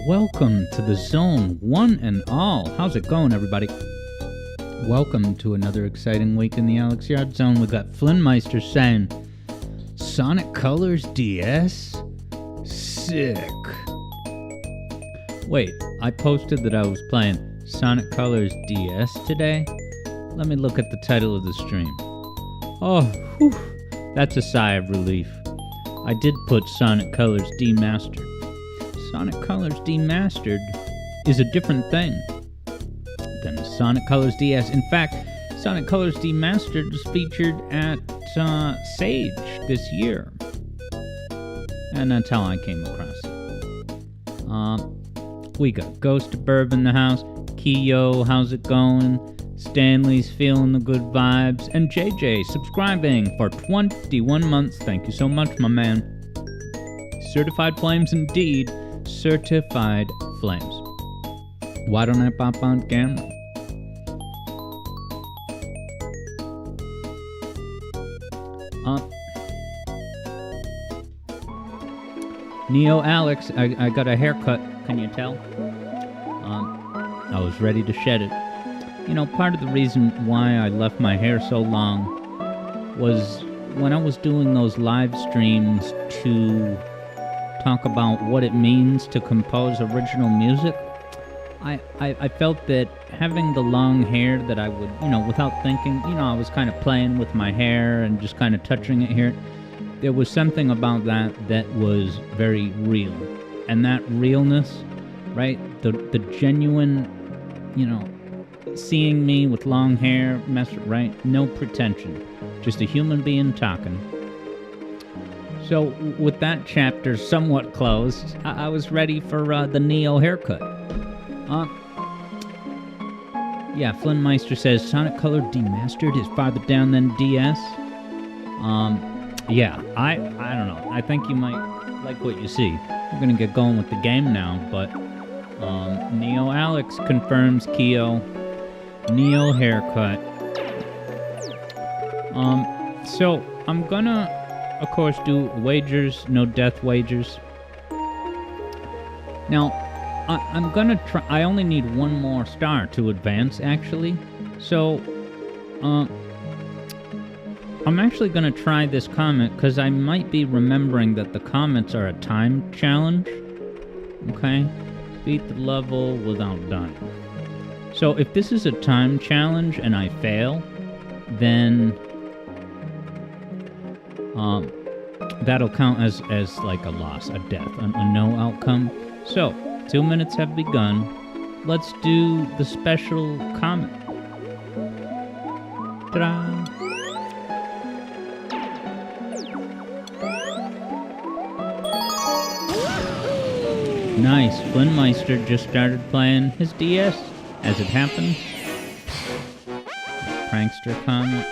welcome to the zone, one and all. How's it going, everybody? Welcome to another exciting week in the Alex Yard Zone. We got Flynnmeister saying, Sonic Colors DS? Sick. Wait, I posted that I was playing Sonic Colors DS today? Let me look at the title of the stream. Oh, whew, that's a sigh of relief. I did put Sonic Colors Demastered. Sonic Colors Demastered is a different thing than Sonic Colors DS. In fact, Sonic Colors Demastered was featured at Sage this year. And that's how I came across it. We got Ghost of Burb in the house. Kiyo, how's it going? Stanley's feeling the good vibes. And JJ subscribing for 21 months. Thank you so much, my man. Certified Flames indeed. Certified Flames. Why don't I pop on camera? Neo Alex, I got a haircut. Can you tell? I was ready to shed it. You know, part of the reason why I left my hair so long was when I was doing those live streams to talk about what it means to compose original music. I felt that having the long hair that I would, without thinking, I was kind of playing with my hair and just kind of touching it here. There was something about that was very real. And that realness, right? The genuine, seeing me with long hair, right? No pretension. Just a human being talking. So, with that chapter somewhat closed, I was ready for the Neo haircut. Yeah, Flynnmeister says, Sonic Color Demastered is farther down than DS. Yeah, I don't know. I think you might like what you see. We're gonna get going with the game now, but Neo Alex confirms Keo. Neo haircut. So I'm gonna, of course, do wagers, no death wagers. Now, I'm gonna try. I only need one more star to advance, actually. So, I'm actually gonna try this comment because I might be remembering that the comments are a time challenge. Okay, beat the level without dying. So if this is a time challenge and I fail, then that'll count as like a loss, a death, a no outcome. So 2 minutes have begun. Let's do the special comment. Ta-da! Nice. Flynnmeister just started playing his DS, as it happens. Prankster comment.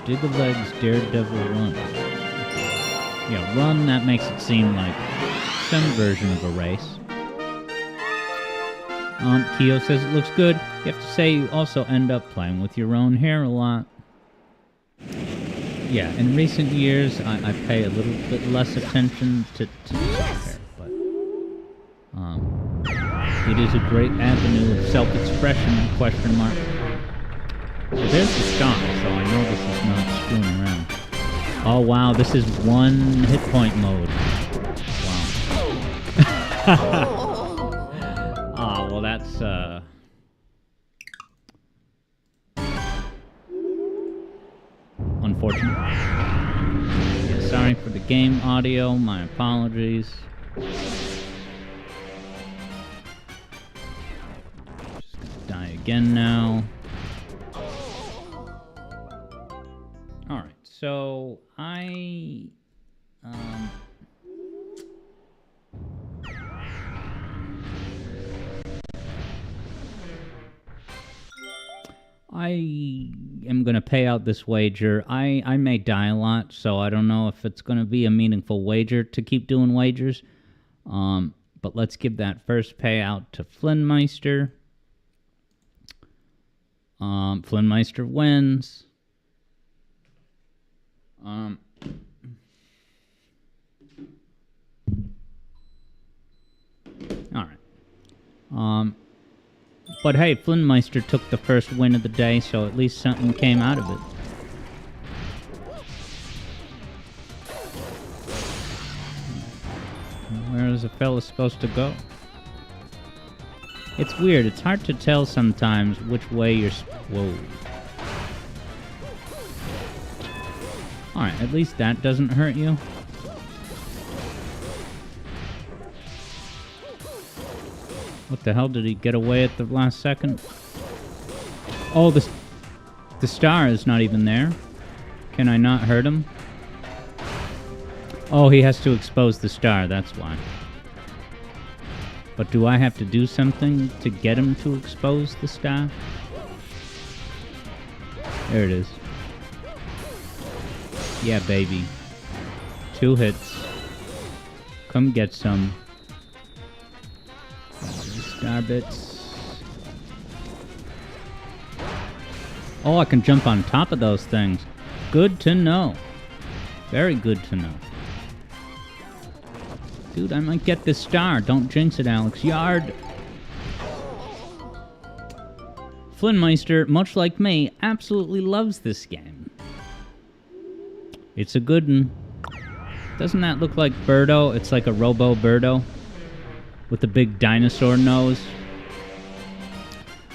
Did the legs Daredevil run? Yeah, run, that makes it seem like some version of a race. Keo says it looks good. You have to say you also end up playing with your own hair a lot. Yeah, in recent years, I pay a little bit less attention to hair, but it is a great avenue of self-expression, question mark. Well, there's the star, so I know this is not screwing around. Oh, wow, this is one hit point mode. Wow. Oh, well, that's, unfortunate. Yeah, sorry for the game audio, my apologies. Just gonna die again now. Alright, so I am going to pay out this wager. I may die a lot, so I don't know if it's going to be a meaningful wager to keep doing wagers. But let's give that first payout to Flynnmeister. Flynnmeister wins. But hey, Flynnmeister took the first win of the day, so at least something came out of it. Where is a fella supposed to go? It's weird. It's hard to tell sometimes which way you're... Whoa. Alright, at least that doesn't hurt you. What the hell? Did he get away at the last second? Oh, the star is not even there. Can I not hurt him? Oh, he has to expose the star, that's why. But do I have to do something to get him to expose the star? There it is. Yeah, baby. 2 hits. Come get some. Star bits. Oh, I can jump on top of those things. Good to know. Very good to know. Dude, I might get this star. Don't jinx it, Alex. Yard! Flynnmeister, much like me, absolutely loves this game. It's a good one. Doesn't that look like Birdo? It's like a Robo Birdo with a big dinosaur nose.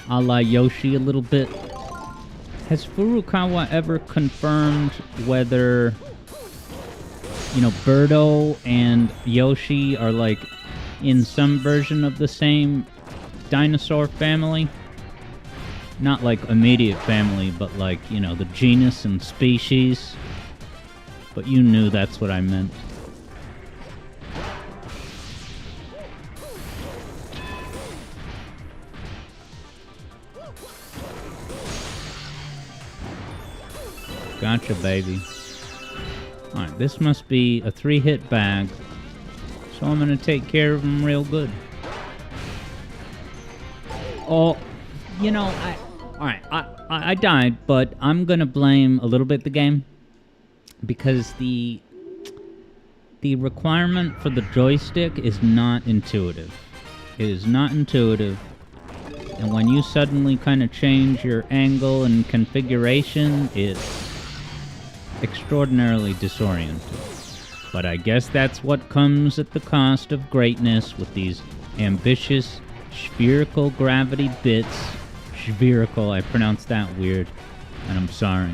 A la Yoshi a little bit. Has Furukawa ever confirmed whether... You know, Birdo and Yoshi are like in some version of the same dinosaur family? Not like immediate family, but like, you know, the genus and species. But you knew that's what I meant. Gotcha, baby. Alright, this must be a 3-hit bag, so I'm gonna take care of him real good. Oh, you know, I died, but I'm gonna blame a little bit the game, because the requirement for the joystick is not intuitive. It is not intuitive, and when you suddenly kind of change your angle and configuration, it's extraordinarily disoriented. But I guess that's what comes at the cost of greatness with these ambitious spherical gravity bits. Spherical, I pronounced that weird, and I'm sorry.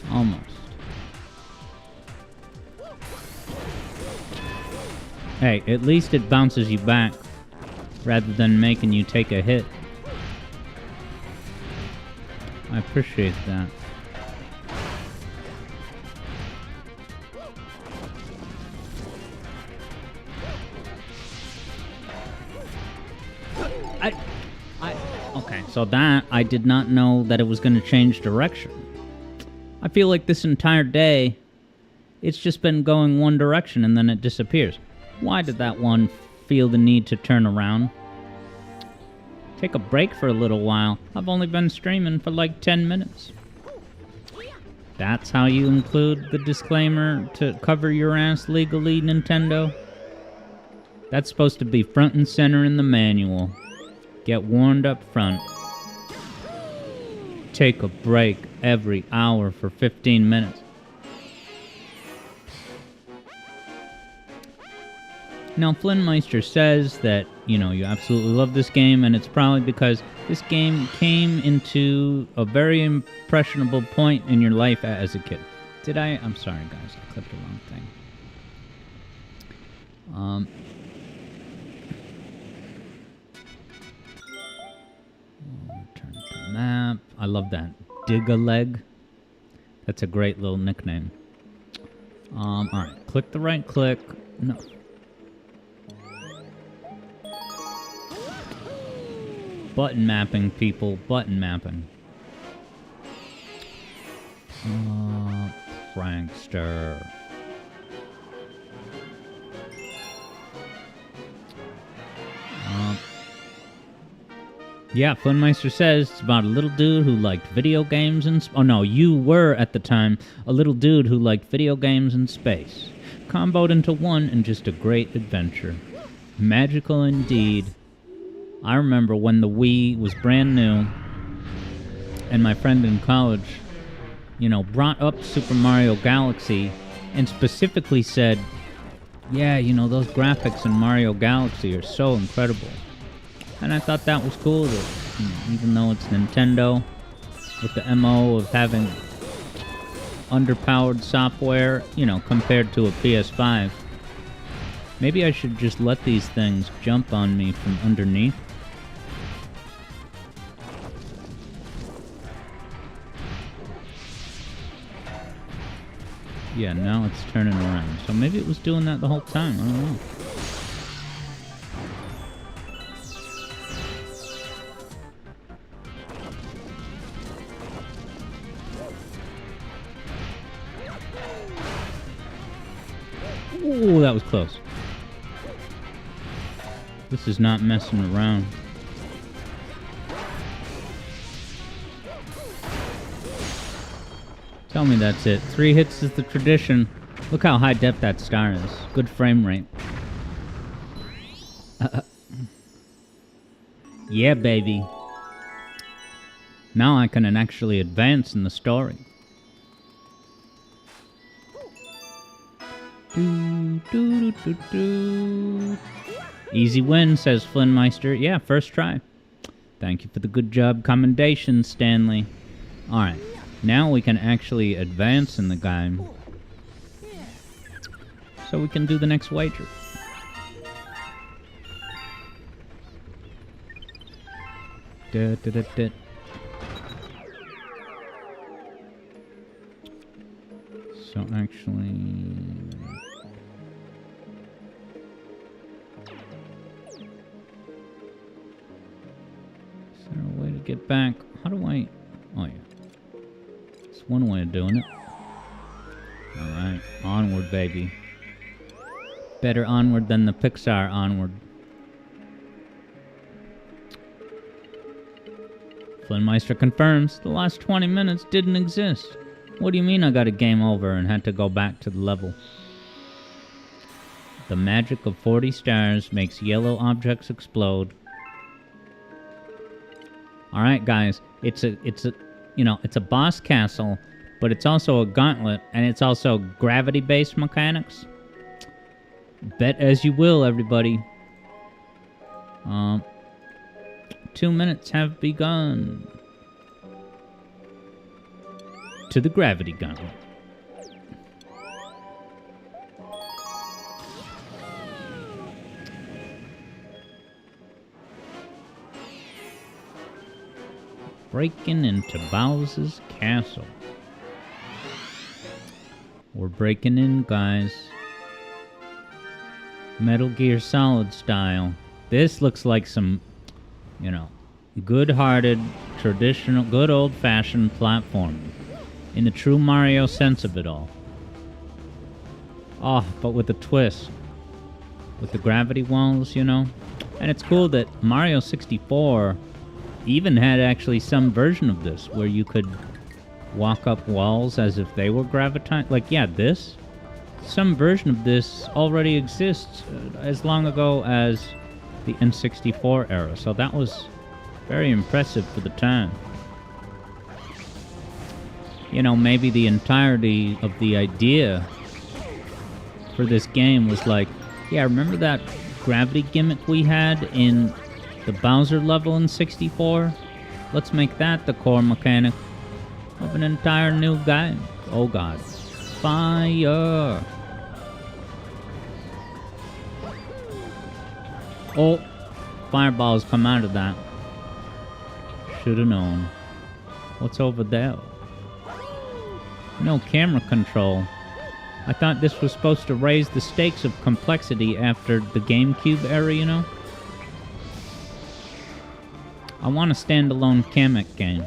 Almost. Hey, at least it bounces you back rather than making you take a hit. I appreciate that. Okay, so that, I did not know that it was going to change direction. I feel like this entire day, it's just been going one direction and then it disappears. Why did that one feel the need to turn around? Take a break for a little while. I've only been streaming for like 10 minutes. That's how you include the disclaimer to cover your ass legally, Nintendo? That's supposed to be front and center in the manual. Get warned up front. Take a break every hour for 15 minutes. Now, Flynnmeister says that, you know, you absolutely love this game, and it's probably because this game came into a very impressionable point in your life as a kid. Did I? I'm sorry, guys. I clicked the wrong thing. Turn to map. I love that. Dig-a-leg. That's a great little nickname. Alright. Click the right click. No. Button mapping, people. Button mapping. Prankster. Yeah, Funmeister says it's about a little dude who liked video games and... Oh, no, you were, at the time, a little dude who liked video games and space. Comboed into one and just a great adventure. Magical indeed. I remember when the Wii was brand new, and my friend in college, brought up Super Mario Galaxy and specifically said, yeah, those graphics in Mario Galaxy are so incredible. And I thought that was cool that, even though it's Nintendo, with the MO of having underpowered software, compared to a PS5, maybe I should just let these things jump on me from underneath. Yeah, now it's turning around. So maybe it was doing that the whole time. I don't know. Ooh, that was close. This is not messing around. Tell me that's it. 3 hits is the tradition. Look how high def that star is. Good frame rate. Yeah, baby. Now I can actually advance in the story. Easy win, says Flynnmeister. Yeah, first try. Thank you for the good job commendation, Stanley. Alright. Now we can actually advance in the game. So we can do the next wager. Da, da, da, da. So actually... Is there a way to get back? How do I... Oh yeah. It's one way of doing it. Alright, onward, baby. Better onward than the Pixar onward. Flynnmeister confirms the last 20 minutes didn't exist. What do you mean I got a game over and had to go back to the level? The magic of 40 stars makes yellow objects explode. Alright guys, it's a boss castle, but it's also a gauntlet, and it's also gravity-based mechanics. Bet as you will, everybody. 2 minutes have begun. To the gravity gauntlet. Breaking into Bowser's castle. We're breaking in, guys. Metal Gear Solid style. This looks like some, good-hearted, traditional, good old-fashioned platforming. In the true Mario sense of it all. Oh, but with a twist. With the gravity walls, And it's cool that Mario 64 even had actually some version of this where you could walk up walls as if they were graviton. Like, yeah, this. Some version of this already exists as long ago as the N64 era. So that was very impressive for the time. Maybe the entirety of the idea for this game was like, yeah, remember that gravity gimmick we had in the Bowser level in 64? Let's make that the core mechanic of an entire new game. Oh god. Fire! Oh, fireballs come out of that. Should've known. What's over there? No camera control. I thought this was supposed to raise the stakes of complexity after the GameCube era, I want a standalone Kamek game.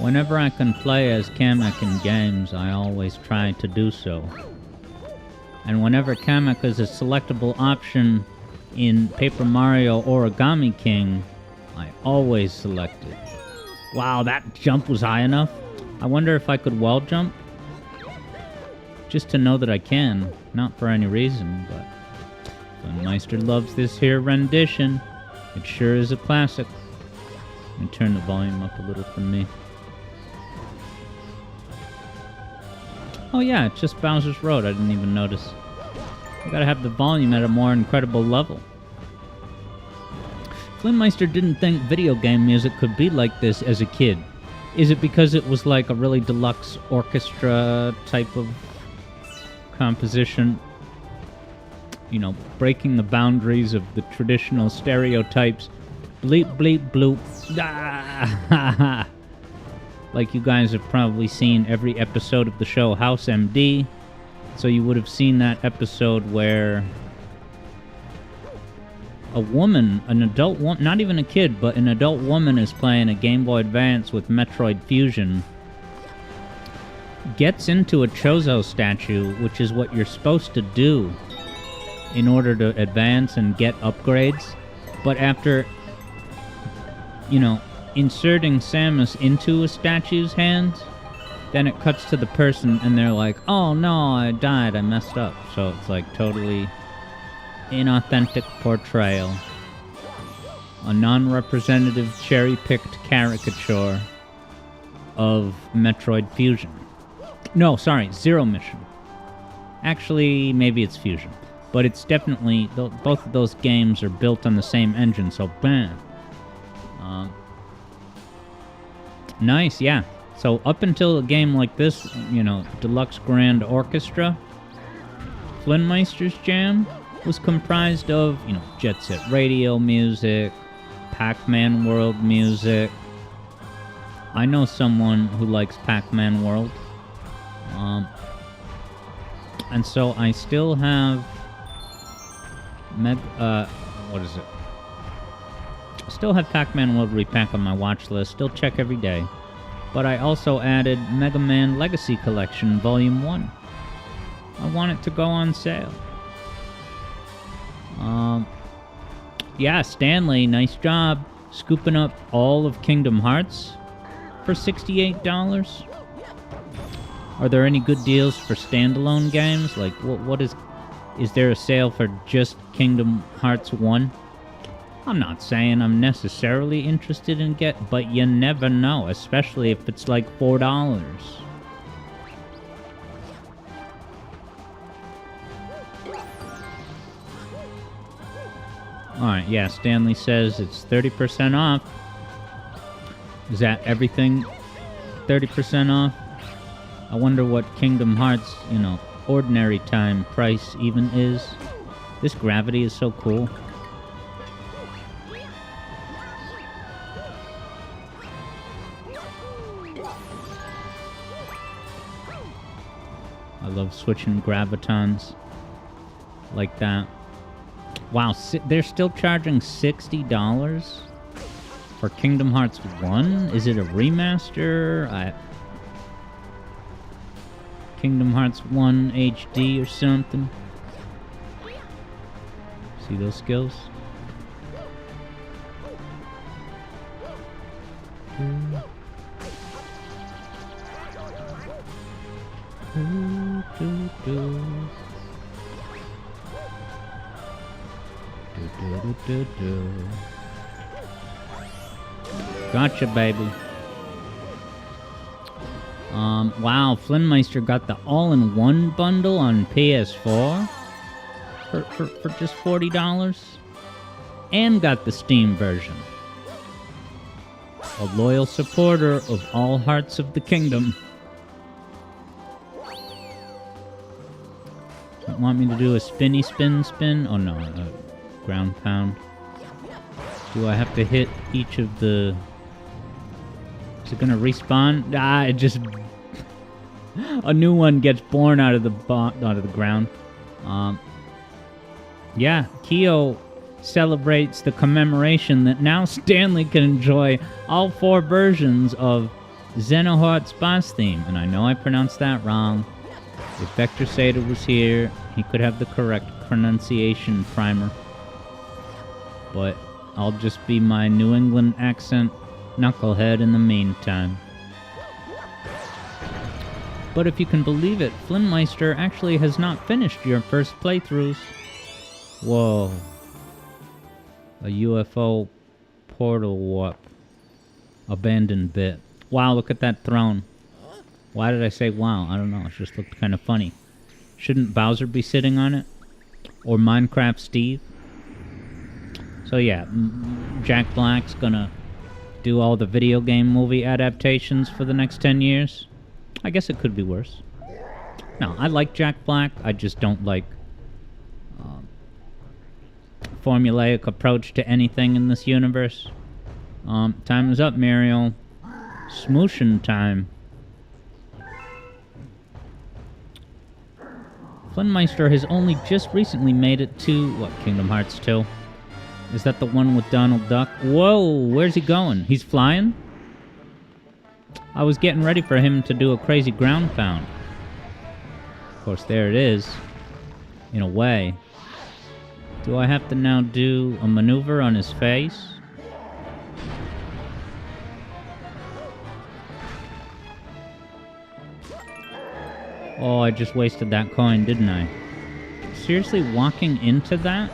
Whenever I can play as Kamek in games, I always try to do so. And whenever Kamek is a selectable option in Paper Mario Origami King, I always select it. Wow, that jump was high enough. I wonder if I could wall jump. Just to know that I can. Not for any reason, but... Demastered loves this here rendition. It sure is a classic. Let me turn the volume up a little for me. Oh yeah, it's just Bowser's Road. I didn't even notice. I gotta have the volume at a more incredible level. Demastered didn't think video game music could be like this as a kid. Is it because it was like a really deluxe orchestra type of composition? You know, breaking the boundaries of the traditional stereotypes. Bleep, bleep, bloop. Ah! Like you guys have probably seen every episode of the show House MD. So you would have seen that episode where a woman, an adult woman, not even a kid, but an adult woman is playing a Game Boy Advance with Metroid Fusion, gets into a Chozo statue, which is what you're supposed to do in order to advance and get upgrades. But after, you know, inserting Samus into a statue's hands, then it cuts to the person and they're like, oh no, I died, I messed up. So it's like totally inauthentic portrayal. A non-representative cherry-picked caricature of Metroid Fusion. No, sorry, Zero Mission. Actually, maybe it's Fusion. But it's definitely, both of those games are built on the same engine, so bam. Nice, yeah. So up until a game like this, you know, Deluxe Grand Orchestra, Flynmeister's Jam was comprised of, you know, Jet Set Radio music, Pac-Man World music. I know someone who likes Pac-Man World. And so I still have what is it? Still have Pac-Man World Repack on my watch list, still check every day. But I also added Mega Man Legacy Collection Volume 1. I want it to go on sale. Yeah, Stanley, nice job scooping up all of Kingdom Hearts for $68. Are there any good deals for standalone games? Like, what is there a sale for just Kingdom Hearts 1? I'm not saying I'm necessarily interested in but you never know, especially if it's like $4. Alright, yeah, Stanley says it's 30% off. Is that everything 30% off? I wonder what Kingdom Hearts, you know, ordinary time price even is. This gravity is so cool. I love switching gravitons like that. Wow, they're still charging $60 for Kingdom Hearts 1? Is it a remaster? Kingdom Hearts 1 HD or something? See those skills? Gotcha, baby. Wow, Flynmeister got the all-in-one bundle on PS4 for just $40, and got the Steam version. A loyal supporter of all Hearts of the Kingdom. Don't want me to do a spinny spin? Oh no, ground pound. Do I have to hit each of the... Is it gonna respawn? Ah, it just... A new one gets born out of the ground. Yeah, Kyo celebrates the commemoration that now Stanley can enjoy all 4 versions of Xenoheart's boss theme. And I know I pronounced that wrong. If Vector Seda was here, he could have the correct pronunciation primer. But I'll just be my New England accent knucklehead in the meantime. But if you can believe it, Flynmeister actually has not finished your first playthroughs. Whoa. A UFO portal warp. Abandoned bit. Wow, look at that throne. Why did I say wow? I don't know, it just looked kind of funny. Shouldn't Bowser be sitting on it? Or Minecraft Steve? So yeah, Jack Black's gonna do all the video game movie adaptations for the next 10 years. I guess it could be worse. No, I like Jack Black. I just don't like formulaic approach to anything in this universe. Time is up, Mario. Smooshin' time. Flynmeister has only just recently made it to, what, Kingdom Hearts 2? Is that the one with Donald Duck? Whoa, where's he going? He's flying? I was getting ready for him to do a crazy ground pound. Of course, there it is. In a way. Do I have to now do a maneuver on his face? Oh, I just wasted that coin, didn't I? Seriously, walking into that?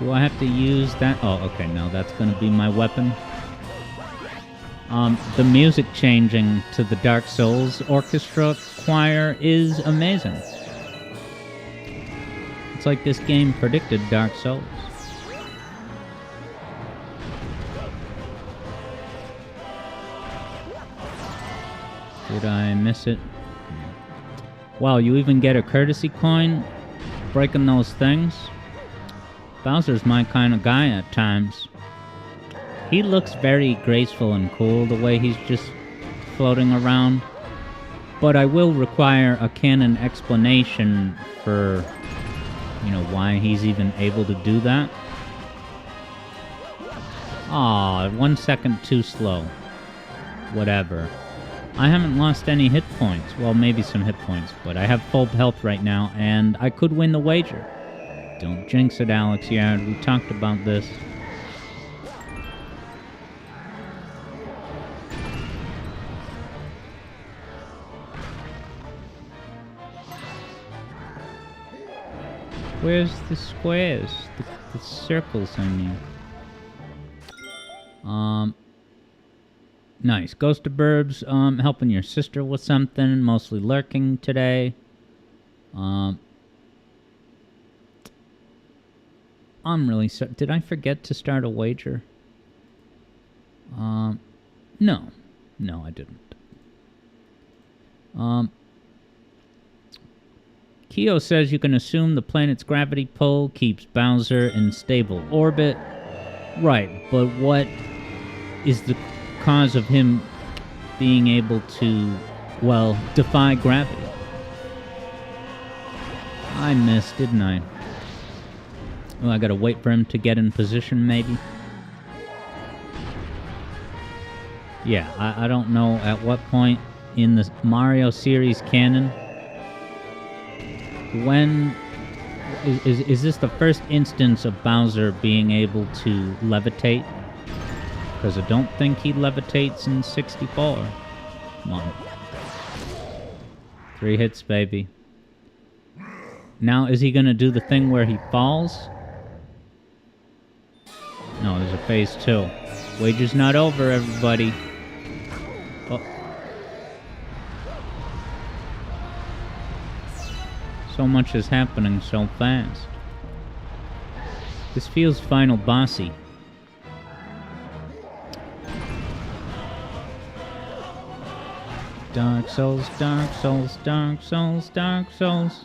Do I have to use that? Oh, okay, no, that's gonna be my weapon. The music changing to the Dark Souls orchestra choir is amazing. It's like this game predicted Dark Souls. Did I miss it? Wow, you even get a courtesy coin breaking those things? Bowser's my kind of guy at times. He looks very graceful and cool the way he's just floating around. But I will require a canon explanation for, you know, why he's even able to do that. Aw, 1 second too slow. Whatever. I haven't lost any hit points. Well, maybe some hit points, but I have full health right now, and I could win the wager. Don't jinx it, Alex Yard. We talked about this. Where's the squares? The circles, I mean. Nice. Ghost of Burbs, helping your sister with something, mostly lurking today. I'm really sorry. Did I forget to start a wager? No. No, I didn't. Keo says you can assume the planet's gravity pull keeps Bowser in stable orbit. Right, but what is the cause of him being able to, well, defy gravity? I missed, didn't I? Well, I gotta wait for him to get in position, maybe? Yeah, I don't know at what point in the Mario series canon, when is this the first instance of Bowser being able to levitate? Because I don't think he levitates in 64. Come on. 3 hits, baby. Now, is he gonna do the thing where he falls? No, there's a phase 2. Wager's not over, everybody. Oh. So much is happening so fast. This feels final bossy. Dark Souls, Dark Souls, Dark Souls, Dark Souls.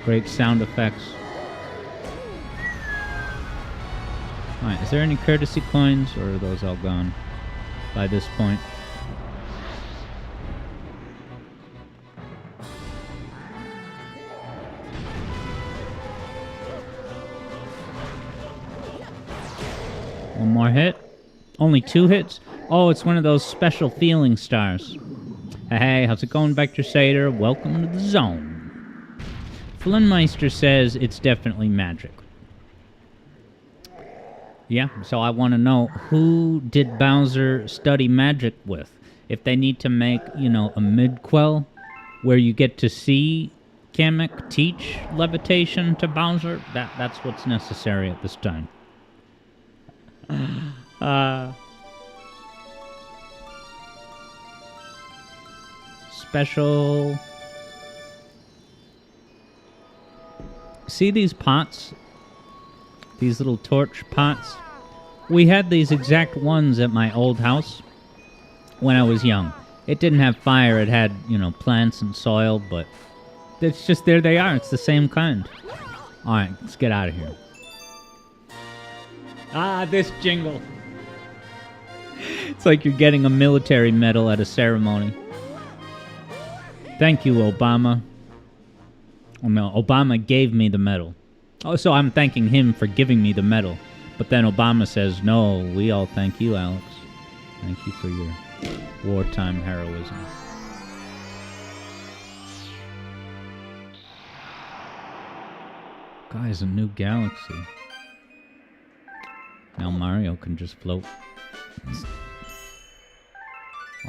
Great sound effects. Alright, is there any courtesy coins, or are those all gone by this point? One more hit. Only 2 hits? Oh, it's one of those special feeling stars. Hey, how's it going, Vector Sater? Welcome to the zone. Flynnmeister says it's definitely magic. Yeah, so I want to know, who did Bowser study magic with? If they need to make, you know, a midquel where you get to see Kamek teach levitation to Bowser, that's what's necessary at this time. Special. See these pots? These little torch pots? We had these exact ones at my old house when I was young. It didn't have fire, it had, you know, plants and soil, but it's just, there they are. It's the same kind. Alright, let's get out of here. Ah, this jingle. It's like you're getting a military medal at a ceremony. Thank you, Obama. Oh no, Obama gave me the medal. Oh, so I'm thanking him for giving me the medal. But then Obama says, no, we all thank you, Alex. Thank you for your wartime heroism. Guys, a new galaxy. Now Mario can just float.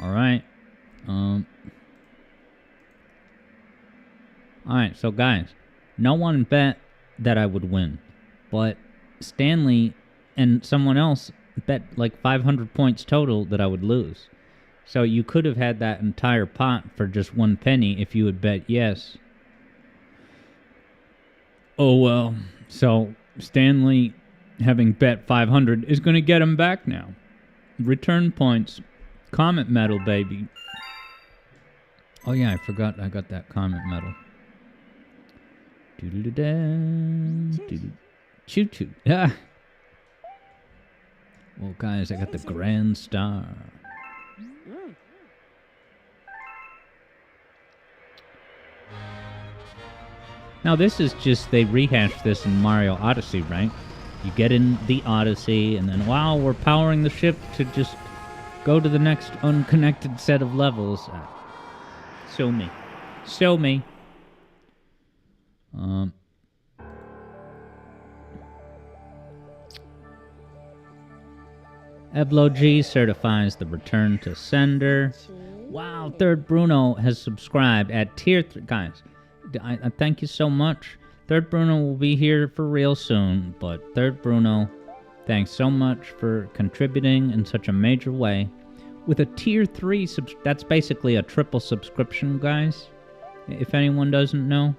Alright. Alright, so guys, no one bet that I would win, but Stanley and someone else bet like 500 points total that I would lose. So you could have had that entire pot for just 1 penny if you had bet yes. Oh well, so Stanley, having bet 500, is going to get him back now. Return points. Comet medal, baby. Oh yeah, I forgot I got that comet medal. Choo-choo. Ah. Well, guys, I got the Grand Star. Now, this is just, they rehashed this in Mario Odyssey, right? You get in the Odyssey, and then, wow, we're powering the ship to just go to the next unconnected set of levels. Show me. Show me. Eblo G certifies the return to sender. Wow, Third Bruno has subscribed at tier 3. Guys, I thank you so much. Third Bruno will be here for real soon, but Third Bruno, thanks so much for contributing in such a major way. With a tier 3, that's basically a triple subscription, guys, if anyone doesn't know.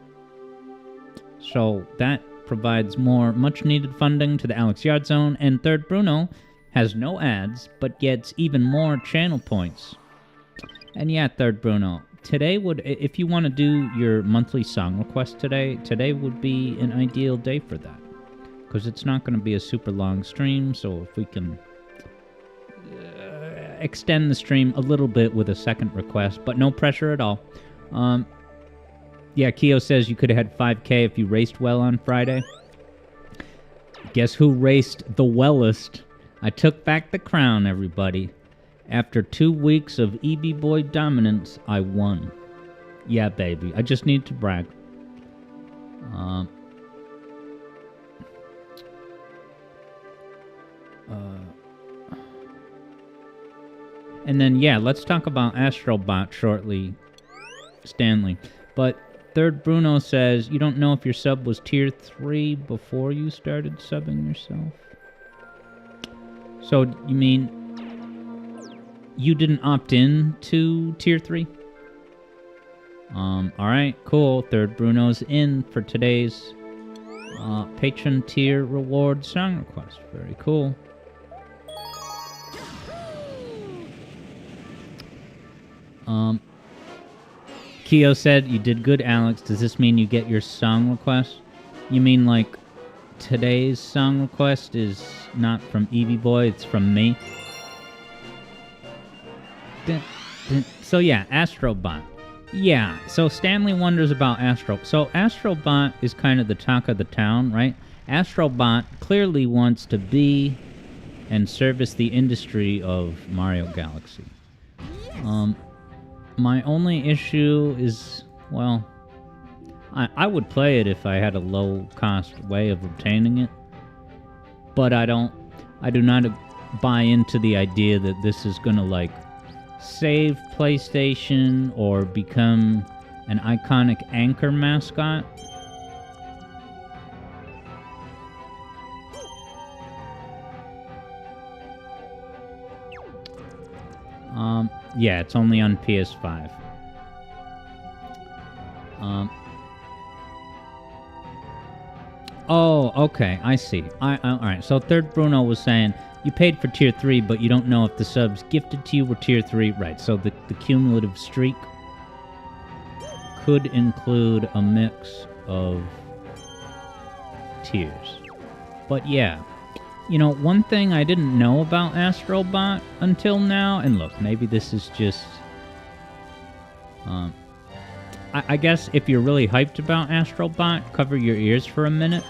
So that provides more much-needed funding to the Alex Yard Zone, and Third Bruno has no ads, but gets even more channel points. And yeah, Third Bruno, today would, if you want to do your monthly song request today would be an ideal day for that. Because it's not going to be a super long stream, so if we can extend the stream a little bit with a second request, but no pressure at all. Yeah, Keo says you could have had 5K if you raced well on Friday. Guess who raced the wellest? I took back the crown, everybody. After 2 weeks of EB Boy dominance, I won. Yeah, baby. I just need to brag. And then, yeah, let's talk about Astrobot shortly, Stanley. But Third Bruno says, you don't know if your sub was tier 3 before you started subbing yourself? So, you mean you didn't opt in to tier 3? Alright, cool. Third Bruno's in for today's patron tier reward song request. Very cool. Keo said, you did good, Alex. Does this mean you get your song request? You mean like today's song request is not from Eevee Boy, it's from me? So yeah, Astrobot. Yeah, so Stanley wonders about Astro. So Astrobot is kind of the talk of the town, right? Astrobot clearly wants to be and service the industry of Mario Galaxy. My only issue is, well, I would play it if I had a low-cost way of obtaining it, but I do not buy into the idea that this is gonna, like, save PlayStation or become an iconic anchor mascot. Yeah, it's only on PS5. Oh, okay, I see. Alright, so Third Bruno was saying, you paid for Tier 3, but you don't know if the subs gifted to you were Tier 3. Right, so the cumulative streak could include a mix of tiers. But yeah, you know, one thing I didn't know about Astrobot until now, and look, maybe this is just... I guess if you're really hyped about Astrobot, cover your ears for a minute.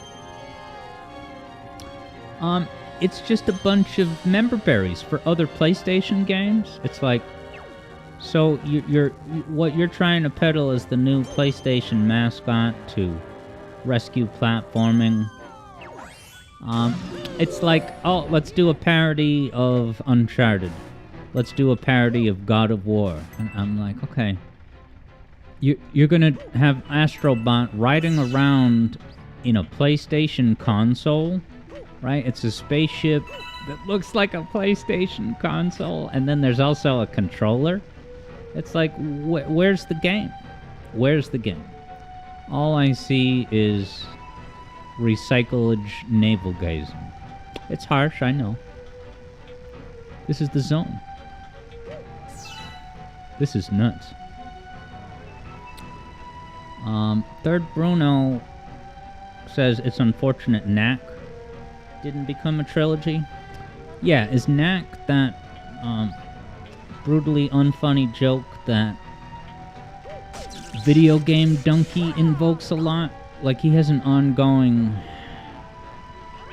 It's just a bunch of member berries for other PlayStation games. It's like, so what you're trying to peddle is the new PlayStation mascot to rescue platforming. It's like, oh, let's do a parody of Uncharted. Let's do a parody of God of War. And I'm like, okay. You're gonna have Astrobot riding around in a PlayStation console, right? It's a spaceship that looks like a PlayStation console, and then there's also a controller. It's like, where's the game? Where's the game? All I see is recyclage navel gazing. It's harsh, I know. This is the zone. This is nuts. Third Bruno says it's unfortunate Knack didn't become a trilogy. Yeah, is Knack that brutally unfunny joke that video game donkey invokes a lot? Like, he has an ongoing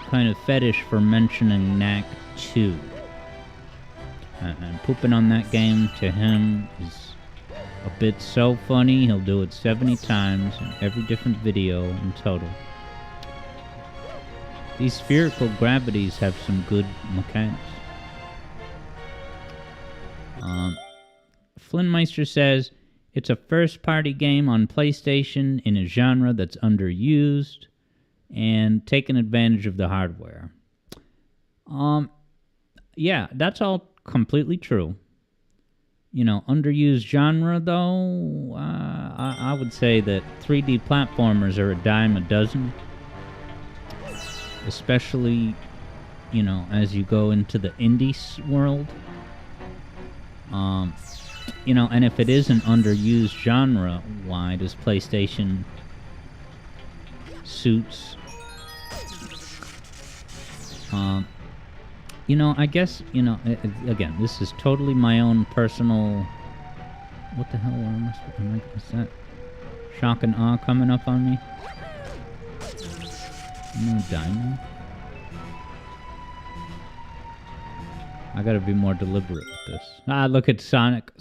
kind of fetish for mentioning Knack 2. And pooping on that game to him is a bit so funny, he'll do it 70 times in every different video in total. These spherical gravities have some good mechanics. Flynnmeister says, it's a first-party game on PlayStation in a genre that's underused and taking advantage of the hardware. Yeah, that's all completely true. You know, underused genre, though, I would say that 3D platformers are a dime a dozen. Especially, you know, as you go into the indie world. You know, and if it is an underused genre, why does PlayStation suits? You know, I guess, you know, again, this is totally my own personal... What the hell is that? Shock and awe coming up on me? No diamond? I gotta be more deliberate with this. Ah, look at Sonic.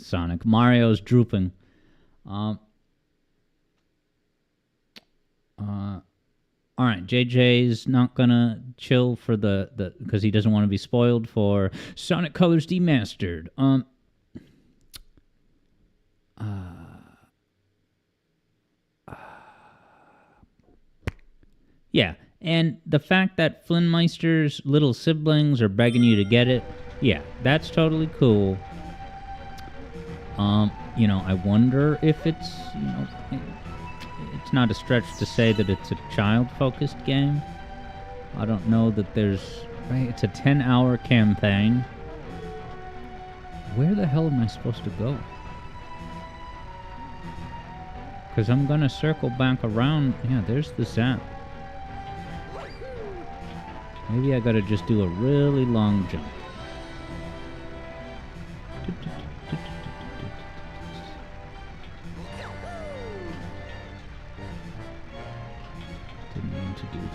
Mario's drooping. Alright, JJ's not gonna chill for the because he doesn't want to be spoiled for Sonic Colors Demastered. Yeah, and the fact that Flynnmeister's little siblings are begging you to get it, yeah, that's totally cool. You know, I wonder if it's, you know, it's not a stretch to say that it's a child-focused game. I don't know that there's... Right, it's a 10-hour campaign. Where the hell am I supposed to go? Because I'm gonna circle back around... Yeah, there's the zap. Maybe I gotta just do a really long jump.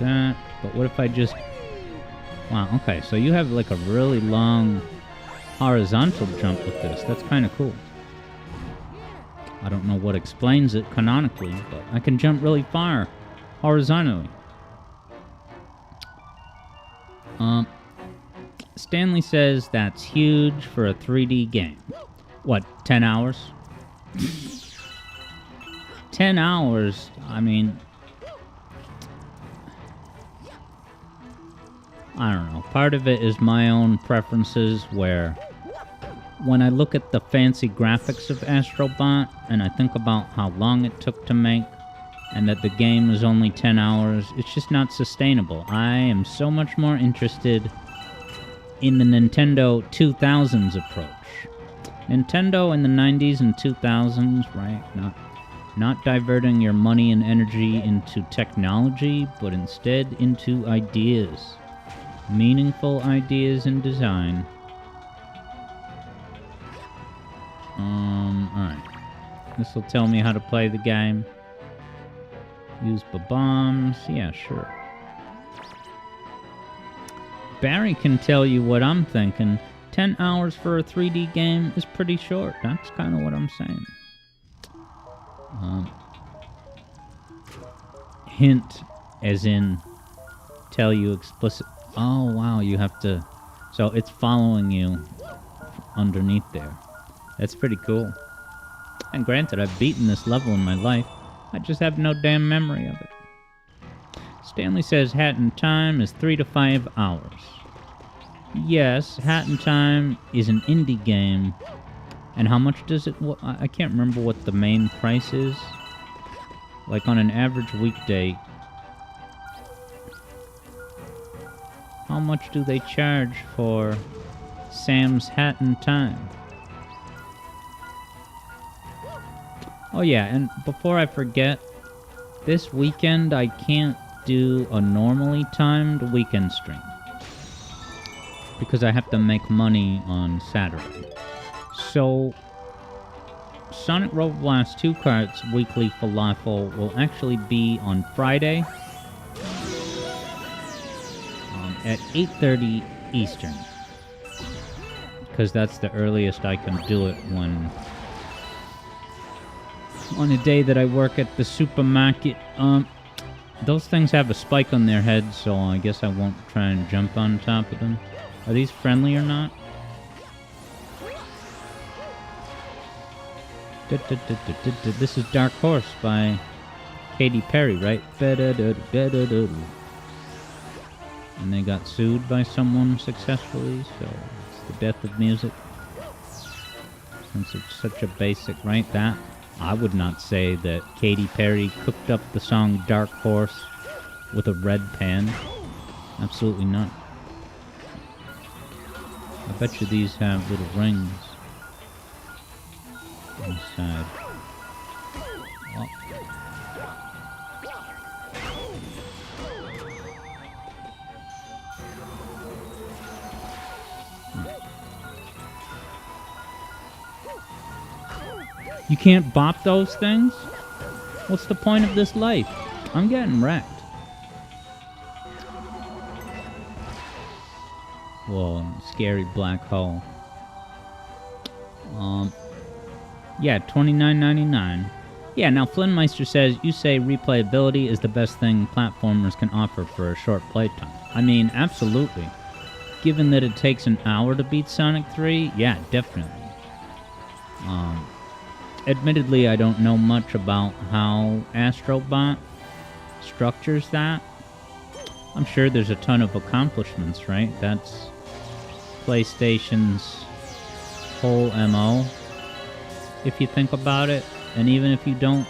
That, but what if I just... Wow, okay, so you have like a really long horizontal jump with this. That's kind of cool. I don't know what explains it canonically, but I can jump really far horizontally. Stanley says that's huge for a 3D game. What, 10 hours? 10 hours, I mean... I don't know. Part of it is my own preferences where... when I look at the fancy graphics of Astrobot, and I think about how long it took to make, and that the game is only 10 hours, it's just not sustainable. I am so much more interested in the Nintendo 2000s approach. Nintendo in the 90s and 2000s, right? Not diverting your money and energy into technology, but instead into ideas. Meaningful ideas in design. Alright. This will tell me how to play the game. Use bombs. Yeah, sure. Barry can tell you what I'm thinking. 10 hours for a 3D game is pretty short. That's kind of what I'm saying. Hint, as in, tell you explicit. Oh, wow, you have to... So it's following you underneath there. That's pretty cool. And granted, I've beaten this level in my life. I just have no damn memory of it. Stanley says Hat in Time is 3 to 5 hours. Yes, Hat in Time is an indie game. And how much does it... I can't remember what the main price is. Like on an average weekday, how much do they charge for Sam's Hat in Time? Oh yeah, and before I forget, this weekend I can't do a normally timed weekend stream. Because I have to make money on Saturday. So, Sonic Rover Blast 2 Kart's weekly falafel will actually be on Friday at 8:30 Eastern. Because that's the earliest I can do it when... on a day that I work at the supermarket. Those things have a spike on their heads, so I guess I won't try and jump on top of them. Are these friendly or not? This is Dark Horse by Katy Perry, right? And they got sued by someone successfully, so it's the death of music. Since it's such a basic, right? That, I would not say that Katy Perry cooked up the song Dark Horse with a red pan. Absolutely not. I bet you these have little rings inside. Oh. You can't bop those things? What's the point of this life? I'm getting wrecked. Whoa, scary black hole. Yeah, $29.99. Yeah, now Flynnmeister says, you say replayability is the best thing platformers can offer for a short playtime. I mean, absolutely. Given that it takes an hour to beat Sonic 3, yeah, definitely. Admittedly, I don't know much about how Astrobot structures that. I'm sure there's a ton of accomplishments, right? That's PlayStation's whole MO, if you think about it. And even if you don't,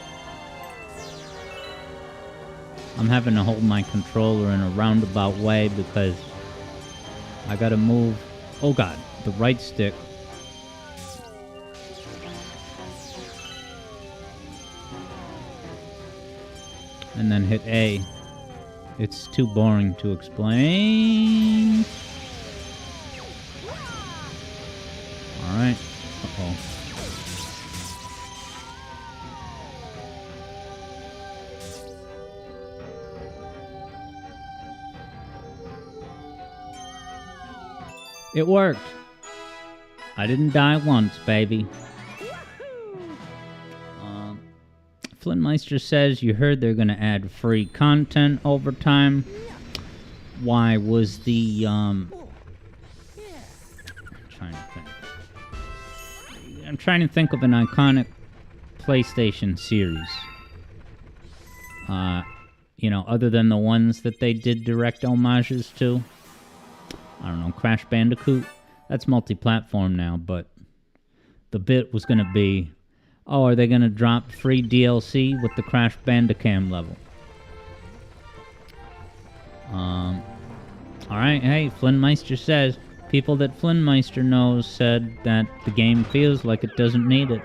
I'm having to hold my controller in a roundabout way because I gotta move, oh god, the right stick. And then hit A. It's too boring to explain. Alright. Uh-oh. It worked. I didn't die once, baby. Flintmeister says you heard they're gonna add free content over time. Why was the I'm trying to think of an iconic PlayStation series. You know, other than the ones that they did direct homages to. I don't know, Crash Bandicoot. That's multi-platform now, but the bit was going to be, oh, are they going to drop free DLC with the Crash Bandicam level? Alright, hey, Flintmeister says, people that Flintmeister knows said that the game feels like it doesn't need it.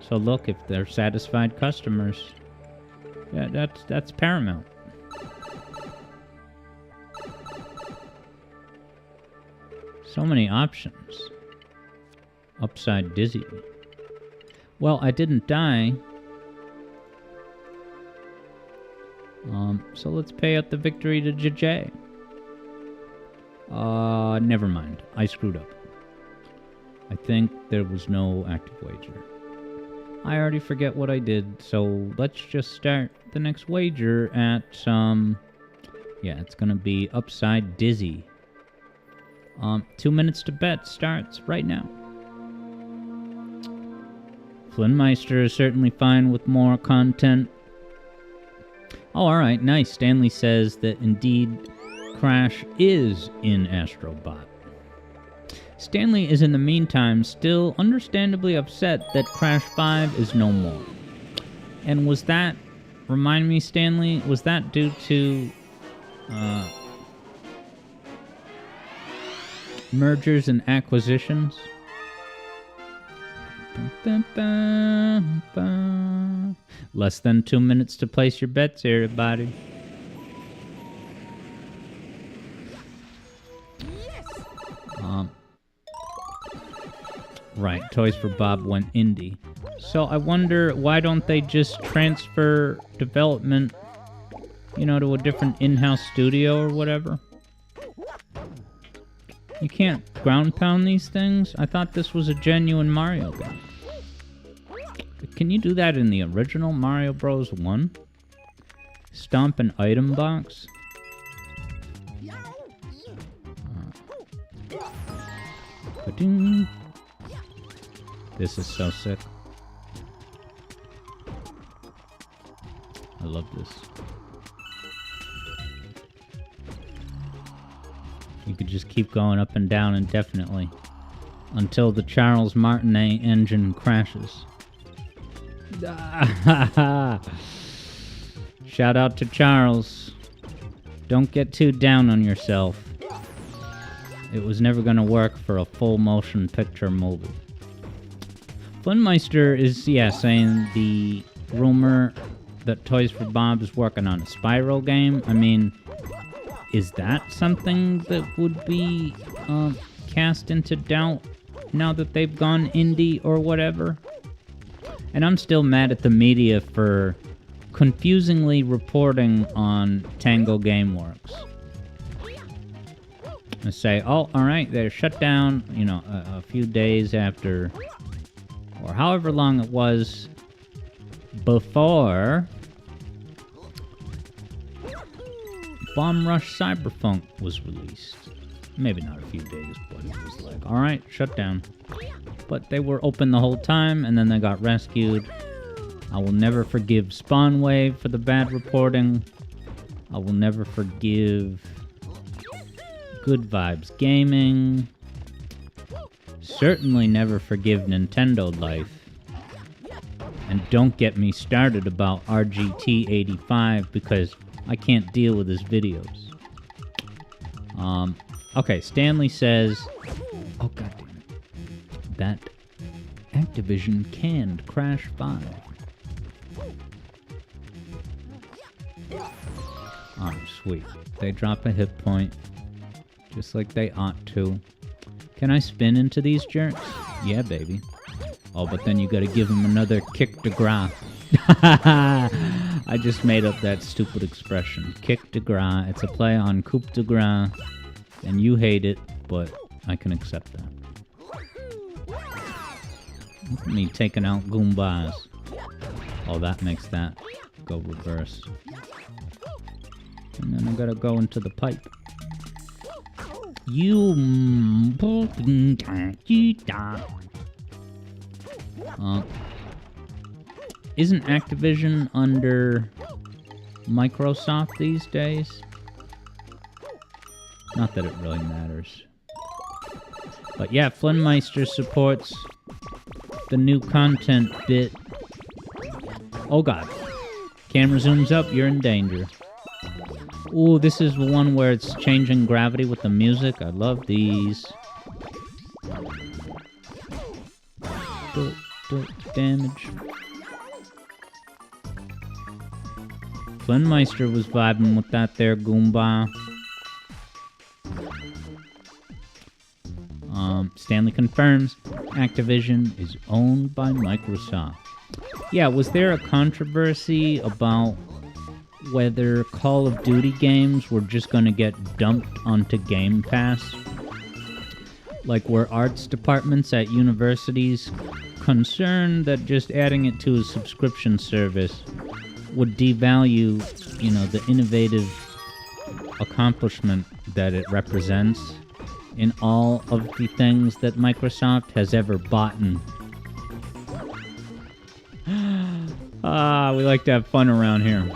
So look, if they're satisfied customers, yeah, that's paramount. So many options. Upside dizzy. Well, I didn't die. So let's pay out the victory to JJ. Never mind. I screwed up. I think there was no active wager. I already forget what I did, so let's just start the next wager at, yeah, it's gonna be Upside Dizzy. 2 minutes to bet starts right now. Flintmeister is certainly fine with more content. Oh, alright, nice. Stanley says that indeed Crash is in Astrobot. Stanley is in the meantime still understandably upset that Crash 5 is no more. And was that, remind me Stanley, was that due to mergers and acquisitions? Less than 2 minutes to place your bets, everybody. Right, Toys for Bob went indie. So I wonder, why don't they just transfer development, you know, to a different in-house studio or whatever? You can't ground pound these things? I thought this was a genuine Mario game. Can you do that in the original Mario Bros. 1? Stomp an item box? Ba-ding. This is so sick. I love this. You could just keep going up and down indefinitely until the Charles Martinet engine crashes. Shout out to Charles. Don't get too down on yourself. It was never going to work for a full motion picture movie. Flintmeister is, yeah, saying the rumor that Toys for Bob is working on a Spyro game. I mean, is that something that would be cast into doubt now that they've gone indie or whatever? And I'm still mad at the media for confusingly reporting on Tango Gameworks. And say, oh, alright, they're shut down, you know, a few days after, or however long it was before Bomb Rush Cyberpunk was released. Maybe not a few days, but it was like, alright, shut down. But they were open the whole time, and then they got rescued. I will never forgive Spawnwave for the bad reporting. I will never forgive Good Vibes Gaming. Certainly never forgive Nintendo Life. And don't get me started about RGT85 because I can't deal with his videos. Okay, Stanley says, oh god damn it, that Activision canned Crash 5. Oh, sweet. They drop a hit point, just like they ought to. Can I spin into these jerks? Yeah, baby. Oh, but then you gotta give them another kick de grace. I just made up that stupid expression. Kick de grace. It's a play on coup de grace. And you hate it, but I can accept that. Look at me taking out Goombas. Oh, that makes that go reverse. And then I gotta go into the pipe. Isn't Activision under Microsoft these days? Not that it really matters. But yeah, Flynnmeister supports the new content bit. Oh god. Camera zooms up, you're in danger. Ooh, this is the one where it's changing gravity with the music. I love these. Damage. Flynnmeister was vibing with that there Goomba. Stanley confirms Activision is owned by Microsoft. Yeah, was there a controversy about whether Call of Duty games were just going to get dumped onto Game Pass? Like, were arts departments at universities concerned that just adding it to a subscription service would devalue, you know, the innovative accomplishment that it represents in all of the things that Microsoft has ever bought? We like to have fun around here.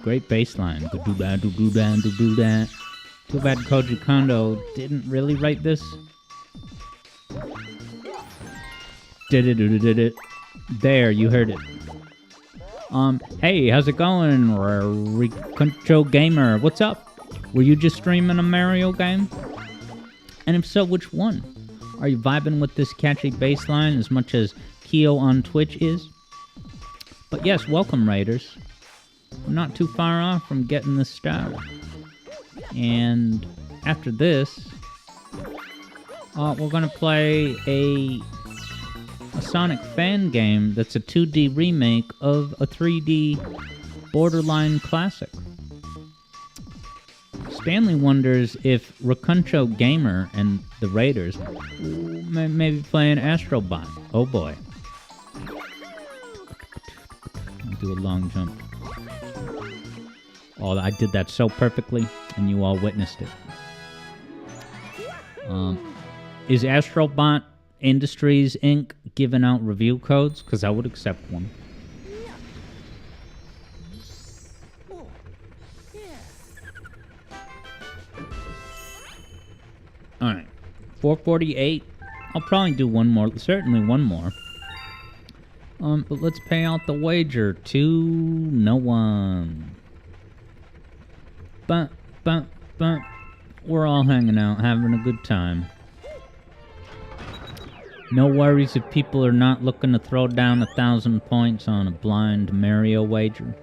Great bass line. Do that. Too bad Koji Kondo didn't really write this. Did it. There, you heard it. Hey, how's it going, Rikuncho Gamer? What's up? Were you just streaming a Mario game? And if so, which one? Are you vibing with this catchy bass line as much as Keo on Twitch is? But yes, welcome, Raiders. We're not too far off from getting this started. And after this, we're gonna play a Sonic fan game that's a 2D remake of a 3D borderline classic. Stanley wonders if Rikuncho Gamer and the Raiders may be playing Astrobot. Oh boy. I'll do a long jump. Oh, I did that so perfectly, and you all witnessed it. Is Astrobot Industries, Inc. giving out review codes? Because I would accept one. Alright. 448. I'll probably do one more. Certainly one more. But let's pay out the wager to no one. But, we're all hanging out, having a good time. No worries if people are not looking to throw down 1,000 points on a blind Mario wager.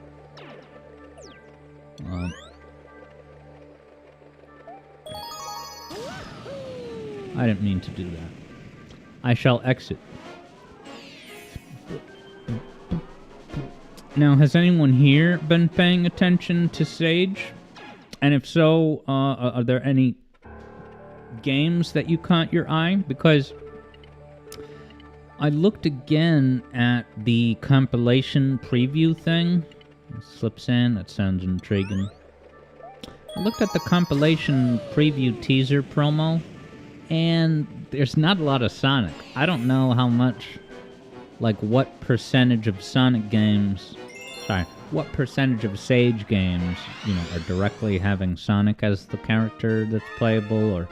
I didn't mean to do that. I shall exit. Now, has anyone here been paying attention to Sage? And if so, are there any games that you caught your eye? Because I looked again at the compilation preview thing. Slips in, that sounds intriguing. I looked at the compilation preview teaser promo, and there's not a lot of Sonic. I don't know how much, like what percentage of Sonic games, what percentage of Sage games, you know, are directly having Sonic as the character that's playable, or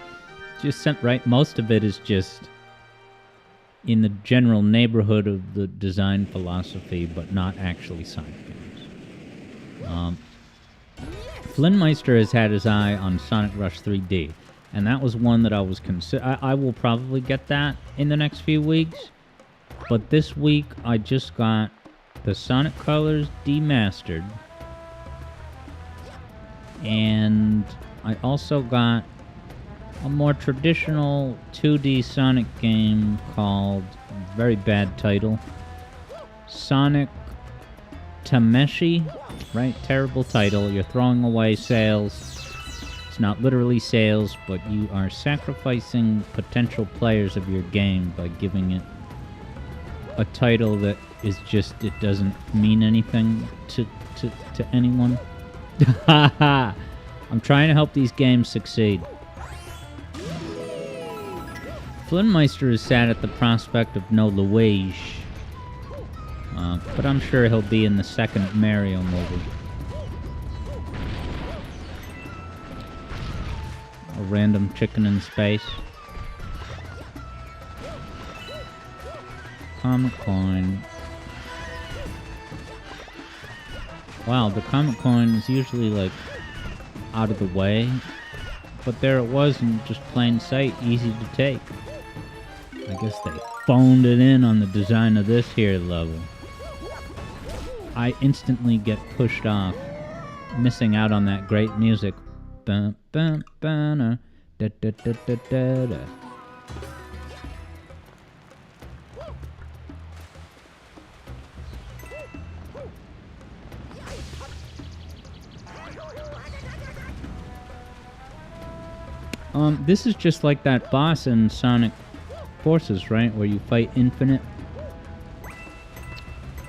just, right, most of it is just in the general neighborhood of the design philosophy, but not actually Sonic games. Flynnmeister has had his eye on Sonic Rush 3D, and that was one that I was I will probably get that in the next few weeks, but this week I just got the Sonic Colors Demastered, and I also got a more traditional 2D Sonic game called, very bad title, Sonic Tameshi, right? Terrible title. You're throwing away sales. It's not literally sales, but you are sacrificing potential players of your game by giving it a title that is just, it doesn't mean anything to anyone. I'm trying to help these games succeed. Flynmeister is sad at the prospect of no Luigi. But I'm sure he'll be in the second Mario movie. A random chicken in space. Comic coin. Wow, the comic coin is usually like out of the way. But there it was in just plain sight, easy to take. I guess they phoned it in on the design of this here level. I instantly get pushed off, missing out on that great music. Bum, bum, bum, da, da, da, da, da, da. This is just like that boss in Sonic Forces, right? Where you fight Infinite.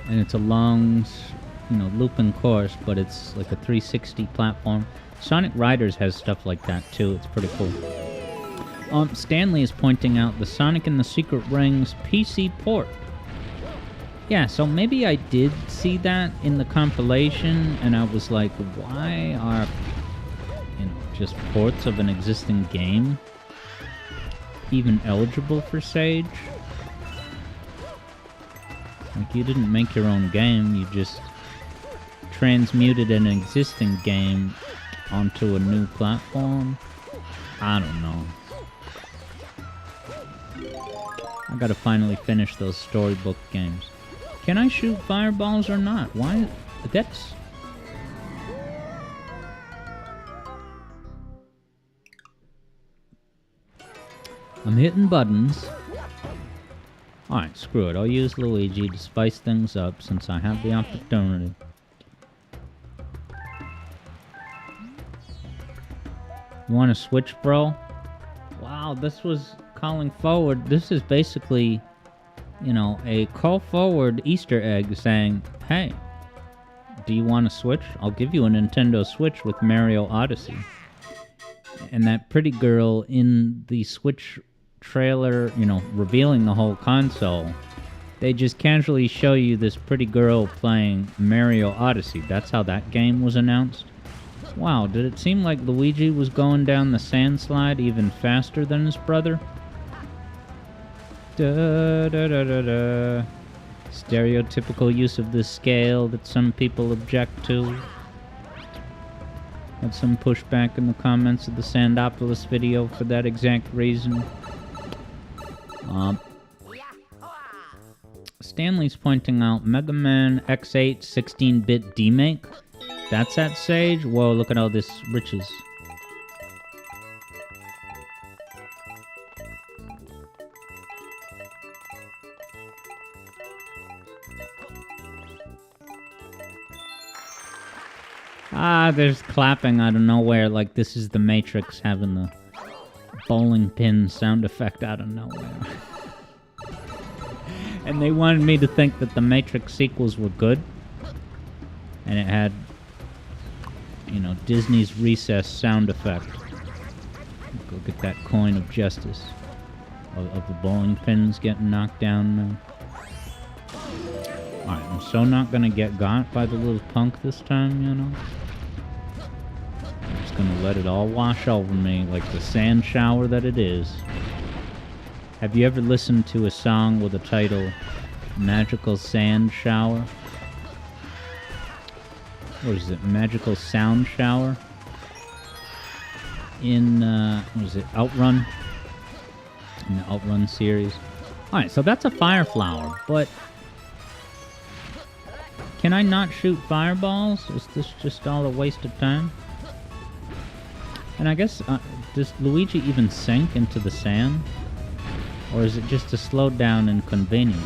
And it's a long, looping course, but it's like a 360 platform. Sonic Riders has stuff like that too. It's pretty cool. Stanley is pointing out the Sonic and the Secret Rings PC port. Yeah, so maybe I did see that in the compilation, and I was like, why are just ports of an existing game even eligible for Sage? Like, you didn't make your own game, you just transmuted an existing game onto a new platform. I don't know. I gotta finally finish those storybook games. Can I shoot fireballs or not? Why? That's... I'm hitting buttons. Alright, screw it. I'll use Luigi to spice things up since I have the opportunity. You want to switch, bro? Wow, this was calling forward. This is basically, a call forward Easter egg saying, hey, do you want to switch? I'll give you a Nintendo Switch with Mario Odyssey. And that pretty girl in the Switch trailer, revealing the whole console, they just casually show you this pretty girl playing Mario Odyssey. That's how that game was announced. Wow, did it seem like Luigi was going down the sand slide even faster than his brother? Da da da da da. Stereotypical use of this scale that some people object to. Had some pushback in the comments of the Sandopolis video for that exact reason. Stanley's pointing out Mega Man X8 16-bit demake. That's at Sage? Whoa, look at all this riches. There's clapping out of nowhere, like this is the Matrix having the bowling pin sound effect out of nowhere. And they wanted me to think that the Matrix sequels were good. And it had, Disney's Recess sound effect. Go get that coin of justice. Of the bowling pins getting knocked down now. Alright, I'm so not gonna get got by the little punk this time, I'm just gonna let it all wash over me like the sand shower that it is. Have you ever listened to a song with the title Magical Sand Shower? What is it? Magical Sound Shower? In, what is it? Outrun? In the Outrun series. Alright, so that's a fire flower, but... Can I not shoot fireballs? Is this just all a waste of time? And I guess, does Luigi even sink into the sand? Or is it just a slowdown inconvenience?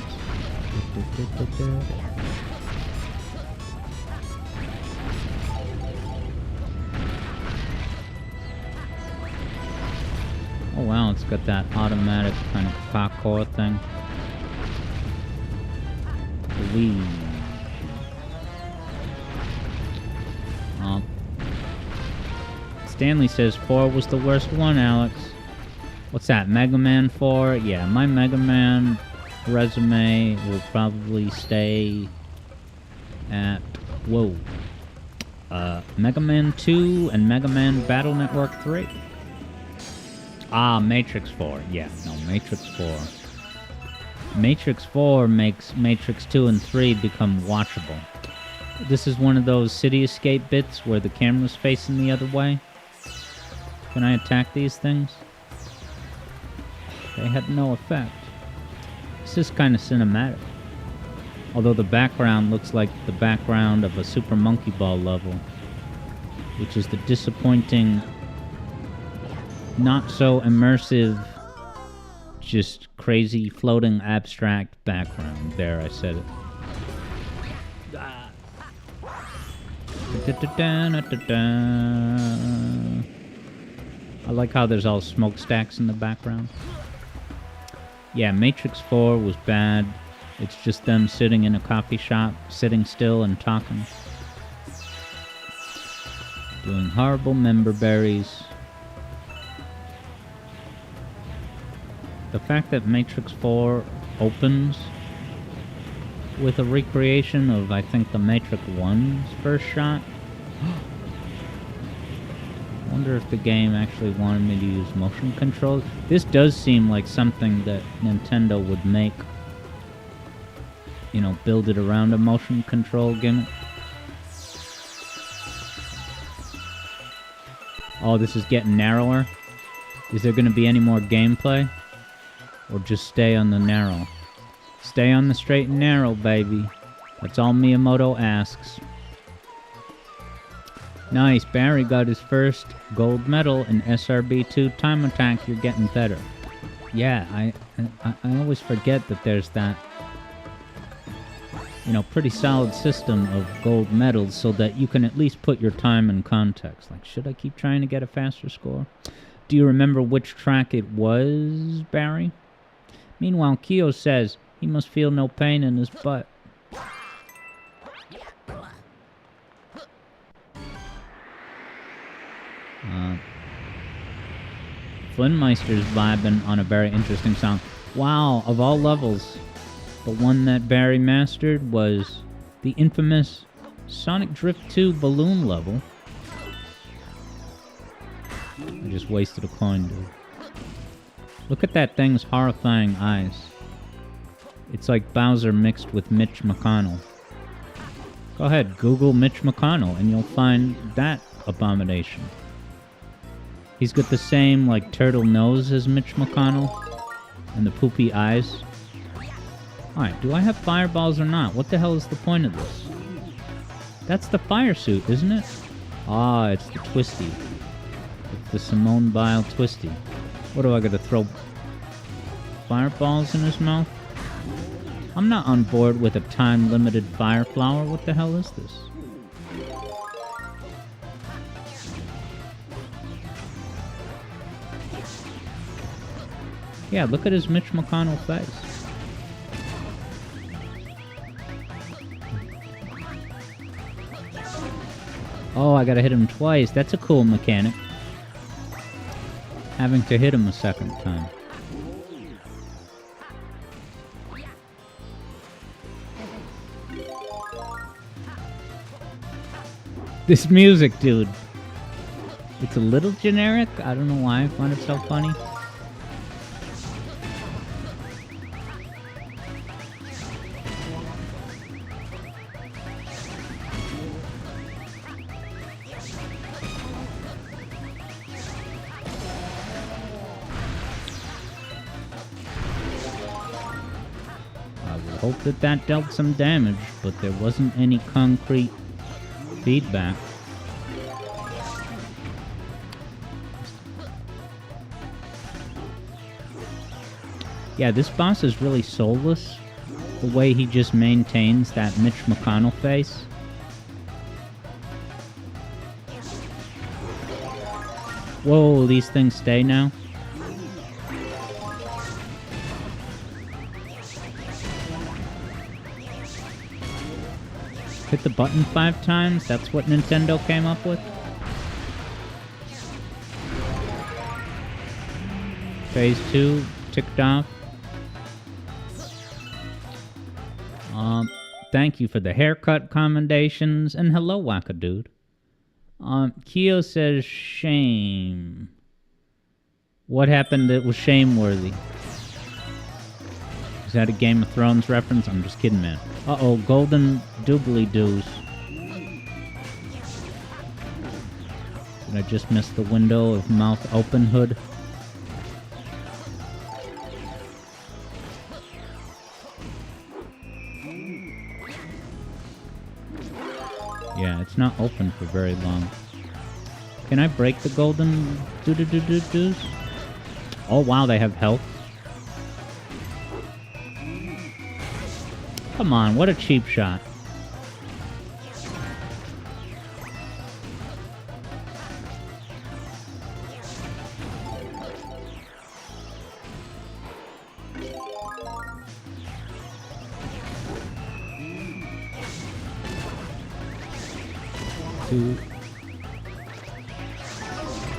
Oh wow, it's got that automatic kind of parkour thing. Luigi. Stanley says 4 was the worst one, Alex. What's that, Mega Man 4? Yeah, my Mega Man resume will probably stay at, whoa, Mega Man 2 and Mega Man Battle Network 3. Ah, Matrix 4. Yeah, no, Matrix 4. Matrix 4 makes Matrix 2 and 3 become watchable. This is one of those city escape bits where the camera's facing the other way. Can I attack these things? They had no effect. This is kind of cinematic. Although the background looks like the background of a Super Monkey Ball level, which is the disappointing, not so immersive, just crazy floating abstract background. There, I said it. I like how there's all smokestacks in the background. Yeah, Matrix 4 was bad. It's just them sitting in a coffee shop, sitting still and talking. Doing horrible member berries. The fact that Matrix 4 opens with a recreation of, I think, the Matrix 1's first shot. I wonder if the game actually wanted me to use motion controls. This does seem like something that Nintendo would make. You know, build it around a motion control gimmick. Oh, this is getting narrower. Is there going to be any more gameplay? Or just stay on the narrow? Stay on the straight and narrow, baby. That's all Miyamoto asks. Nice, Barry got his first gold medal in SRB2 Time Attack. You're getting better. Yeah, I always forget that there's that, you know, pretty solid system of gold medals so that you can at least put your time in context. Like, should I keep trying to get a faster score? Do you remember which track it was, Barry? Meanwhile, Kyo says he must feel no pain in his butt. Flinmeister's vibing on a very interesting song. Wow, of all levels, the one that Barry mastered was the infamous Sonic Drift 2 balloon level. I just wasted a coin, dude. Look at that thing's horrifying eyes. It's like Bowser mixed with Mitch McConnell. Go ahead, Google Mitch McConnell, and you'll find that abomination. He's got the same, like, turtle nose as Mitch McConnell, and the poopy eyes. Alright, do I have fireballs or not? What the hell is the point of this? That's the fire suit, isn't it? Ah, it's the Twisty. It's the Simone Biles Twisty. What do I gotta throw? Fireballs in his mouth? I'm not on board with a time-limited fire flower. What the hell is this? Yeah, look at his Mitch McConnell face. Oh, I gotta hit him twice. That's a cool mechanic. Having to hit him a second time. This music, dude. It's a little generic. I don't know why I find it so funny. Hope that dealt some damage, but there wasn't any concrete feedback. Yeah, this boss is really soulless. The way he just maintains that Mitch McConnell face. Whoa, these things stay now? Hit the button 5 times? That's what Nintendo came up with? Phase 2 ticked off. Thank you for the haircut commendations, and hello, Wackadude. Keo says shame. What happened that was shameworthy? Is that a Game of Thrones reference? I'm just kidding, man. Uh-oh, golden doobly-doos. Did I just miss the window of mouth open hood? Yeah, it's not open for very long. Can I break the golden doo-doo-doo-doo-doos? Oh, wow, they have health. Come on, what a cheap shot.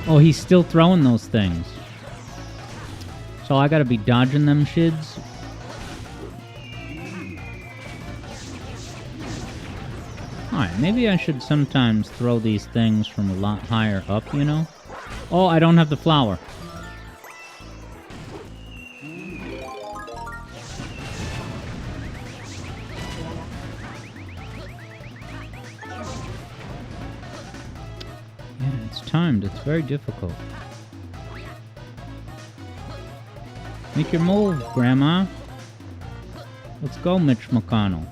Oh, he's still throwing those things. So I gotta be dodging them shids. Alright, maybe I should sometimes throw these things from a lot higher up, you know? Oh, I don't have the flower. Timed. It's very difficult. Make your move, Grandma. Let's go, Mitch McConnell.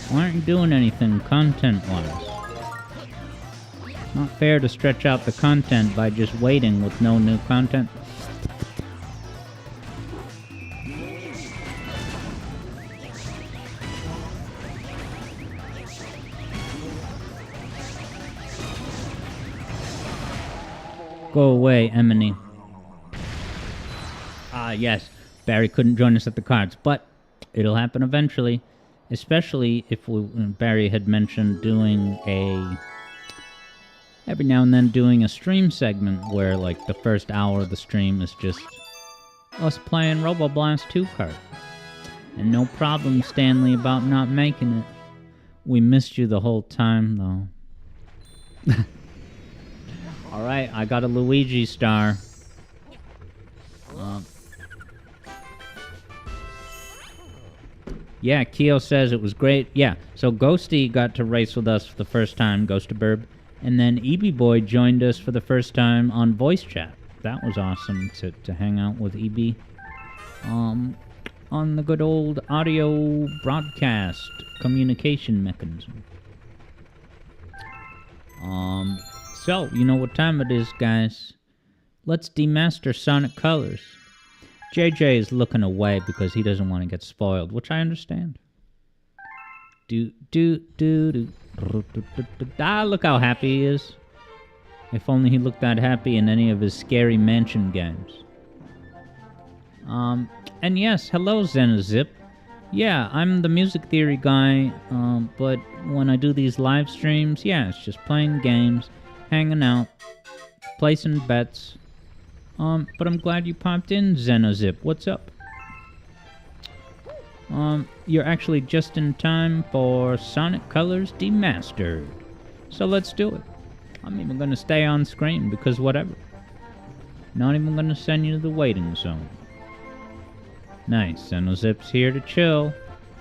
Why aren't you doing anything content-wise? Not fair to stretch out the content by just waiting with no new content. Go away, Emily. Ah, yes. Barry couldn't join us at the cards, but it'll happen eventually. Especially if Barry had mentioned doing every now and then doing a stream segment where, like, the first hour of the stream is just us playing Roboblast 2 card. And no problem, Stanley, about not making it. We missed you the whole time, though. Alright, I got a Luigi star. Yeah, Keo says it was great. Yeah, so Ghosty got to race with us for the first time, Ghostaburb. And then EB Boy joined us for the first time on voice chat. That was awesome to hang out with EB. On the good old audio broadcast communication mechanism. So, you know what time it is, guys. Let's demaster Sonic Colors. JJ is looking away because he doesn't want to get spoiled, which I understand. Ah, look how happy he is. If only he looked that happy in any of his Scary Mansion games. And yes, hello Zenazip. Yeah, I'm the music theory guy, but when I do these live streams, yeah, it's just playing games, hanging out, placing bets. But I'm glad you popped in, Zenazip. What's up? You're actually just in time for Sonic Colors Demastered. So let's do it. I'm even gonna stay on screen because whatever. Not even gonna send you to the waiting zone. Nice, Zenozip's here to chill.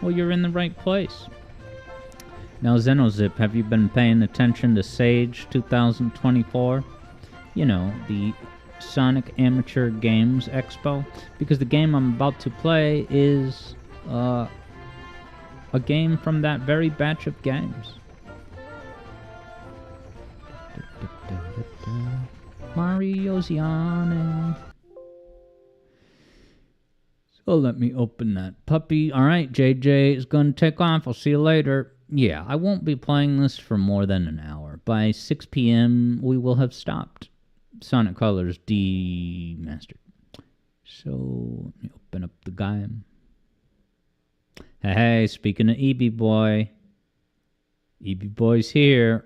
Well, you're in the right place. Now, Zenozip, have you been paying attention to Sage 2024? You know, the Sonic Amateur Games Expo? Because the game I'm about to play is a game from that very batch of games. Mario's yawning. Oh, let me open that puppy. All right, JJ is going to take off. I'll see you later. Yeah, I won't be playing this for more than an hour. By 6 p.m., we will have stopped. Sonic Colors Demastered. So, let me open up the game. Hey, speaking of EB Boy. EB Boy's here.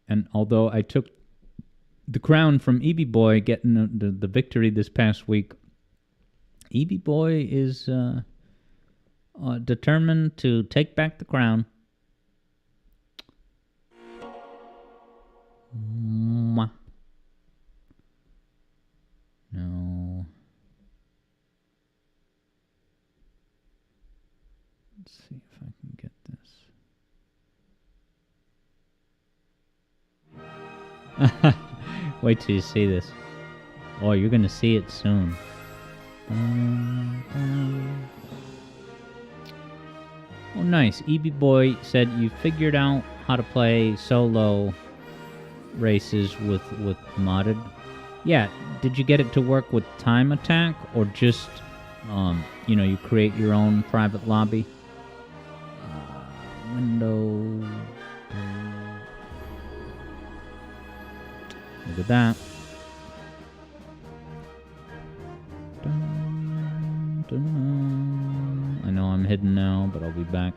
And although I took the crown from EB Boy getting the victory this past week, EB Boy is determined to take back the crown. No. Let's see if I can get this. Wait till you see this. Oh, you're going to see it soon. Oh, nice. EB Boy said you figured out how to play solo races with modded. Yeah, did you get it to work with time attack or just, you create your own private lobby? Window. Look at that. Dun, dun, dun. I know I'm hidden now, but I'll be back.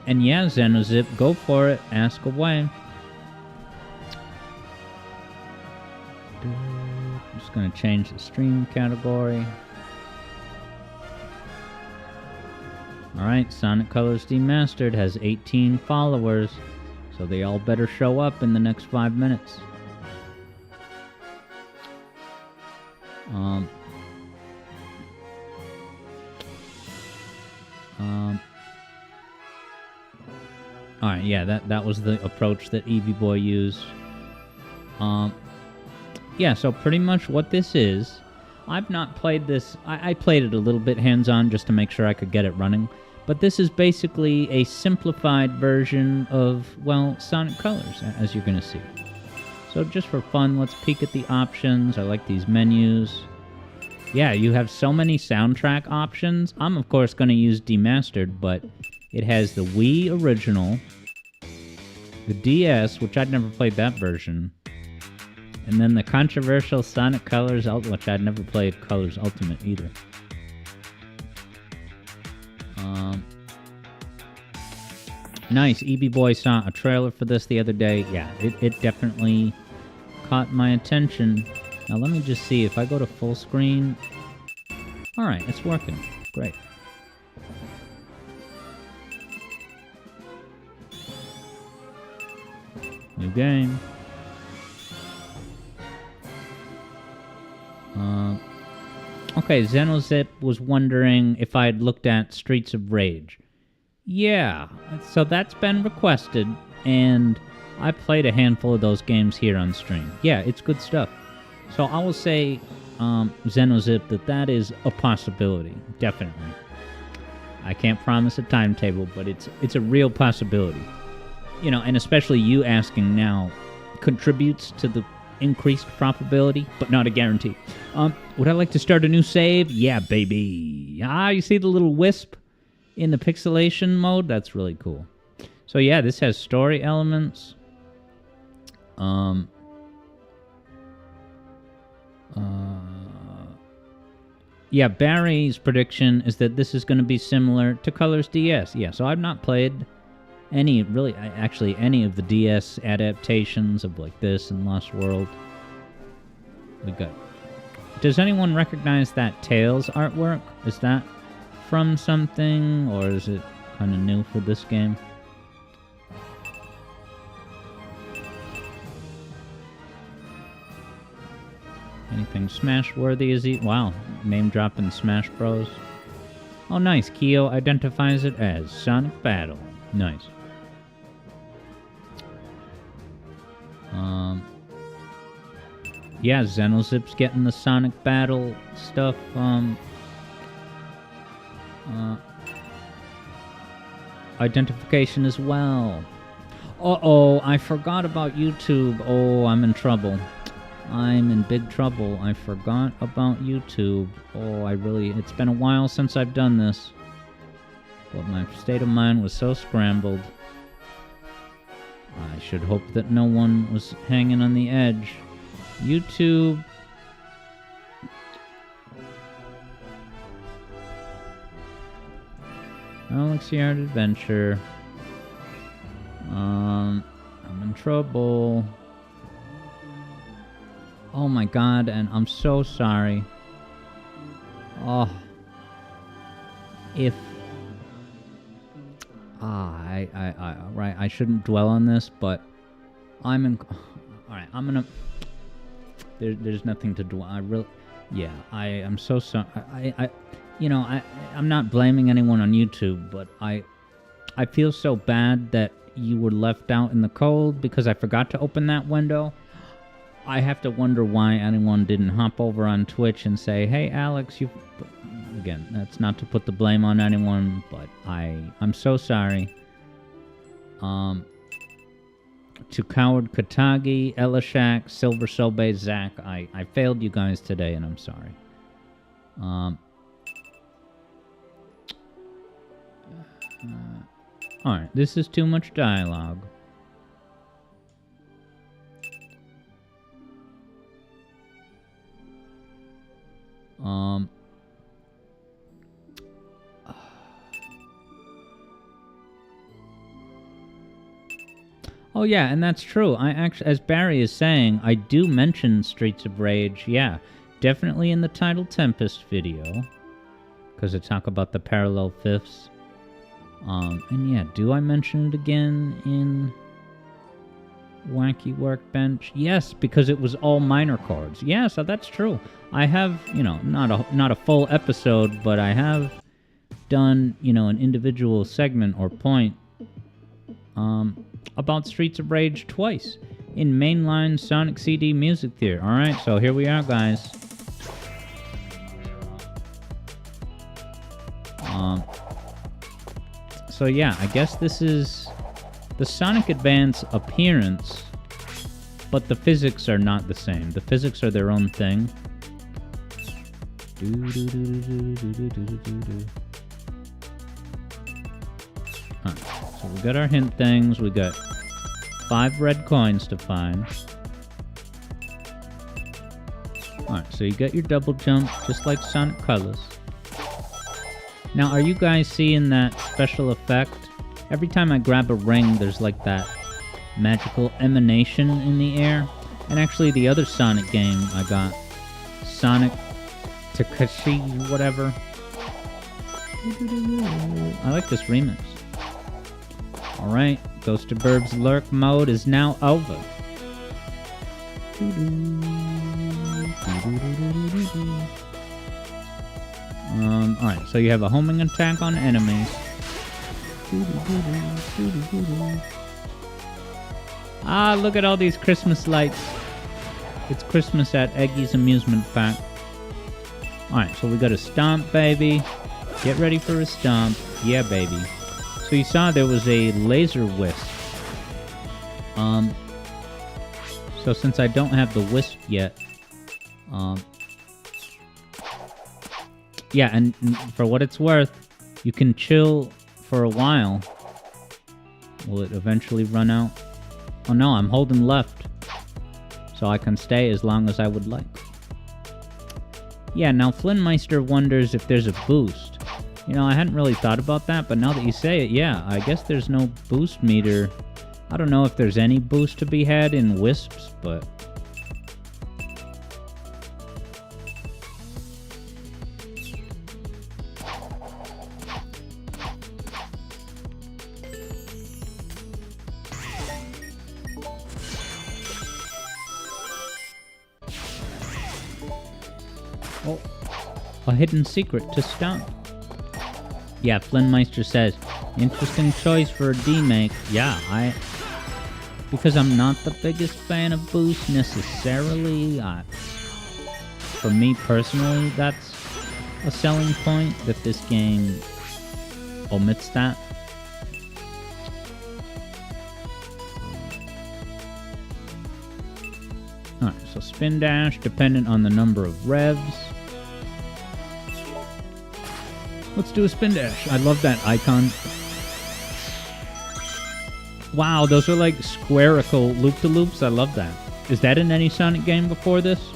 And yeah, Xenozip, go for it. Ask away. I'm just gonna change the stream category. Alright, Sonic Colors Demastered has 18 followers, so they all better show up in the next 5 minutes. Alright, yeah, that was the approach that EV Boy used. Yeah, so pretty much what this is, I've not played this. I played it a little bit hands-on just to make sure I could get it running. But this is basically a simplified version of, well, Sonic Colors, as you're going to see. So just for fun, let's peek at the options. I like these menus. Yeah, you have so many soundtrack options. I'm, of course, going to use Demastered, but it has the Wii original, the DS, which I'd never played that version, and then the controversial Sonic Colors Ultimate, which I'd never played Colors Ultimate either. Nice. EB Boy saw a trailer for this the other day. Yeah, it definitely caught my attention. Now let me just see if I go to full screen. Alright, it's working. Great. New game. Okay, Xenozip was wondering if I had looked at Streets of Rage. Yeah, so that's been requested, and I played a handful of those games here on stream. Yeah, it's good stuff. So I will say, Xenozip, that is a possibility, definitely. I can't promise a timetable, but it's a real possibility. You know, and especially you asking now contributes to the increased probability, but not a guarantee. Would I like to start a new save? Yeah, baby. You see the little wisp in the pixelation mode? That's really cool. So yeah, this has story elements. Yeah, Barry's prediction is that this is going to be similar to Colors DS. Yeah, so I've not played any of the DS adaptations of like this and Lost World. We got. Does anyone recognize that Tails artwork? Is that from something, or is it kind of new for this game? Anything Smash worthy is he? Wow, name dropping Smash Bros. Oh, nice. Kyo identifies it as Sonic Battle. Nice. Yeah, Xenozip's getting the Sonic Battle stuff. Identification as well. Uh-oh, I forgot about YouTube. Oh, I'm in trouble. I'm in big trouble. I forgot about YouTube. Oh, it's been a while since I've done this. But my state of mind was so scrambled. I should hope that no one was hanging on the edge. YouTube. Alex Yard Adventure. I'm in trouble. Oh my god, and I'm so sorry. Oh. If... right, I shouldn't dwell on this, but I'm in... Alright, I'm gonna... There's nothing to dwell... I'm so sorry. I'm not blaming anyone on YouTube, but I feel so bad that you were left out in the cold because I forgot to open that window. I have to wonder why anyone didn't hop over on Twitch and say, hey, Alex, you... Again, that's not to put the blame on anyone, but I'm so sorry. To Coward Katagi, Elishak, Silver Sobe, Zach, I failed you guys today, and I'm sorry. Alright, this is too much dialogue. Oh yeah, and that's true. I actually, as Barry is saying, I do mention Streets of Rage. Yeah, definitely in the Title Tempest video, because I talk about the parallel fifths. And yeah, do I mention it again in Wacky Workbench? Yes, because it was all minor chords. Yeah, so that's true. I have, not a full episode, but I have done, an individual segment or point about Streets of Rage twice in mainline Sonic CD Music Theater. Alright, so here we are, guys. So yeah, I guess this is the Sonic Advance appearance, but the physics are not the same. The physics are their own thing. So we got our hint things. We got 5 red coins to find. Alright, so you got your double jump, just like Sonic Colors. Now, are you guys seeing that special effect? Every time I grab a ring, there's like that magical emanation in the air. And actually, the other Sonic game I got, Sonic Takashi, whatever. I like this remix. Alright, Ghost of Burbs Lurk mode is now over. Alright, so you have a homing attack on enemies. Ah, look at all these Christmas lights. It's Christmas at Eggy's Amusement Park. Alright, so we got a stomp, baby. Get ready for a stomp. Yeah, baby. So you saw there was a laser wisp. So since I don't have the wisp yet, yeah, and for what it's worth, you can chill for a while. Will it eventually run out? Oh no, I'm holding left. So I can stay as long as I would like. Yeah, now Flynnmeister wonders if there's a boost. I hadn't really thought about that, but now that you say it, yeah, I guess there's no boost meter. I don't know if there's any boost to be had in Wisps, but... Oh, a hidden secret to stomp. Yeah, Flynnmeister says, interesting choice for a demake. Yeah, because I'm not the biggest fan of boost necessarily. For me personally, that's a selling point, that this game omits that. Alright, so spin dash, dependent on the number of revs. Let's do a spin dash. I love that icon. Wow, those are like squarical loop-to-loops. I love that. Is that in any Sonic game before this?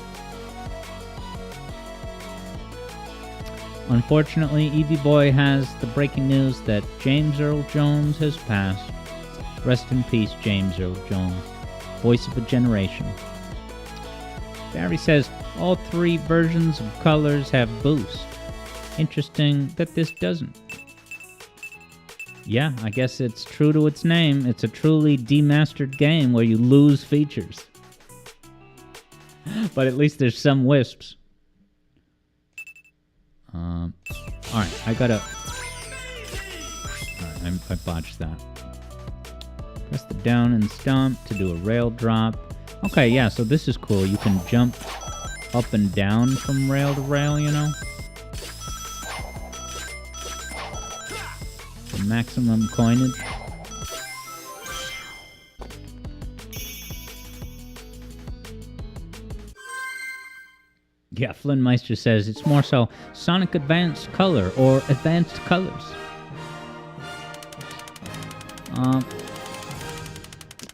Unfortunately, Eevee Boy has the breaking news that James Earl Jones has passed. Rest in peace, James Earl Jones. Voice of a generation. Barry says, all 3 versions of colors have boost. Interesting that this doesn't. Yeah, I guess it's true to its name. It's a truly demastered game where you lose features. But at least there's some wisps. Alright, I gotta... Alright, I botched that. Press the down and stomp to do a rail drop. Okay, yeah, so this is cool. You can jump up and down from rail to rail, you know? The maximum coinage. Yeah, Flynnmeister says it's more so Sonic Advanced Color or Advanced Colors.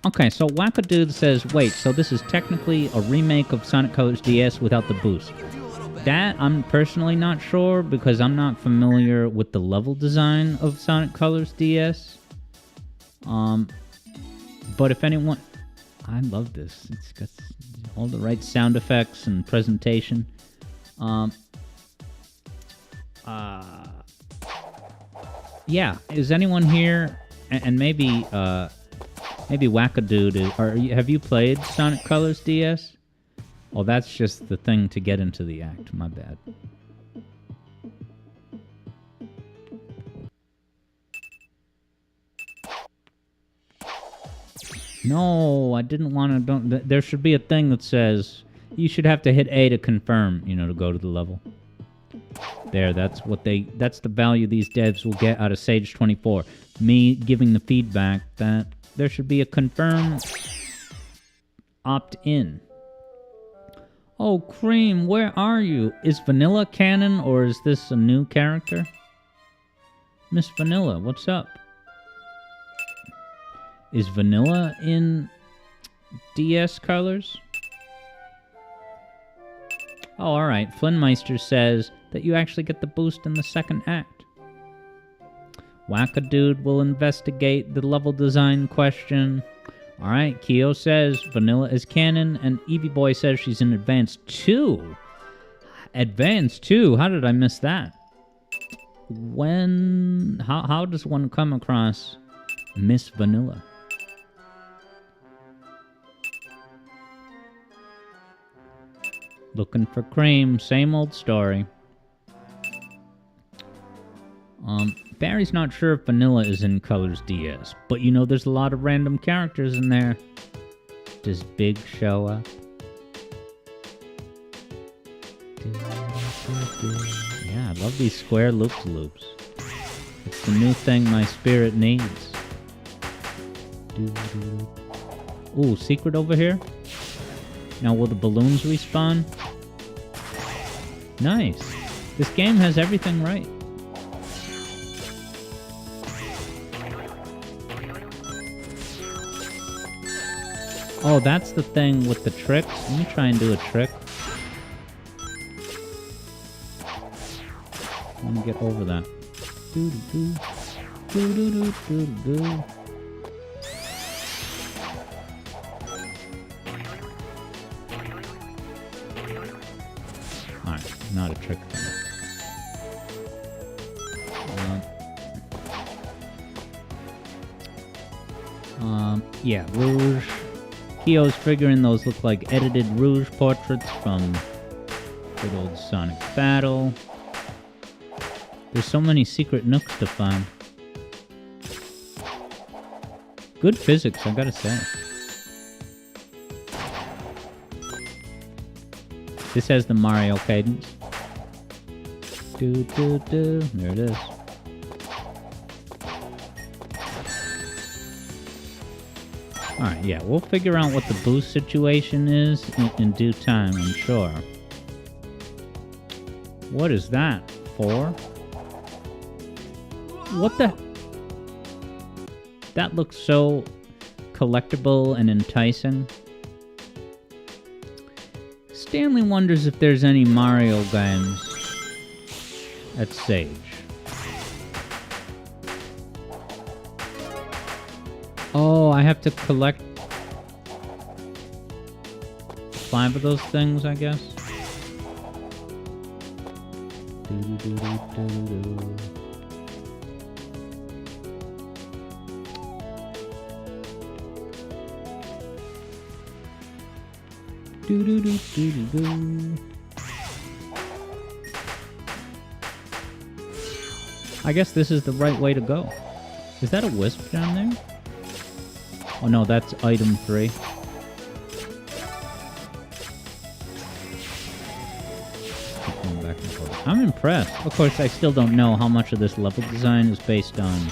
Okay, so Wackadoodle says, wait, so this is technically a remake of Sonic Colors DS without the boost. That, I'm personally not sure, because I'm not familiar with the level design of Sonic Colors DS. But if anyone... I love this. It's got all the right sound effects and presentation. Yeah, is anyone here... And maybe... Maybe Wackadoodle, have you played Sonic Colors DS? Oh, that's just the thing to get into the act. My bad. No, I didn't want to... There should be a thing that says you should have to hit A to confirm, you know, to go to the level. There, that's the value these devs will get out of Sage 24. Me giving the feedback that there should be a confirm opt-in. Oh, Cream, where are you? Is Vanilla canon, or is this a new character? Miss Vanilla, what's up? Is Vanilla in DS Colors? Oh, alright. Flynnmeister says that you actually get the boost in the second act. Wackadoodle will investigate the level design question. Alright, Kyo says Vanilla is canon, and Eevee Boy says she's in Advanced 2. Advanced 2? How did I miss that? How does one come across Miss Vanilla? Looking for Cream, same old story. Barry's not sure if Vanilla is in Colors DS, but you know there's a lot of random characters in there. Does Big show up? Yeah, I love these square loops. It's the new thing my spirit needs. Ooh, secret over here? Now will the balloons respawn? Nice. This game has everything right. Oh, that's the thing with the tricks. Let me try and do a trick. Let me get over that. Alright, not a trick thing. Yeah, Rouge. Kyo's figuring those look like edited Rouge portraits from good old Sonic Battle. There's so many secret nooks to find. Good physics, I gotta say. This has the Mario cadence. Do do do. There it is. Alright, yeah, we'll figure out what the boost situation is in due time, I'm sure. What is that? 4? What the... That looks so collectible and enticing. Stanley wonders if there's any Mario games at Sage. Oh, I have to collect 5 of those things, I guess. I guess this is the right way to go. Is that a wisp down there? Oh no, that's item 3. Keep going back and forth. I'm impressed. Of course, I still don't know how much of this level design is based on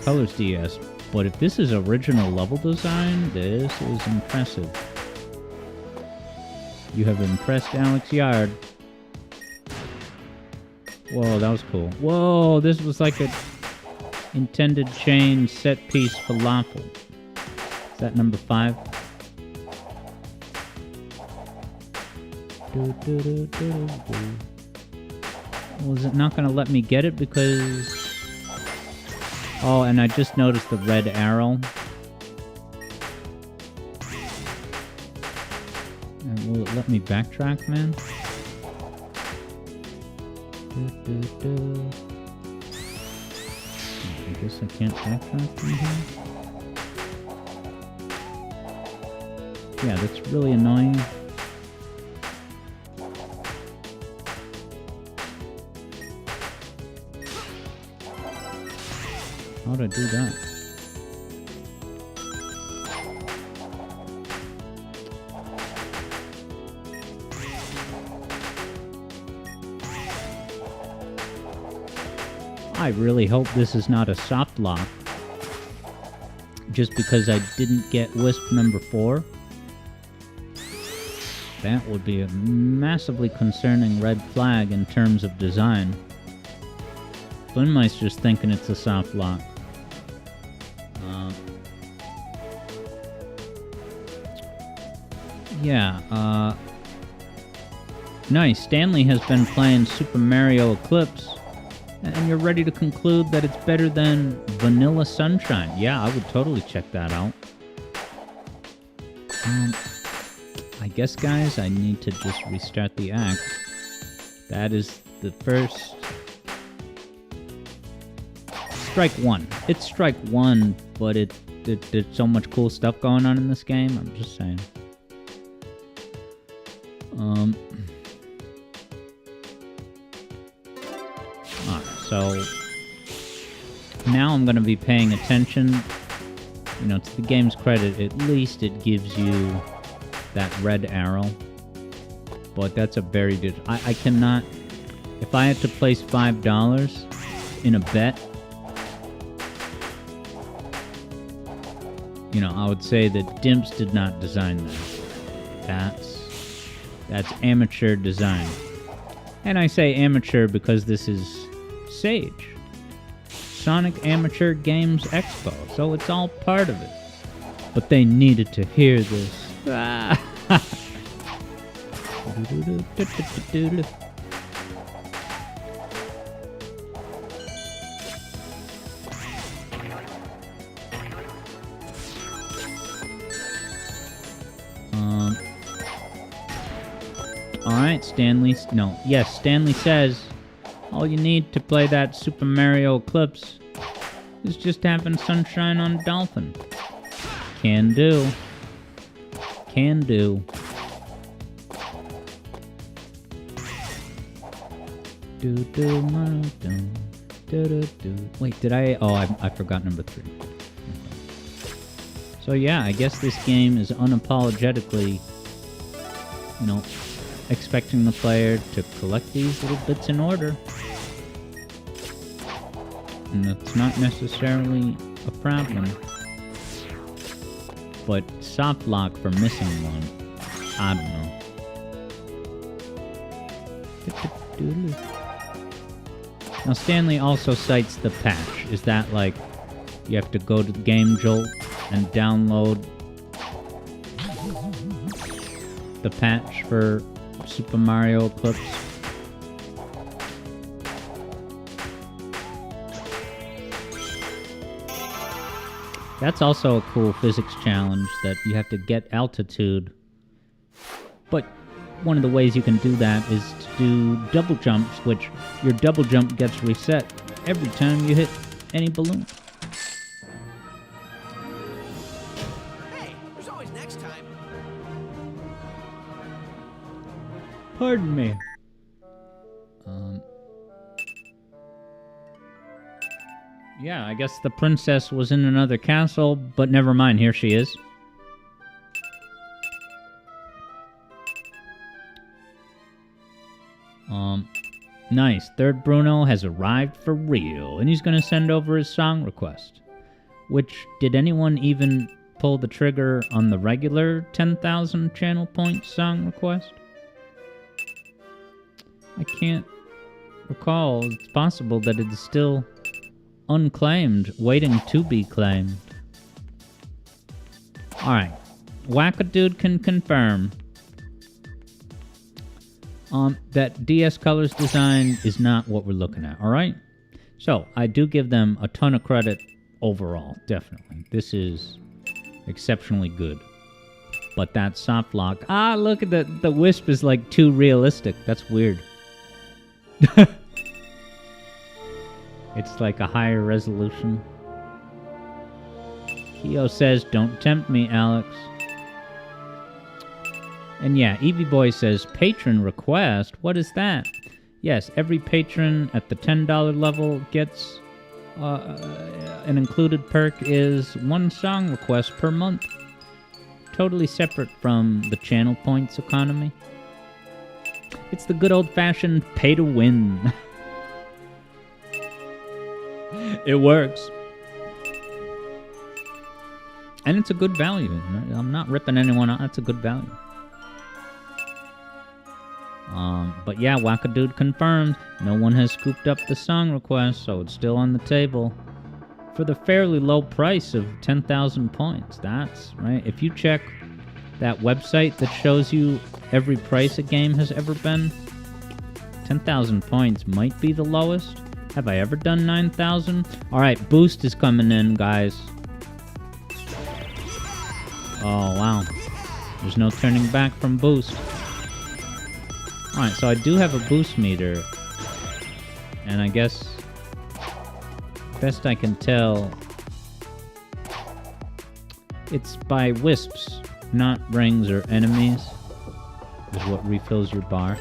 Colors DS, but if this is original level design, this is impressive. You have impressed Alex Yard. Whoa, that was cool. Whoa, this was like a intended chain set piece falafel. Is that number 5? Well, is it not going to let me get it because... Oh, and I just noticed the red arrow. And will it let me backtrack, man? I guess I can't backtrack from here. Yeah, that's really annoying. How'd I do that? I really hope this is not a soft lock. Just because I didn't get Wisp number 4. That would be a massively concerning red flag in terms of design. Flynmeister's thinking it's a soft lock. Nice. Stanley has been playing Super Mario Eclipse, and you're ready to conclude that it's better than Vanilla Sunshine. Yeah, I would totally check that out. I guess, guys, I need to just restart the act. That is the first... Strike 1. It's strike 1, but there's so much cool stuff going on in this game, I'm just saying. Alright, so... Now I'm going to be paying attention. You know, to the game's credit, at least it gives you that red arrow. But that's a very good... I cannot... If I had to place $5 in a bet, you know, I would say that Dimps did not design that. That's amateur design. And I say amateur because this is Sage. Sonic Amateur Games Expo, so it's all part of it. But they needed to hear this. Alright, Stanley. No, yes, Stanley says all you need to play that Super Mario Eclipse is just having sunshine on a dolphin. Can do. Can do. Wait, did I... Oh, I forgot number 3. Okay. So yeah, I guess this game is unapologetically, you know, expecting the player to collect these little bits in order. And that's not necessarily a problem. but soft lock for missing one. I don't know. Now, Stanley also cites the patch. Is that like you have to go to Game Jolt and download the patch for Super Mario Eclipse? That's also a cool physics challenge, that you have to get altitude. But one of the ways you can do that is to do double jumps, which your double jump gets reset every time you hit any balloon. Hey, there's always next time. Pardon me. Yeah, I guess the princess was in another castle, but never mind, here she is. Nice. Third Bruno has arrived for real, and he's gonna send over his song request. Which, did anyone even pull the trigger on the regular 10,000 channel points song request? I can't recall. It's possible that it is still unclaimed, waiting to be claimed. Alright. Wackadude can confirm that DS Colors design is not what we're looking at, alright? So, I do give them a ton of credit overall, definitely. This is exceptionally good. But that soft lock... Ah, look at the wisp is like too realistic. That's weird. It's like a higher resolution. Keo says, don't tempt me, Alex. And yeah, Eevee Boy says, patron request? What is that? Yes, every patron at the $10 level gets... an included perk is one song request per month. Totally separate from the channel points economy. It's the good old-fashioned pay-to-win. It works. And it's a good value. I'm not ripping anyone out. It's a good value. But yeah, Wackadude confirmed. No one has scooped up the song request, so it's still on the table. For the fairly low price of 10,000 points. That's right. If you check that website that shows you every price a game has ever been, 10,000 points might be the lowest. Have I ever done 9,000? Alright, Boost is coming in, guys. Oh, wow. There's no turning back from Boost. Alright, so I do have a Boost meter. And I guess, best I can tell, it's by wisps, not rings or enemies, is what refills your bar.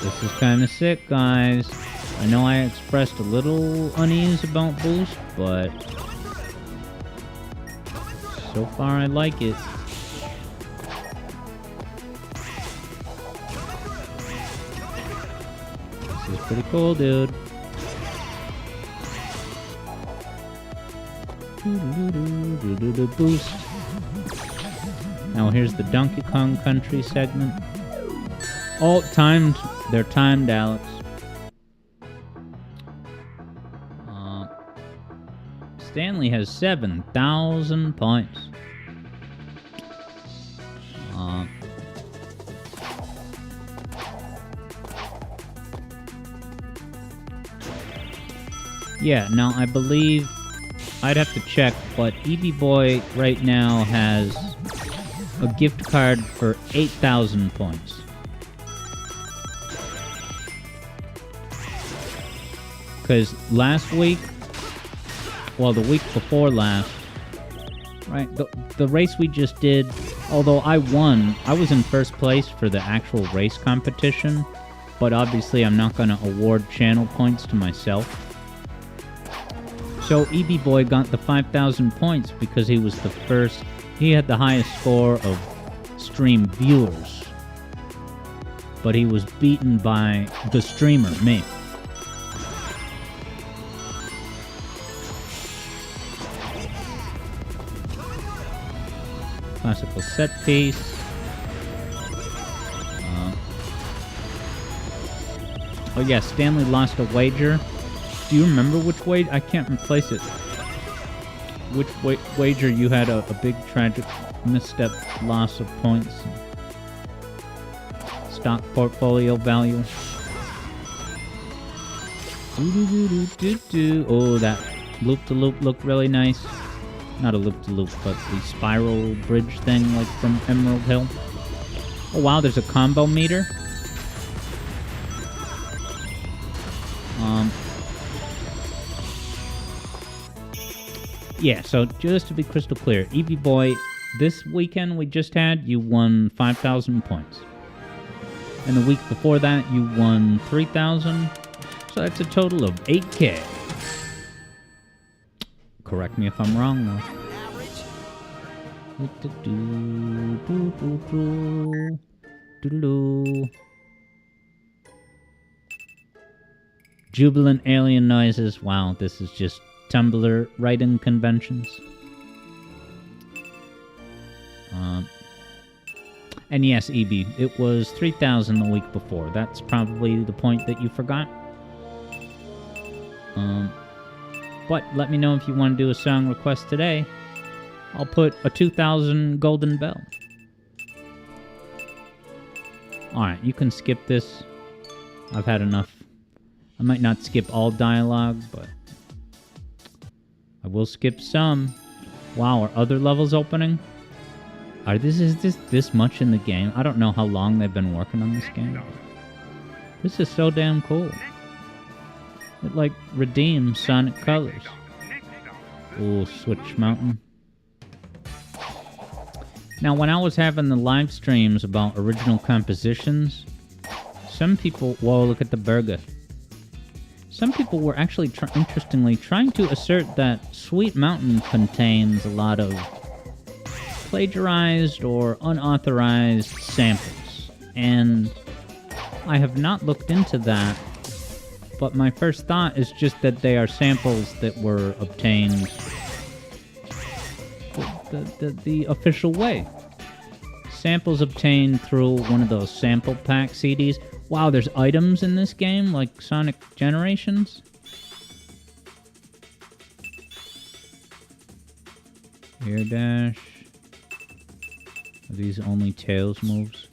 This is kind of sick, guys. I know I expressed a little unease about Boost, but so far I like it. This is pretty cool, dude. Boost. Now here's the Donkey Kong Country segment. Oh, timed. They're timed, Alex. Stanley has 7,000 points. Yeah, now I believe I'd have to check, but Eevee Boy right now has a gift card for 8,000 points. Because last week, well, the week before last, right, the race we just did, although I won, I was in first place for the actual race competition, but obviously I'm not going to award channel points to myself. So Eevee Boy got the 5,000 points because he was the first, he had the highest score of stream viewers. but he was beaten by the streamer, me. Classical set piece. Oh yeah, Stanley lost a wager. Do you remember which wager? I can't replace it. Which wager you had a big tragic misstep, loss of points, stock portfolio value? Oh, that loop-to-loop looked really nice. Not a loop-to-loop, but the spiral bridge thing like from Emerald Hill. Oh wow, there's a combo meter. Yeah, so just to be crystal clear, Eevee Boy, this weekend we just had, you won 5,000 points. And the week before that, you won 3,000. So that's a total of 8K. Correct me if I'm wrong, though. Jubilant alien noises. Wow, this is just Tumblr writing conventions. And yes, EB, it was 3,000 the week before. That's probably the point that you forgot. But let me know if you want to do a song request today. I'll put a 2,000 golden bell. Alright, you can skip this. I've had enough. I might not skip all dialogue, but I will skip some. Wow, are other levels opening? Is this much in the game? I don't know how long they've been working on this game. This is so damn cool. It like redeems Sonic Colors. Ooh, Switch Mountain. Now, when I was having the live streams about original compositions, some people... Whoa, look at the burger. Some people were actually, interestingly, trying to assert that Sweet Mountain contains a lot of plagiarized or unauthorized samples. And I have not looked into that, but my first thought is just that they are samples that were obtained the official way. Samples obtained through one of those sample pack CDs. Wow, there's items in this game, like Sonic Generations. Air dash. Are these only Tails moves?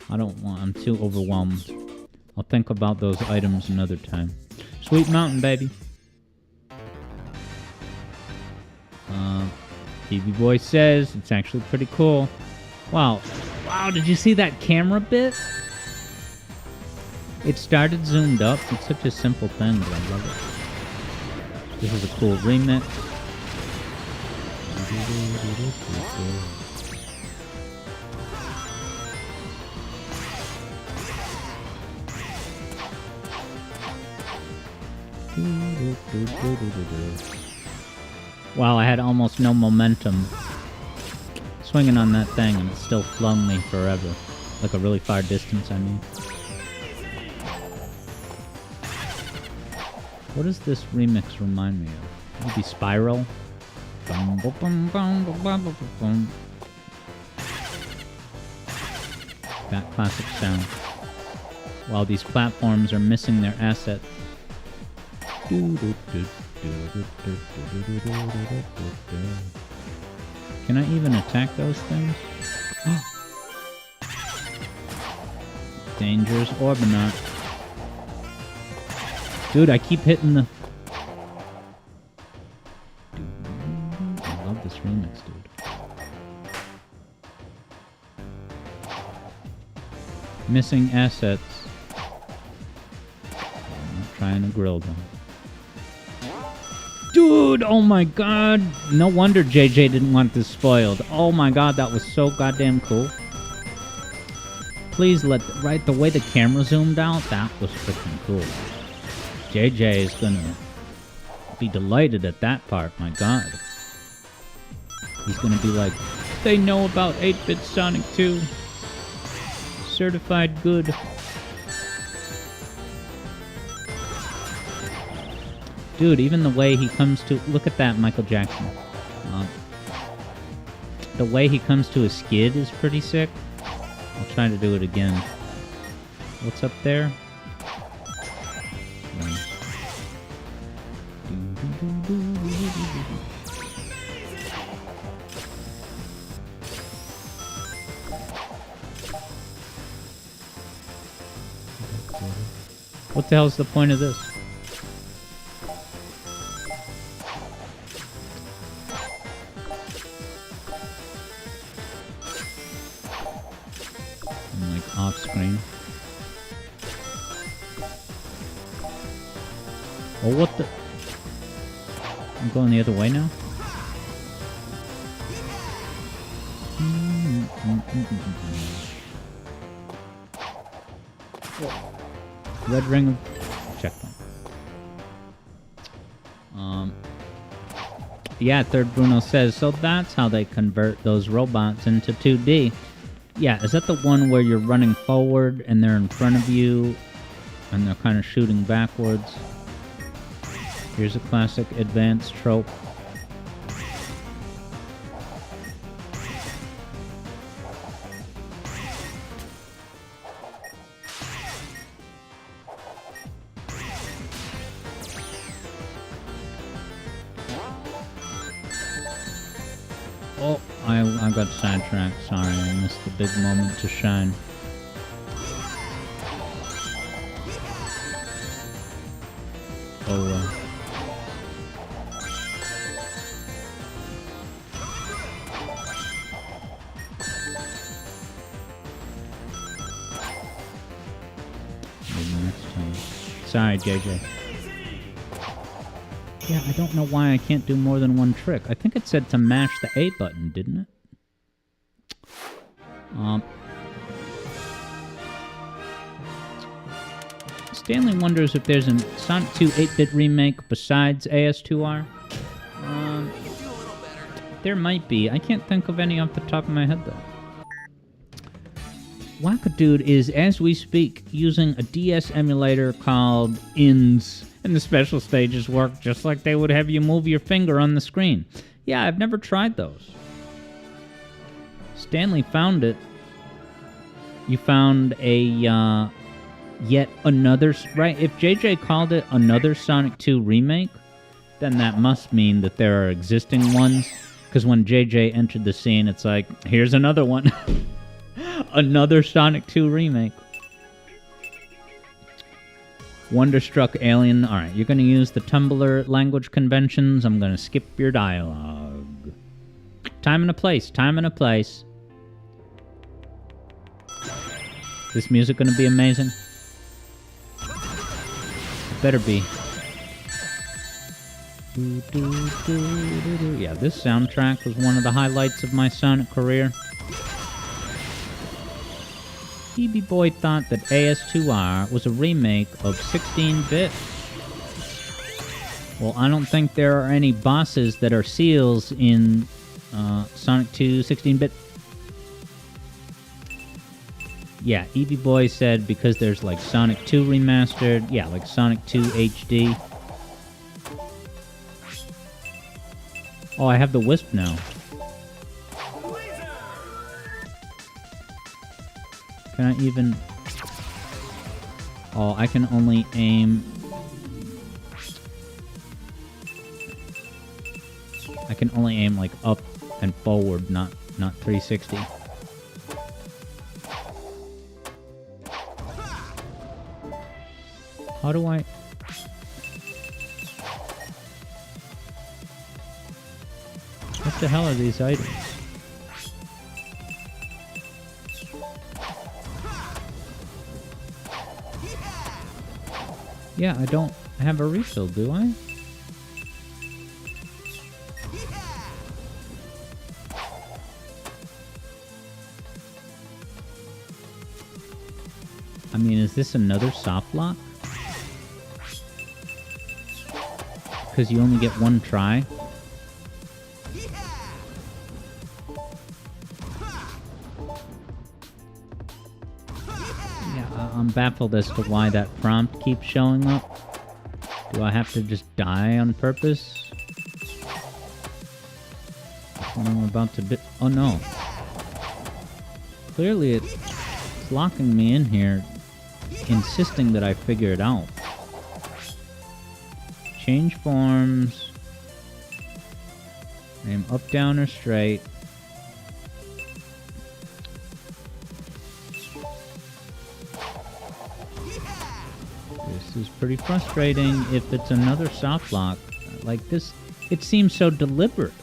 I don't want... I'm too overwhelmed. I'll think about those items another time. Sweet Mountain, baby. TV Boy says it's actually pretty cool. Wow. Wow, did you see that camera bit? It started zoomed up. It's such a simple thing, but I love it. This is a cool remix. Wow, I had almost no momentum swinging on that thing, and it still flung me forever. Like a really far distance, I mean. What does this remix remind me of? Maybe Spiral? That classic sound. While these platforms are missing their assets. Can I even attack those things? Dangerous Orbinaut. Dude, I keep hitting the... I love this remix, dude. Missing assets. I'm not trying to grill them. Dude, oh my god. No wonder JJ didn't want this spoiled. Oh my god, that was so goddamn cool. Please let... Right, the way the camera zoomed out, that was freaking cool. JJ is gonna be delighted at that part, my god. He's gonna be like, they know about 8-bit Sonic 2. Certified good. Dude, even the way he comes to... Look at that, Michael Jackson. The way he comes to a skid is pretty sick. I'll try to do it again. What's up there? What the hell's the point of this? I'm like off screen. Oh, what the? I'm going the other way now? Red ring of checkpoint. Yeah, Third Bruno says, so that's how they convert those robots into 2D. Yeah, is that the one where you're running forward and they're in front of you and they're kind of shooting backwards? Here's a classic advanced trope. Oh, I got sidetracked. Sorry, I missed the big moment to shine. Oh well. Maybe next time. Sorry, JJ. Yeah, I don't know why I can't do more than one trick. I think it said to mash the A button, didn't it? Stanley wonders if there's a Sonic 2 8-bit remake besides AS2R. There might be. I can't think of any off the top of my head, though. Wackadude is, as we speak, using a DS emulator called INS, and the special stages work just like they would have you move your finger on the screen. Yeah, I've never tried those. Stanley found it. You found a, yet another... Right, if JJ called it another Sonic 2 remake, then that must mean that there are existing ones. Because when JJ entered the scene, it's like, here's another one. Another Sonic 2 remake. Wonderstruck Alien. Alright, you're going to use the Tumblr language conventions. I'm going to skip your dialogue. Time and a place. Time and a place. This music going to be amazing? It better be. Yeah, this soundtrack was one of the highlights of my Sonic career. Phoebe Boy thought that AS2R was a remake of 16-bit. Well, I don't think there are any bosses that are seals in Sonic 2 16-bit. Yeah, Evie Boy said because there's like Sonic 2 Remastered. Yeah, like Sonic 2 HD. Oh, I have the Wisp now. Can I even... Oh, I can only aim... I can only aim, like, up and forward, not 360. How do I... What the hell are these items? Yeah, I don't have a refill, do I? I mean, is this another soft lock? because you only get one try. Yeah, I'm baffled as to why that prompt keeps showing up. Do I have to just die on purpose? That's what I'm about to do. Oh no. Clearly it's locking me in here, insisting that I figure it out. Change forms. Aim up, down, or straight. This is pretty frustrating if it's another soft lock. Like this, it seems so deliberate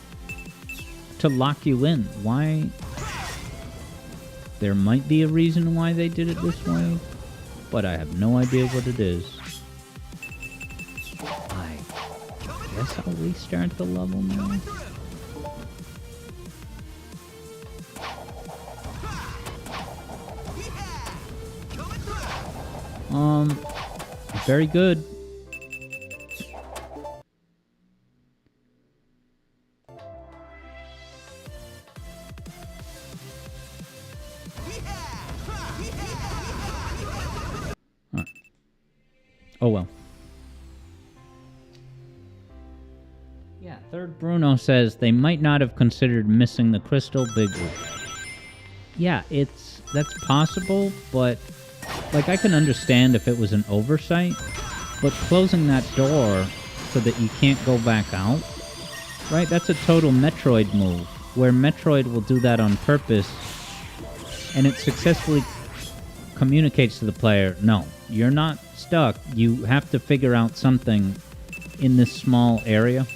to lock you in. Why? There might be a reason why they did it this way, but I have no idea what it is. I guess I'll restart the level now. Very good. Oh well. Yeah, Third Bruno says they might not have considered missing the crystal big loop. Yeah, that's possible, but like I can understand if it was an oversight, but closing that door so that you can't go back out, right? That's a total Metroid move, where Metroid will do that on purpose, and it successfully communicates to the player, no, you're not stuck. You have to figure out something in this small area.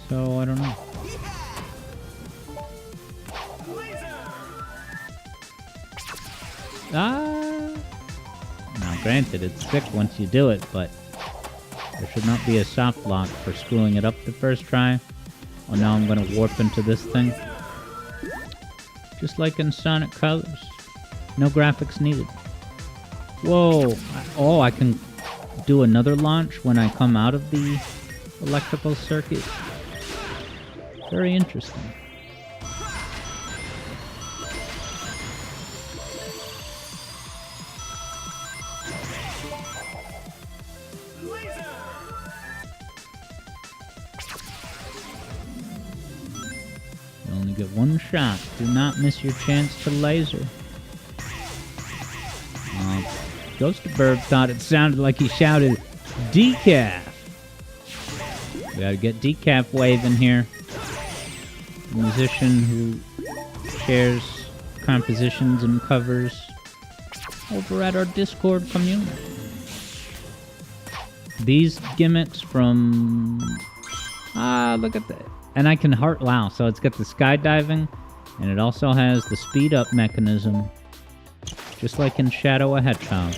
So, I don't know. Now, granted, it's thick once you do it, but there should not be a soft lock for screwing it up the first try. Oh, now I'm going to warp into this thing. Just like in Sonic Colors. No graphics needed. Whoa! Oh, I can do another launch when I come out of the electrical circuit. Very interesting. You only get one shot. Do not miss your chance to laser. Ghostbird thought it sounded like he shouted, "Decaf!" We gotta get Decaf Wave in here. A musician who shares compositions and covers over at our Discord community. These gimmicks from... look at that. And I can heart... Wow, so it's got the skydiving, and it also has the speed up mechanism, just like in Shadow a Hedgehog.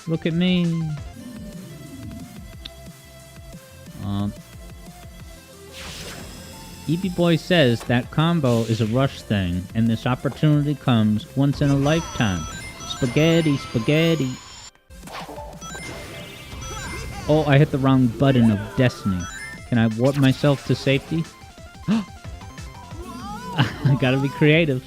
Look at me. EB Boy says that combo is a rush thing, and this opportunity comes once in a lifetime. Spaghetti, spaghetti. Oh, I hit the wrong button of destiny. Can I warp myself to safety? I gotta be creative.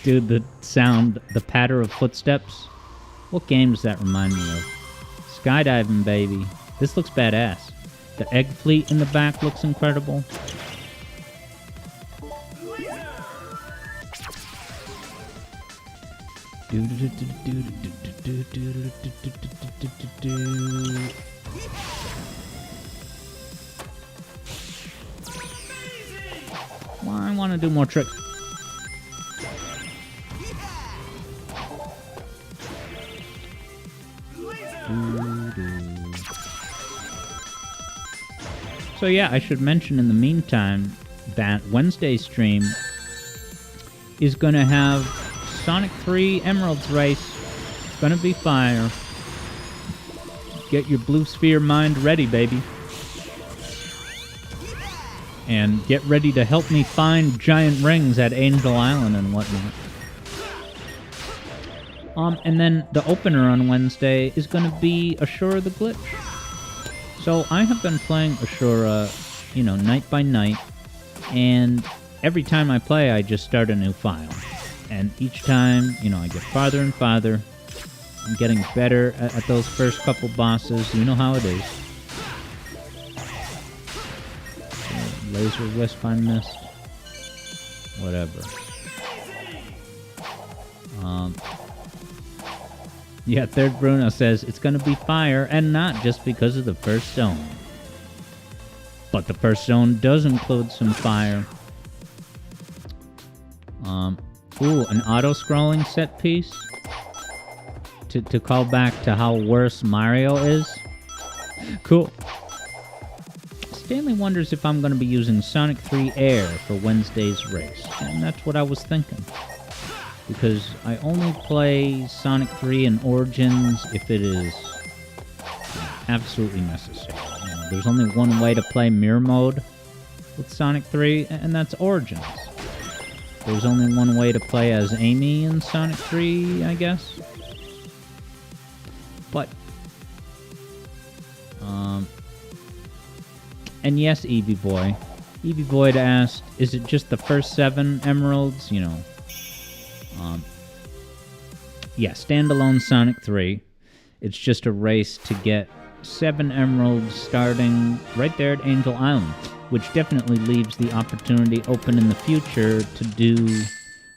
Dude, the sound, the patter of footsteps. What game does that remind me of? Skydiving, baby. This looks badass. The egg fleet in the back looks incredible. Well, I want to do more tricks. So yeah, I should mention in the meantime that Wednesday's stream is going to have Sonic 3 Emeralds Race. It's going to be fire. Get your blue sphere mind ready, baby. And get ready to help me find giant rings at Angel Island and whatnot. And then the opener on Wednesday is going to be Ashura the Glitch. So I have been playing Ashura, night by night, and every time I play, I just start a new file. And each time, I get farther and farther. I'm getting better at those first couple bosses. You know how it is. Laser Wisp I missed. Whatever. Yeah, Third Bruno says it's gonna be fire, and not just because of the first zone. But the first zone does include some fire. Ooh, an auto-scrolling set piece? To call back to how worse Mario is? Cool. Stanley wonders if I'm going to be using Sonic 3 Air for Wednesday's race. And that's what I was thinking. Because I only play Sonic 3 and Origins if it is absolutely necessary. There's only one way to play Mirror Mode with Sonic 3, and that's Origins. There's only one way to play as Amy in Sonic 3, I guess. But, and yes, Eevee Boy. Eevee Boy asked, is it just the first 7 emeralds? Yeah, standalone Sonic 3. It's just a race to get 7 emeralds starting right there at Angel Island, which definitely leaves the opportunity open in the future to do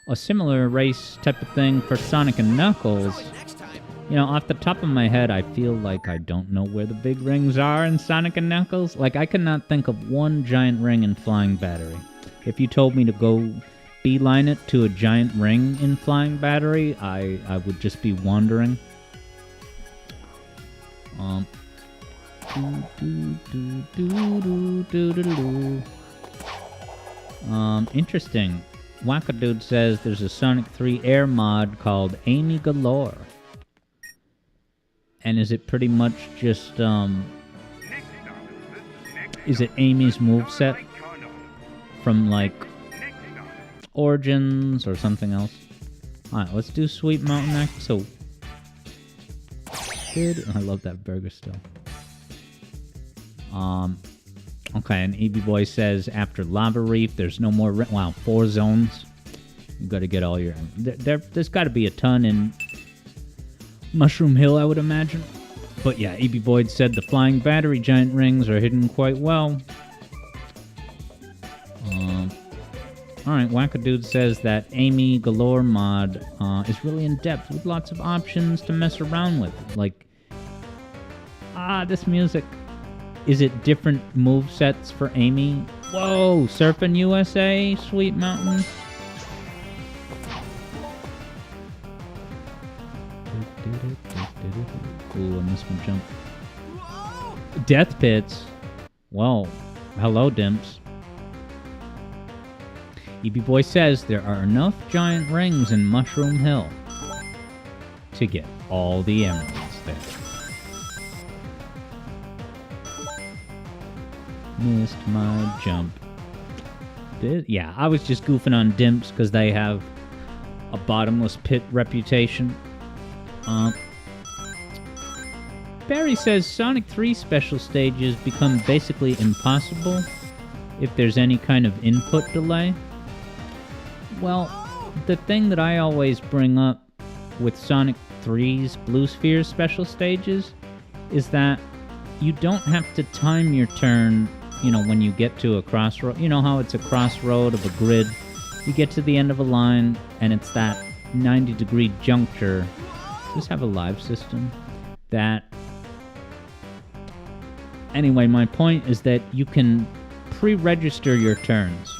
a similar race type of thing for Sonic and Knuckles. Off the top of my head, I feel like I don't know where the big rings are in Sonic and Knuckles. Like, I cannot think of one giant ring in Flying Battery. If you told me to go beeline it to a giant ring in Flying Battery, I would just be wandering. Interesting. Wackadude says there's a Sonic 3 Air mod called Amy Galore. And is it pretty much just, is it Amy's moveset from, like, Origins or something else? Alright, let's do Sweet Mountain Act. So, good. I love that burger still. Okay, and Eevee Boy says after Lava Reef, there's no more... Wow, 4 zones. You gotta get all your... There's gotta be a ton in Mushroom Hill, I would imagine. But yeah, Eevee Boyd said the Flying Battery giant rings are hidden quite well. Alright, Wackadude says that Amy Galore mod is really in-depth with lots of options to mess around with. Like, this music. Is it different move sets for Amy? Whoa, Surfing USA, Sweet Mountain. Ooh, I missed my jump. Death Pits. Well, hello, Dimps. Eevee Boy says there are enough giant rings in Mushroom Hill to get all the emeralds there. Missed my jump. Yeah, I was just goofing on Dimps because they have a bottomless pit reputation. Barry says Sonic 3 special stages become basically impossible if there's any kind of input delay. Well, the thing that I always bring up with Sonic 3's Blue Sphere special stages is that you don't have to time your turn, when you get to a crossroad. You know how it's a crossroad of a grid? You get to the end of a line, and it's that 90-degree juncture. Does this have a live system? Anyway, my point is that you can pre-register your turns.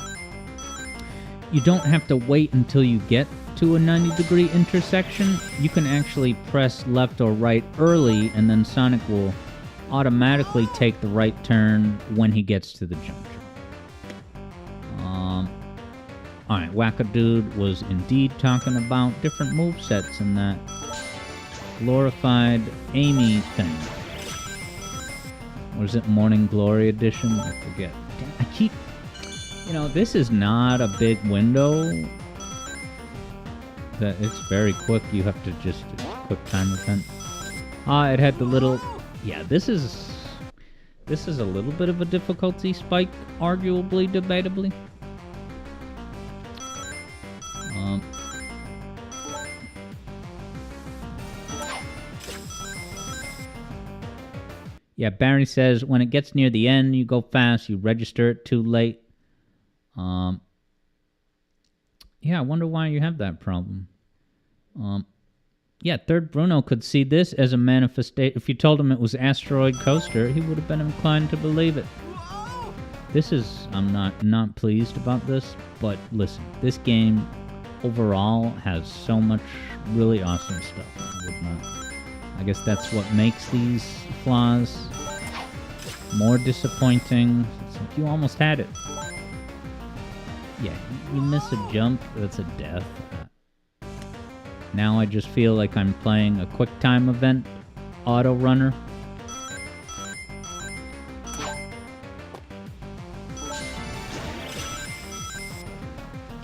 You don't have to wait until you get to a 90-degree intersection. You can actually press left or right early, and then Sonic will automatically take the right turn when he gets to the juncture. Alright, Wackadude was indeed talking about different movesets in that glorified Amy thing. Or is it Morning Glory Edition? I forget. You know, this is not a big window. It's very quick. You have to just quick time event. It had the little. Yeah, this is a little bit of a difficulty spike, arguably, debatably. Yeah, Barry says when it gets near the end, you go fast. You register it too late. Yeah, I wonder why you have that problem. Yeah, Third Bruno could see this as a manifestation. If you told him it was Asteroid Coaster, he would have been inclined to believe it. This is... I'm not pleased about this, but listen, this game overall has so much really awesome stuff. I guess that's what makes these flaws more disappointing. It's like you almost had it. Yeah, you miss a jump, that's a death. Now I just feel like I'm playing a quick time event auto runner.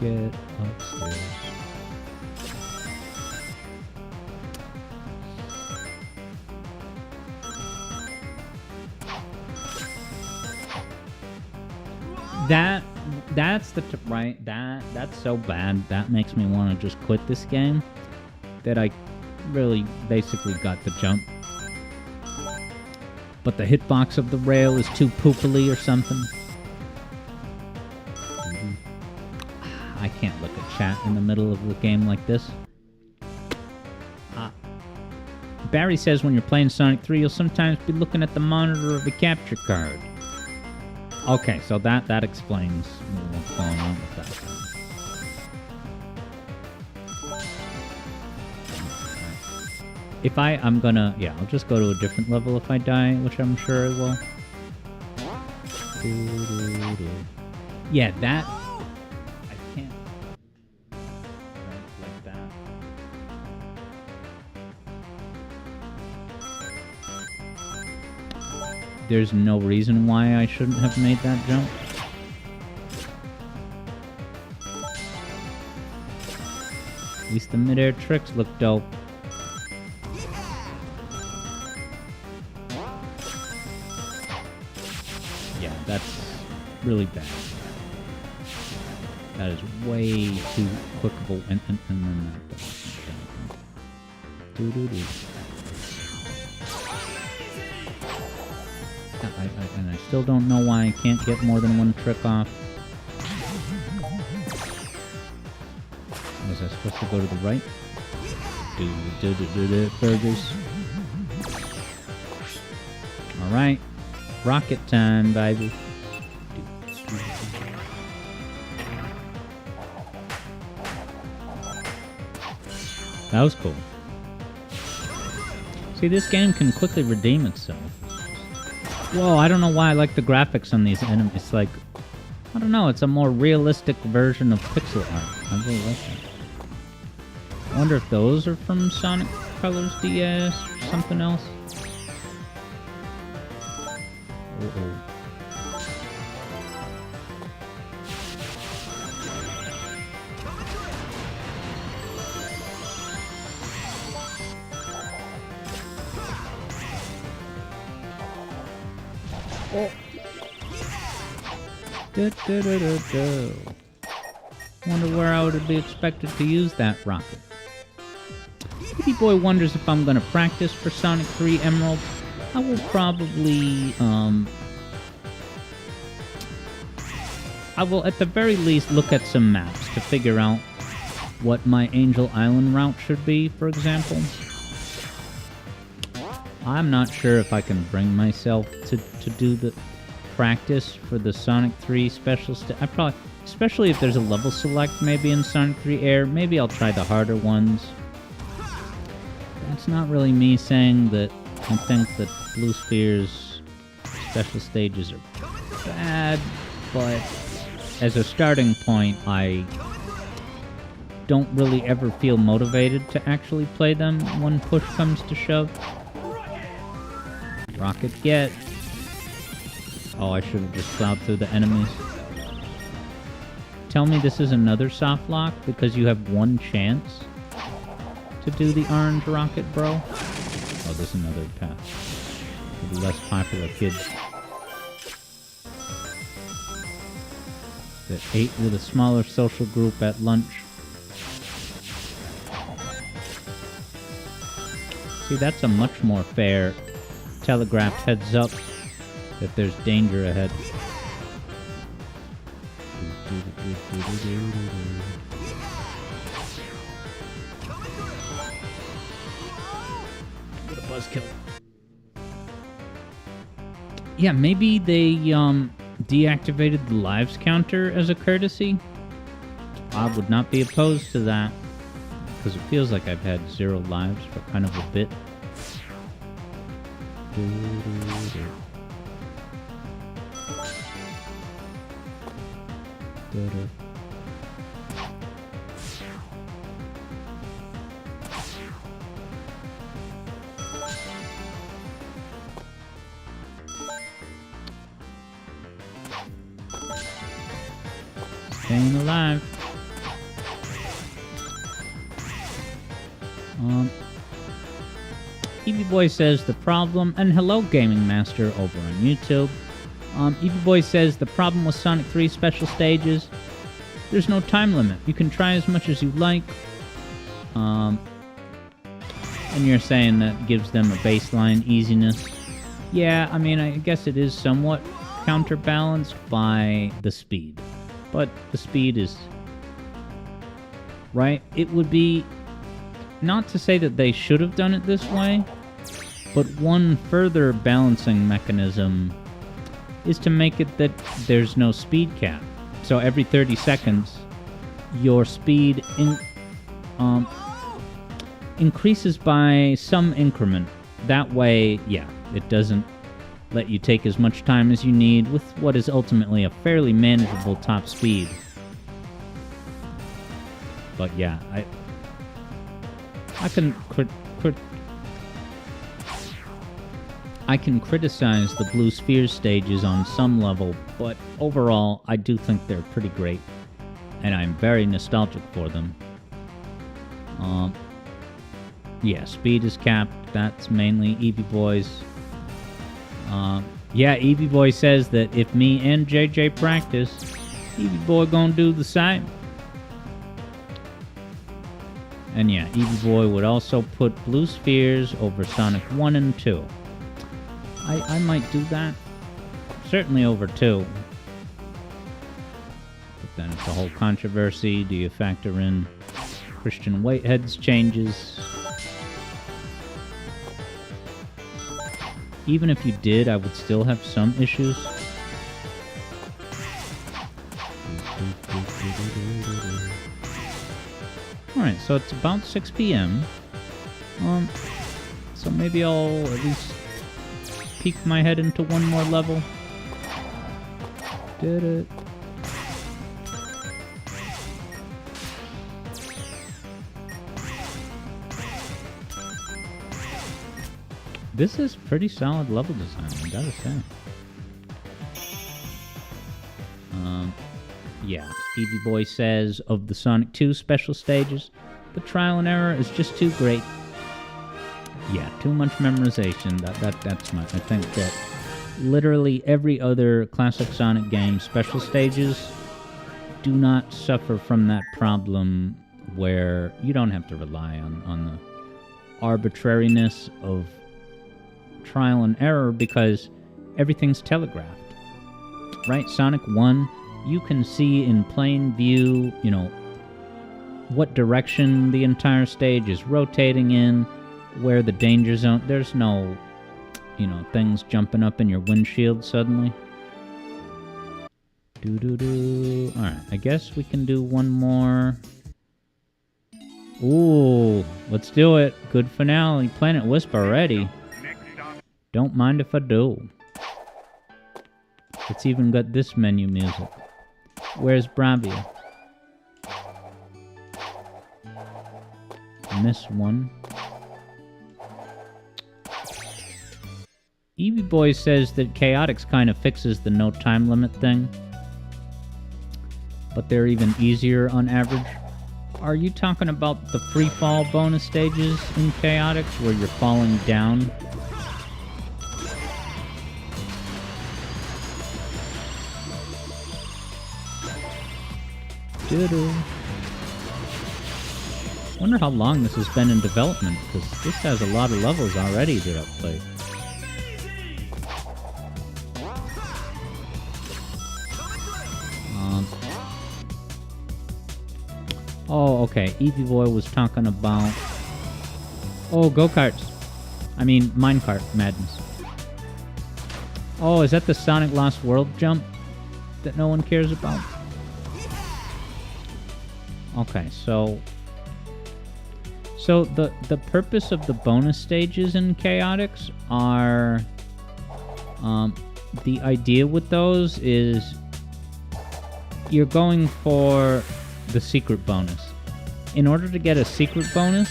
Get upstairs. That's the right. That's so bad. That makes me want to just quit this game. That I really basically got the jump. But the hitbox of the rail is too poopily or something. I can't look at chat in the middle of a game like this. Barry says when you're playing Sonic 3, you'll sometimes be looking at the monitor of a capture card. Okay, so that explains what's going on with that. If I'm gonna... Yeah, I'll just go to a different level if I die, which I'm sure I will. Yeah, that... I can't... Right, like that. There's no reason why I shouldn't have made that jump. At least the mid-air tricks look dope. Yeah, that's really bad. That is way too clickable, and then that does. And I still don't know why I can't get more than one trick off. Was I supposed to go to the right? Burgers. Alright. Rocket time, baby. That was cool. See, this game can quickly redeem itself. Whoa, I don't know why I like the graphics on these enemies. It's like, I don't know, it's a more realistic version of pixel art. I really like that. I wonder if those are from Sonic Colors DS or something else. Uh-oh. Wonder where I would be expected to use that rocket. Baby Boy wonders if I'm gonna practice for Sonic 3 Emerald. I will probably, I will at the very least look at some maps to figure out what my Angel Island route should be, for example. I'm not sure if I can bring myself to do the practice for the Sonic 3 special I probably, especially if there's a level select maybe in Sonic 3 Air, maybe I'll try the harder ones. That's not really me saying that I think that Blue Sphere's special stages are bad, but as a starting point, I don't really ever feel motivated to actually play them when push comes to shove. Rocket get. Oh, I should have just plowed through the enemies. tell me this is another soft lock because you have one chance to do the orange rocket, bro? Oh, there's another path. For the less popular kids that ate with a smaller social group at lunch. See, that's a much more fair telegraphed heads up that there's danger ahead. What a buzzkill. Yeah, maybe they deactivated the lives counter as a courtesy. I would not be opposed to that, because it feels like I've had 0 lives for kind of a bit. Staying alive. Evie Boy says the problem, and hello Gaming Master over on YouTube. Evie Boy says the problem with Sonic 3 special stages, there's no time limit. You can try as much as you like. And you're saying that gives them a baseline easiness. Yeah, I mean, I guess it is somewhat counterbalanced by the speed. But the speed is... right? It would be... not to say that they should have done it this way, but one further balancing mechanism is to make it that there's no speed cap. So every 30 seconds, your speed increases by some increment. That way, yeah, it doesn't let you take as much time as you need with what is ultimately a fairly manageable top speed. But yeah, I can criticize the Blue Sphere stages on some level, but overall, I do think they're pretty great, and I'm very nostalgic for them. Yeah, speed is capped. That's mainly Evie Boy's. Yeah, Evie Boy says that if me and JJ practice, Evie Boy gonna do the same. And yeah, Evie Boy would also put Blue Spheres over Sonic 1 and 2. I might do that. Certainly over 2. But then it's a whole controversy. Do you factor in Christian Whitehead's changes? Even if you did, I would still have some issues. Alright, so it's about 6 p.m. So maybe I'll at least peek my head into one more level. Did it. This is pretty solid level design, I gotta say. Yeah, Evie Boy says, of the Sonic 2 special stages, the trial and error is just too great. Yeah, too much memorization. That's my... I think that literally every other classic Sonic game special stages do not suffer from that problem where you don't have to rely on the arbitrariness of trial and error because everything's telegraphed. Right? Sonic 1, you can see in plain view, you know, what direction the entire stage is rotating in, where the danger zone... There's no, you know, things jumping up in your windshield suddenly. Doo-doo-doo. Alright, I guess we can do one more. Ooh, let's do it. Good finale. Planet Wisp already. Don't mind if I do. It's even got this menu music. Where's Bravia? Miss one. Evie Boy says that Chaotix kind of fixes the no time limit thing. but they're even easier on average. Are you talking about the free fall bonus stages in Chaotix where you're falling down? Doo-doo. Wonder how long this has been in development, because this has a lot of levels already that I've played. Oh, okay. Eevee Boy was talking about... Oh, go-karts. I mean, minecart madness. Oh, is that the Sonic Lost World jump that no one cares about? Okay, so the purpose of the bonus stages in Chaotix are... the idea with those is you're going for the secret bonus. In order to get a secret bonus,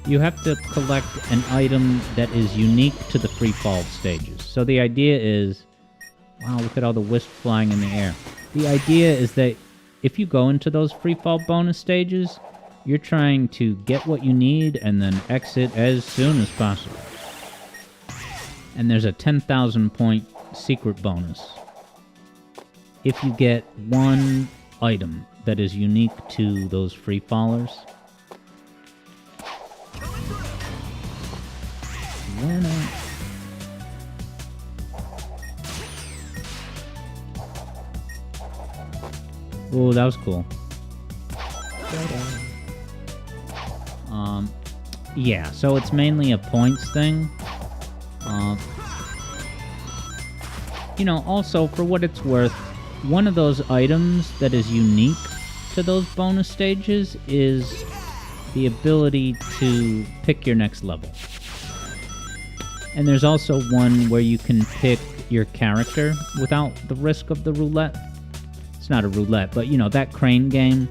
you have to collect an item that is unique to the free fall stages. So the idea is... Wow, look at all the wisp flying in the air. The idea is that if you go into those free fall bonus stages, you're trying to get what you need and then exit as soon as possible. And there's a 10,000 point secret bonus if you get one item that is unique to those free fallers. Oh, that was cool. Yeah, so it's mainly a points thing. You know, also, for what it's worth, one of those items that is unique to those bonus stages is the ability to pick your next level. And there's also one where you can pick your character without the risk of the roulette. It's not a roulette, but you know, that crane game,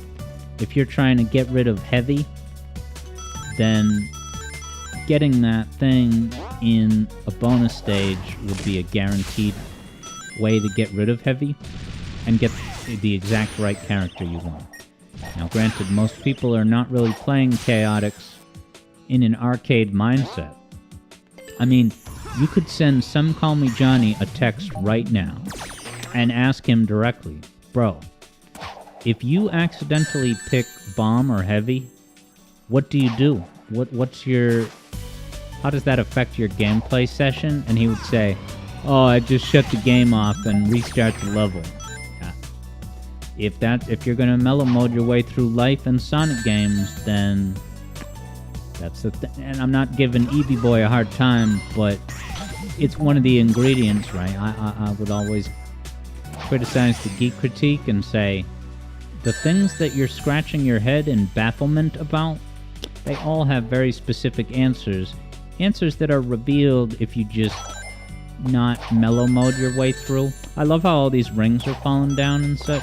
if you're trying to get rid of heavy, then getting that thing in a bonus stage would be a guaranteed way to get rid of heavy and get the exact right character you want. Now granted, most people are not really playing Chaotix in an arcade mindset. I mean, you could send Some Call Me Johnny a text right now and ask him directly, bro, if you accidentally pick bomb or heavy, what do you do? How does that affect your gameplay session? And he would say, oh, I just shut the game off and restart the level. If you're gonna mellow mode your way through life and Sonic games, then that's the thing. And I'm not giving Eevee Boy a hard time, but it's one of the ingredients, right? I would always criticize the geek critique and say, the things that you're scratching your head in bafflement about, they all have very specific answers. Answers that are revealed if you just not mellow mode your way through. I love how all these rings are falling down and such.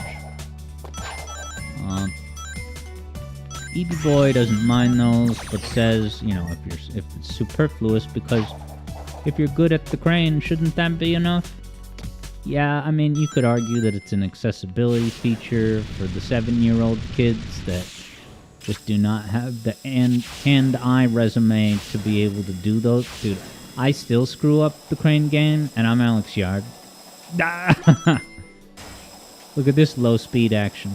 Eevee Boy doesn't mind those, but says, you know, if it's superfluous, because if you're good at the crane, shouldn't that be enough? Yeah, I mean, you could argue that it's an accessibility feature for the 7-year-old kids that just do not have the hand-eye resume to be able to do those. Dude, I still screw up the crane game, and I'm Alex Yard. Look at this low-speed action.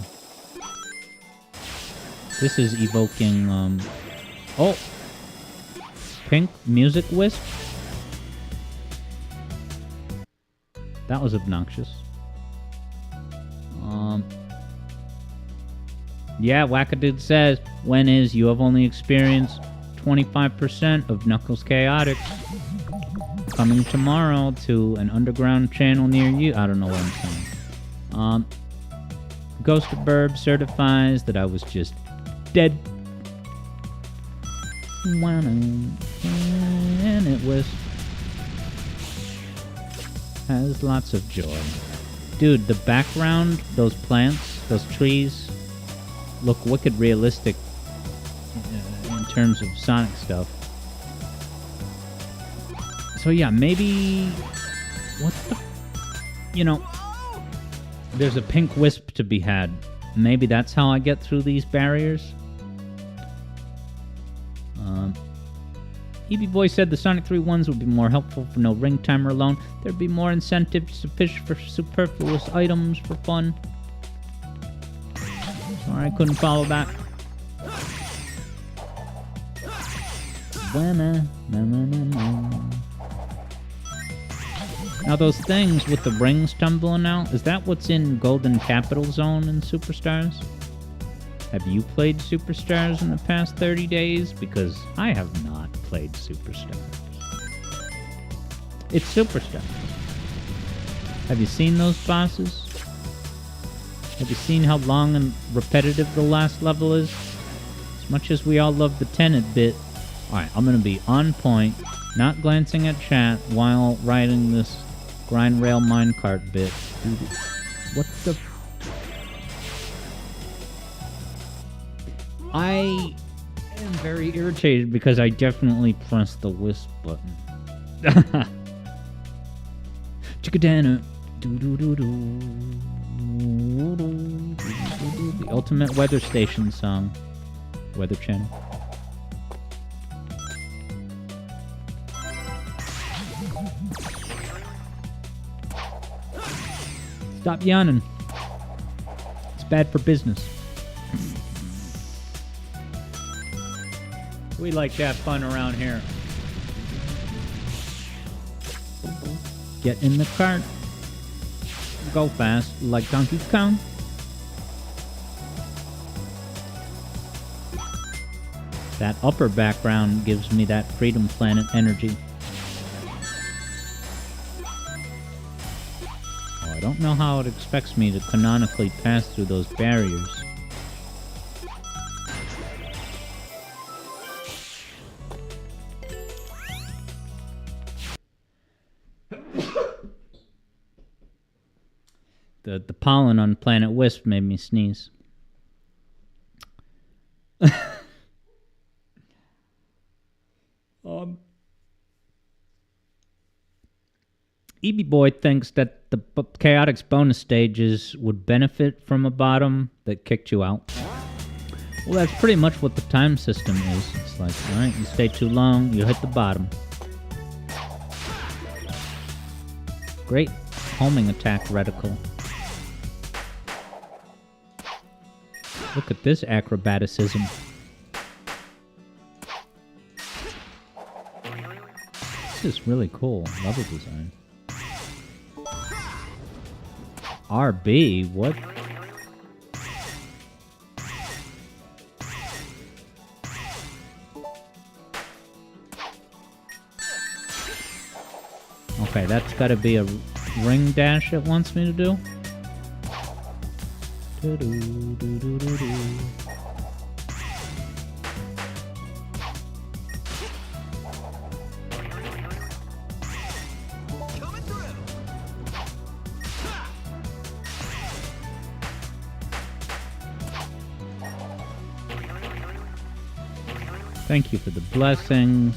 This is evoking, oh! Pink music wisp? That was obnoxious. Yeah, Wackadude says, when is you have only experienced 25% of Knuckles Chaotix. Coming tomorrow to an underground channel near you. I don't know what I'm saying. Ghost of Burb certifies that I was just dead. And it was... has lots of joy. Dude, the background, those plants, those trees, look wicked realistic in terms of Sonic stuff. So yeah, maybe... what the... you know... There's a pink wisp to be had. Maybe that's how I get through these barriers. EB Boy said the Sonic 3 ones would be more helpful for no ring timer alone. There'd be more incentive to fish for superfluous items for fun. Sorry, I couldn't follow that. Now those things with the rings tumbling out, is that what's in Golden Capital Zone in Superstars? Have you played Superstars in the past 30 days? Because I have not played Superstars. It's Superstars. Have you seen those bosses? Have you seen how long and repetitive the last level is? As much as we all love the Tenet bit. Alright, I'm gonna be on point, not glancing at chat while riding this grind rail minecart bit. Dude, what the... I am very irritated because I definitely pressed the wisp button. Chickadana. The ultimate weather station song. Weather Channel. Stop yawning. It's bad for business. We like to have fun around here. Get in the cart. Go fast like Donkey Kong. That upper background gives me that Freedom Planet energy. Oh, I don't know how it expects me to canonically pass through those barriers. The pollen on Planet Wisp made me sneeze. EB Boy thinks that the Chaotix bonus stages would benefit from a bottom that kicked you out. Well, that's pretty much what the time system is. It's like, alright, you stay too long, you hit the bottom. Great homing attack reticle. Look at this acrobaticism. This is really cool. Level design. RB? What? Okay, that's gotta be a ring dash it wants me to do. Thank you for the blessings.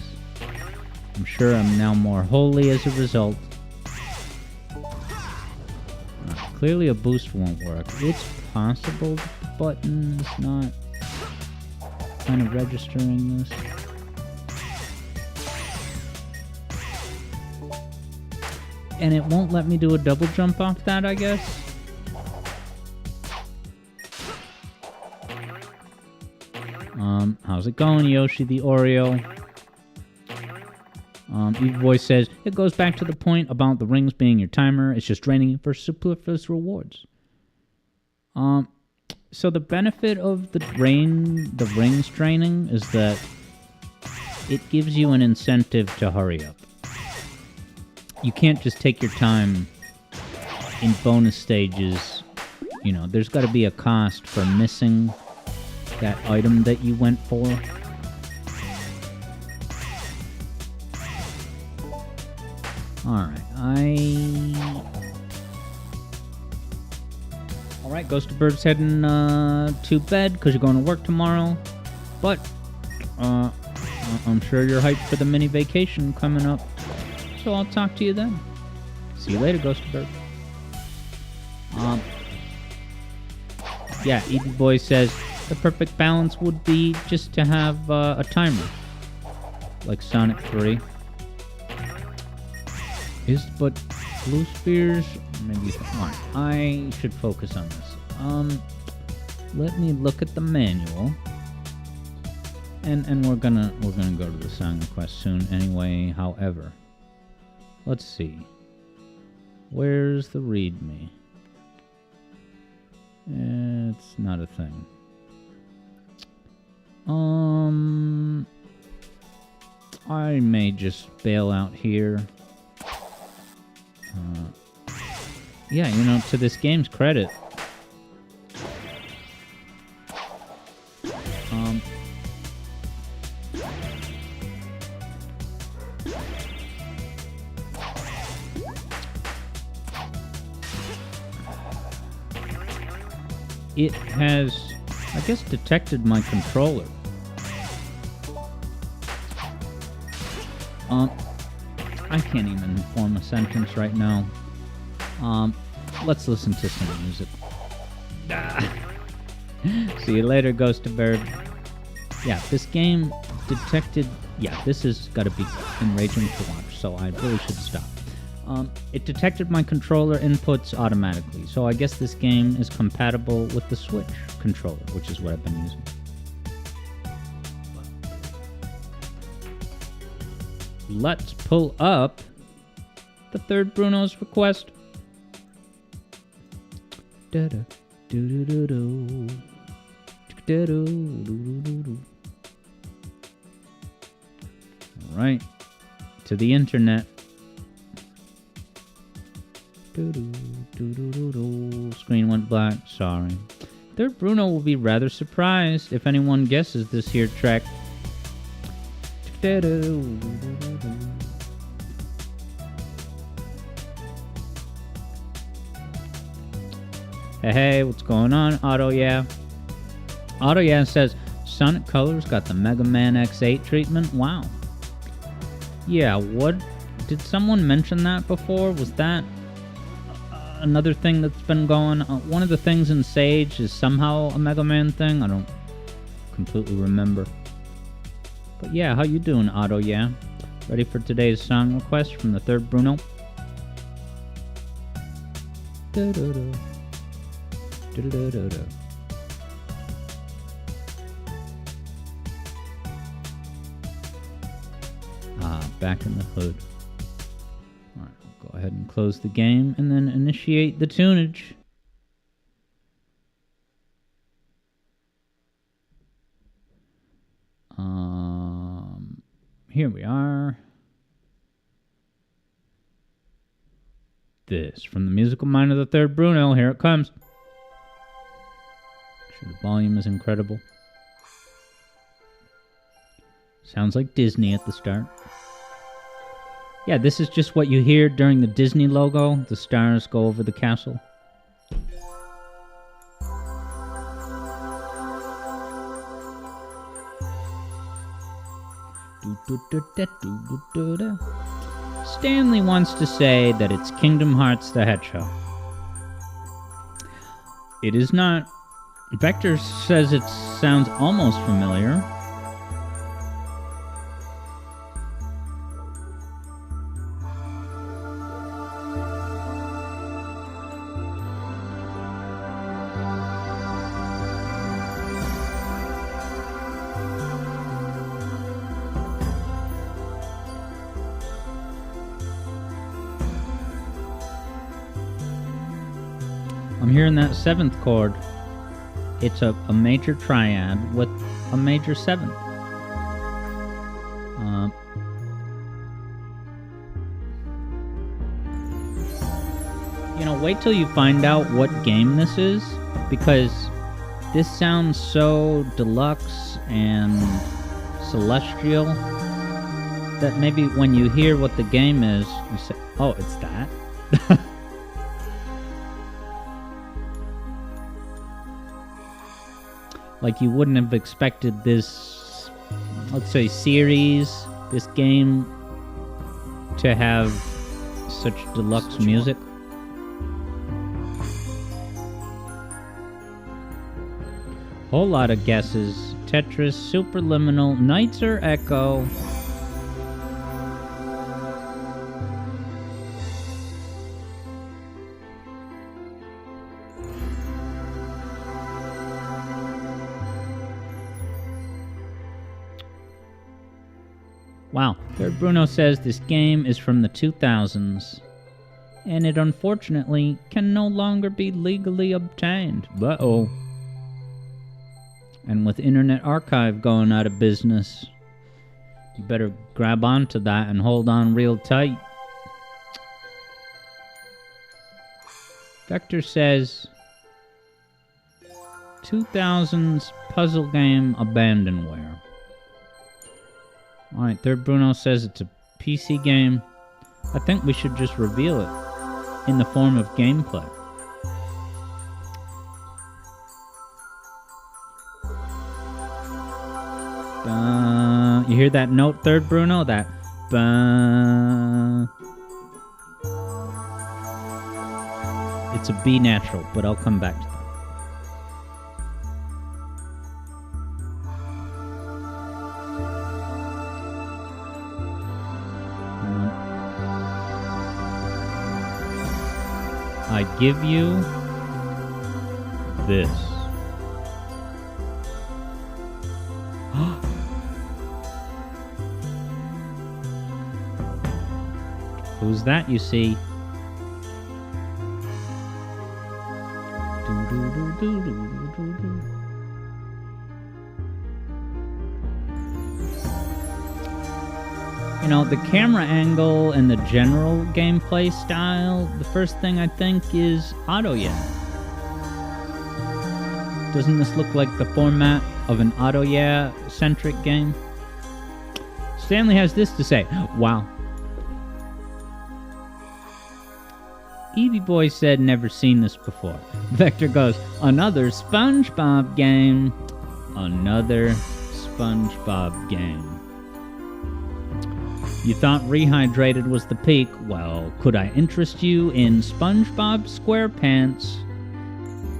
I'm sure I'm now more holy as a result. Clearly a boost won't work. It's possible that the button is not kind of registering this. And it won't let me do a double jump off that, I guess? How's it going, Yoshi the Oreo? Evil Voice says, it goes back to the point about the rings being your timer. It's just draining you for superfluous rewards. So the benefit of the rings draining is that it gives you an incentive to hurry up. You can't just take your time in bonus stages. You know, there's got to be a cost for missing that item that you went for. Alright, Alright, Ghost of Bird's heading to bed because you're going to work tomorrow. But, I'm sure you're hyped for the mini vacation coming up. So I'll talk to you then. See you later, Ghost of Bird. Yeah, Eden Boy says the perfect balance would be just to have a timer, like Sonic 3. But Blue Spears, maybe. Alright, I should focus on this. Let me look at the manual. And we're gonna go to the song request soon anyway. However, let's see. Where's the README? It's not a thing. I may just bail out here. Yeah, to this game's credit, it has, I guess, detected my controller. I can't even form a sentence right now. Let's listen to some music. See you later, Ghost of Bird. Yeah, this game detected... Yeah, this has got to be enraging to watch, so I really should stop. It detected my controller inputs automatically, so I guess this game is compatible with the Switch controller, which is what I've been using. Let's pull up the third Bruno's request. Alright, to the internet. Screen went black, sorry. Third Bruno will be rather surprised if anyone guesses this here track. Hey, what's going on? Auto Yeah says Sonic Colors got the Mega Man X8 treatment. Wow. Yeah, what? Did someone mention that before? Was that another thing that's been going on? One of the things in Sage is somehow a Mega Man thing. I don't completely remember. But yeah, how you doing, Otto? Yeah, ready for today's song request from the third Bruno? Back in the hood. Alright, we'll go ahead and close the game and then initiate the tunage. Here we are. This from the musical mind of the third Bruno. Here it comes. Sure, the volume is incredible. Sounds like Disney at the start. Yeah, this is just what you hear during the Disney logo. The stars go over the castle. Stanley wants to say that it's Kingdom Hearts the Hedgehog. It is not. Vector says it sounds almost familiar. I'm hearing that seventh chord. It's a major triad with a major seventh. Wait till you find out what game this is, because this sounds so deluxe and celestial that maybe when you hear what the game is, you say, oh, it's that? Like you wouldn't have expected this, let's say, series, this game, to have such deluxe music. Whole lot of guesses. Tetris, Superliminal, Knights or Echo. Wow. Third Bruno says this game is from the 2000s, and it unfortunately can no longer be legally obtained. Uh-oh. And with Internet Archive going out of business, you better grab onto that and hold on real tight. Vector says 2000s puzzle game abandonware. Alright, Third Bruno says it's a PC game. I think we should just reveal it in the form of gameplay. You hear that note, Third Bruno? That it's a B natural, but I'll come back to that. I give you this. Who's that, you see? You know, the camera angle and the general gameplay style, the first thing I think is auto yeah. Doesn't this look like the format of an auto yeah centric game? Stanley has this to say. Wow. Evie Boy said never seen this before. Vector goes, another SpongeBob game. Another SpongeBob game. You thought Rehydrated was the peak? Well, could I interest you in SpongeBob SquarePants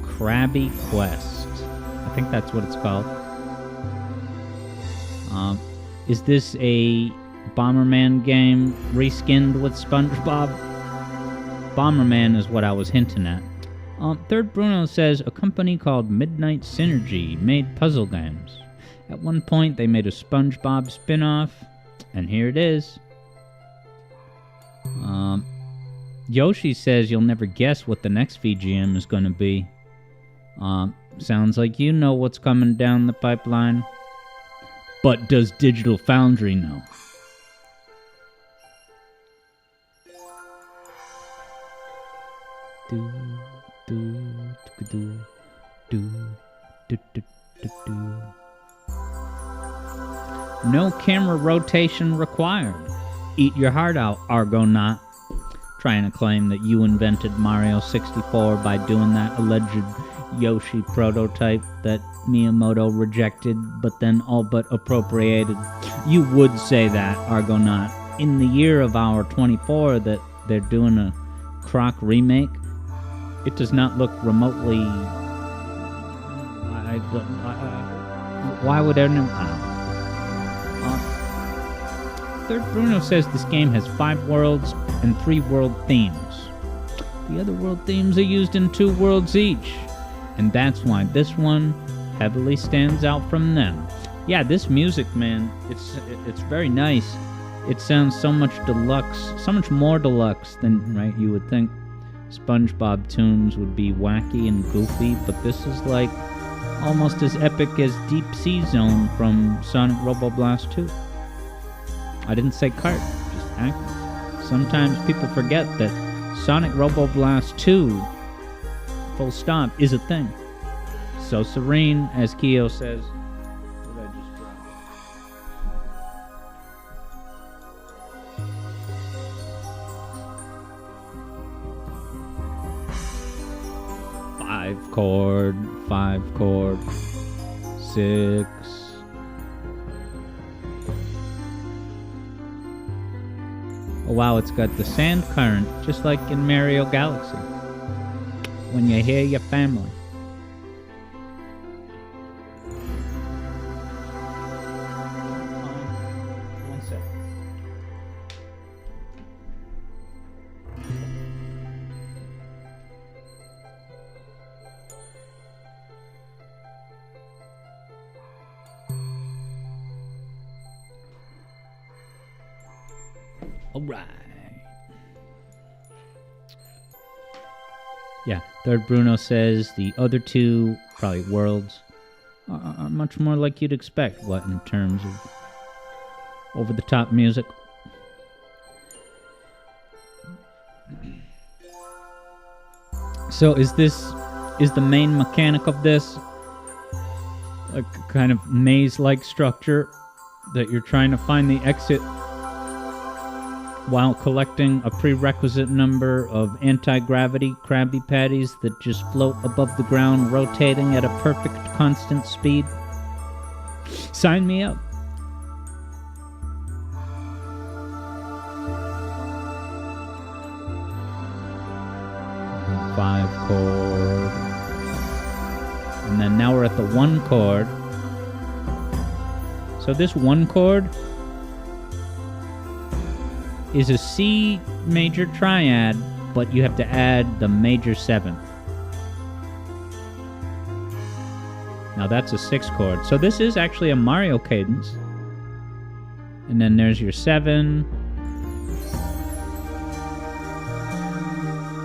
Krabby Quest? I think that's what it's called. Is this a Bomberman game reskinned with SpongeBob? Bomberman is what I was hinting at. Third Bruno says a company called Midnight Synergy made puzzle games. At one point, they made a SpongeBob spin-off, and here it is. Yoshi says you'll never guess what the next VGM is going to be. Sounds like you know what's coming down the pipeline. But does Digital Foundry know? No camera rotation required. Eat your heart out, Argonaut. Trying to claim that you invented Mario 64 by doing that alleged Yoshi prototype that Miyamoto rejected but then all but appropriated. You would say that, Argonaut. In the year of our 24 that they're doing a Croc remake, it does not look remotely... why would anyone... Third Bruno says this game has 5 worlds and 3 world themes. The other world themes are used in 2 worlds each, and that's why this one heavily stands out from them. Yeah, this music, man, it's very nice. It sounds so much deluxe, so much more deluxe than, right, you would think SpongeBob tunes would be wacky and goofy, but this is like almost as epic as Deep Sea Zone from Sonic Robo Blast 2. I didn't say cart, just act. Sometimes people forget that Sonic Robo Blast 2, full stop, is a thing. So serene, as Keo says. What did I just drop? 5 chord, 6. Oh wow, it's got the sand current, just like in Mario Galaxy. When you hear your family. Alright. Yeah, Third Bruno says the other two, probably worlds, are much more like you'd expect. What, in terms of over-the-top music? So is the main mechanic of this a kind of maze-like structure that you're trying to find the exit while collecting a prerequisite number of anti-gravity Krabby Patties that just float above the ground, rotating at a perfect constant speed? Sign me up. Five chord. And then now we're at the one chord. So this one chord is a C major triad, but you have to add the major seventh. Now that's a 6 chord. So this is actually a Mario cadence. And then there's your 7.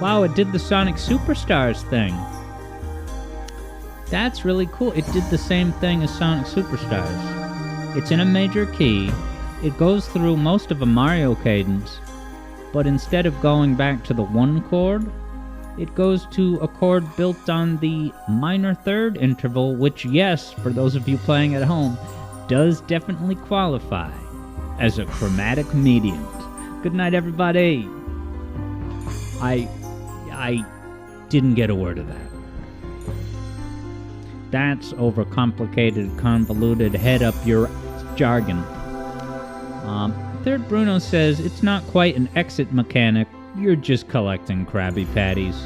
Wow, it did the Sonic Superstars thing. That's really cool. It did the same thing as Sonic Superstars. It's in a major key. It goes through most of a Mario cadence, but instead of going back to the 1 chord, it goes to a chord built on the minor third interval, which, yes, for those of you playing at home, does definitely qualify as a chromatic medium. Good night, everybody. I didn't get a word of that. That's overcomplicated, convoluted, head up your jargon. Third Bruno says it's not quite an exit mechanic, you're just collecting Krabby Patties.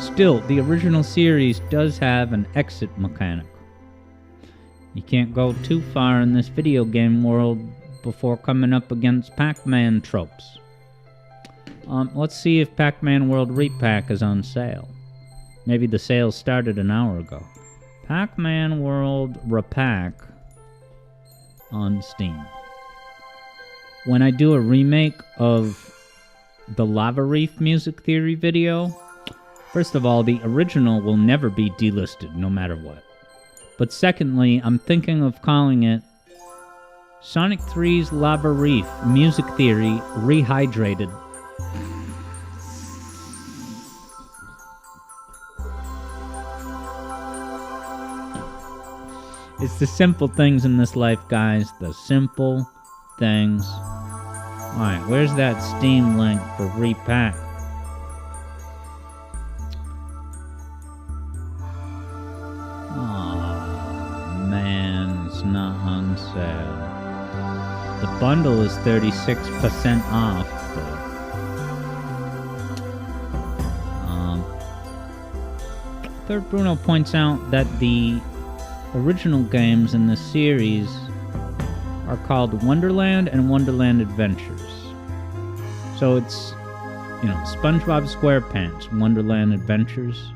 Still, the original series does have an exit mechanic. You can't go too far in this video game world before coming up against Pac-Man tropes. Let's see if Pac-Man World Repack is on sale. Maybe the sale started an hour ago. Pac-Man World Repack on Steam. When I do a remake of the Lava Reef Music Theory video, first of all, the original will never be delisted, no matter what. But secondly, I'm thinking of calling it Sonic 3's Lava Reef Music Theory Rehydrated. It's the simple things in this life, guys. The simple things. Alright, where's that Steam link for Repack? Oh, man, it's not on sale. The bundle is 36% off. Third Bruno points out that the original games in the series are called Wonderland and Wonderland Adventures. So it's, SpongeBob SquarePants, Wonderland Adventures,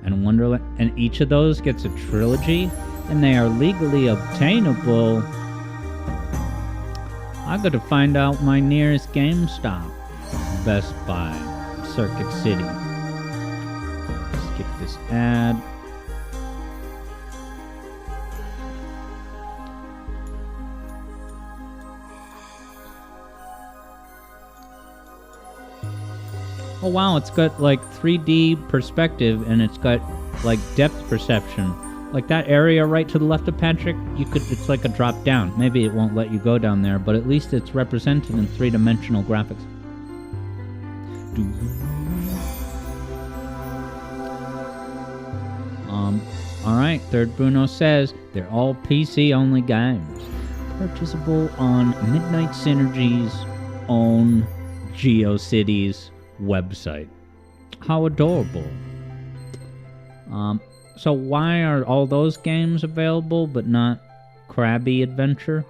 and Wonderland, and each of those gets a trilogy, and they are legally obtainable. I gotta find out my nearest GameStop, Best Buy, Circuit City. Skip this ad. Oh wow, it's got like 3D perspective and it's got like depth perception. Like that area right to the left of Patrick, it's like a drop down. Maybe it won't let you go down there, but at least it's represented in 3-dimensional graphics. Alright, Third Bruno says they're all PC only games. Purchasable on Midnight Synergy's own GeoCities website. How adorable. So why are all those games available but not Krabby Adventure?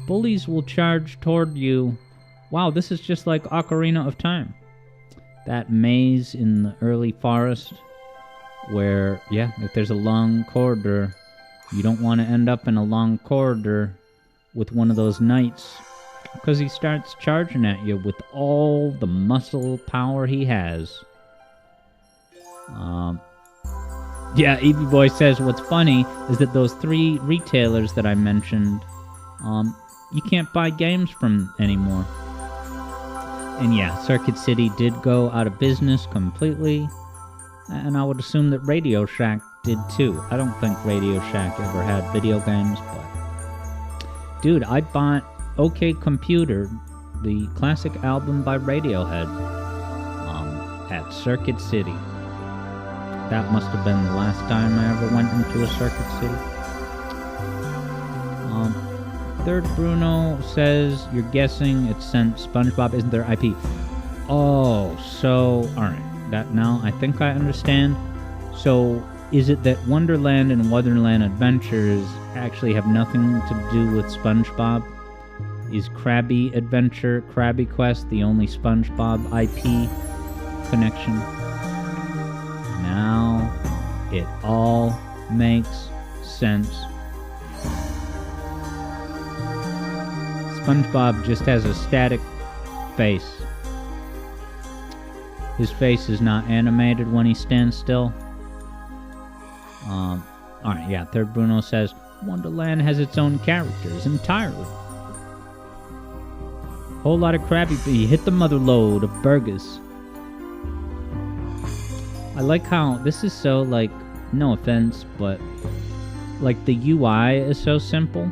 Bullies will charge toward you. Wow, this is just like Ocarina of Time. That maze in the early forest where, if there's a long corridor, you don't want to end up in a long corridor with one of those knights Because he starts charging at you with all the muscle power he has. Yeah, Evie Boy says what's funny is that those 3 retailers that I mentioned, you can't buy games from anymore. And yeah, Circuit City did go out of business completely. And I would assume that Radio Shack did too. I don't think Radio Shack ever had video games, but... Dude, I bought OK Computer, the classic album by Radiohead, at Circuit City. That must have been the last time I ever went into a Circuit City. Third Bruno says, you're guessing it's since SpongeBob isn't their IP. Oh, so, alright. That now I think I understand. So, is it that Wonderland and Wonderland Adventures actually have nothing to do with SpongeBob? Is Krabby Adventure, Krabby Quest the only SpongeBob IP connection? Now it all makes sense. SpongeBob just has a static face. His face is not animated when he stands still. Alright, yeah, Third Bruno says, Wonderland has its own characters entirely. Whole lot of Krabby Bee, hit the mother load of burgers. I like how, this is so, like, no offense, but, like, the UI is so simple.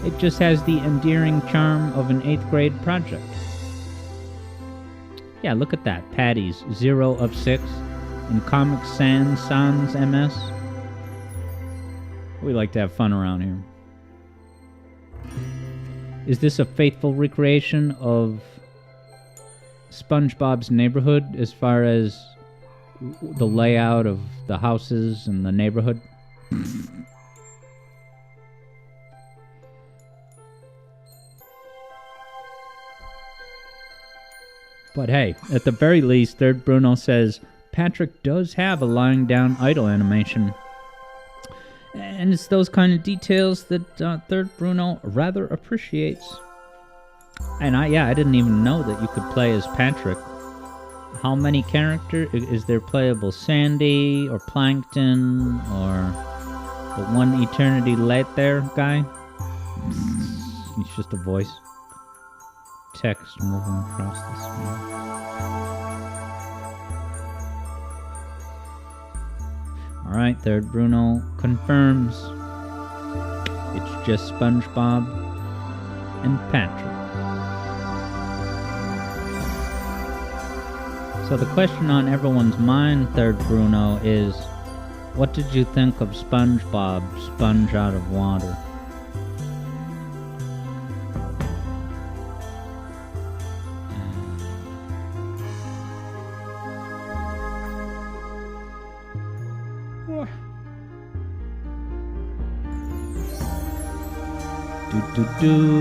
It just has the endearing charm of an 8th grade project. Yeah, look at that. Patty's 0 of 6 in Comic Sans MS. We like to have fun around here. Is this a faithful recreation of SpongeBob's neighborhood as far as the layout of the houses and the neighborhood? But hey, at the very least, Third Bruno says, Patrick does have a lying down idle animation. And it's those kind of details that Third Bruno rather appreciates. And I didn't even know that you could play as Patrick. How many characters? Is there playable Sandy or Plankton or the one eternity late there guy? He's just a voice. Text moving across the screen. Alright, Third Bruno confirms it's just SpongeBob and Patrick. So the question on everyone's mind, Third Bruno, is what did you think of SpongeBob, Sponge Out of Water?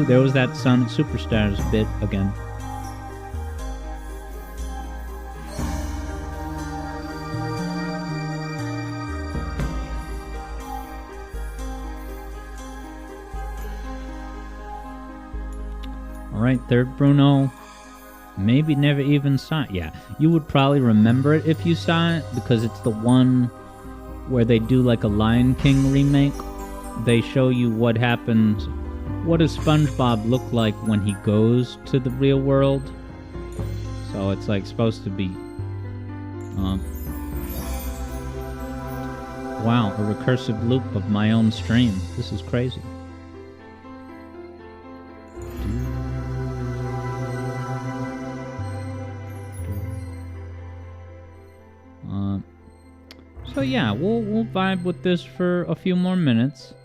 There was that Sonic Superstars bit again. Alright, Third Bruno. Maybe never even saw it. Yeah, you would probably remember it if you saw it, because it's the one where they do like a Lion King remake. They show you what happens. What does SpongeBob look like when he goes to the real world? So it's like supposed to be... wow, a recursive loop of my own stream. This is crazy. So yeah, we'll vibe with this for a few more minutes.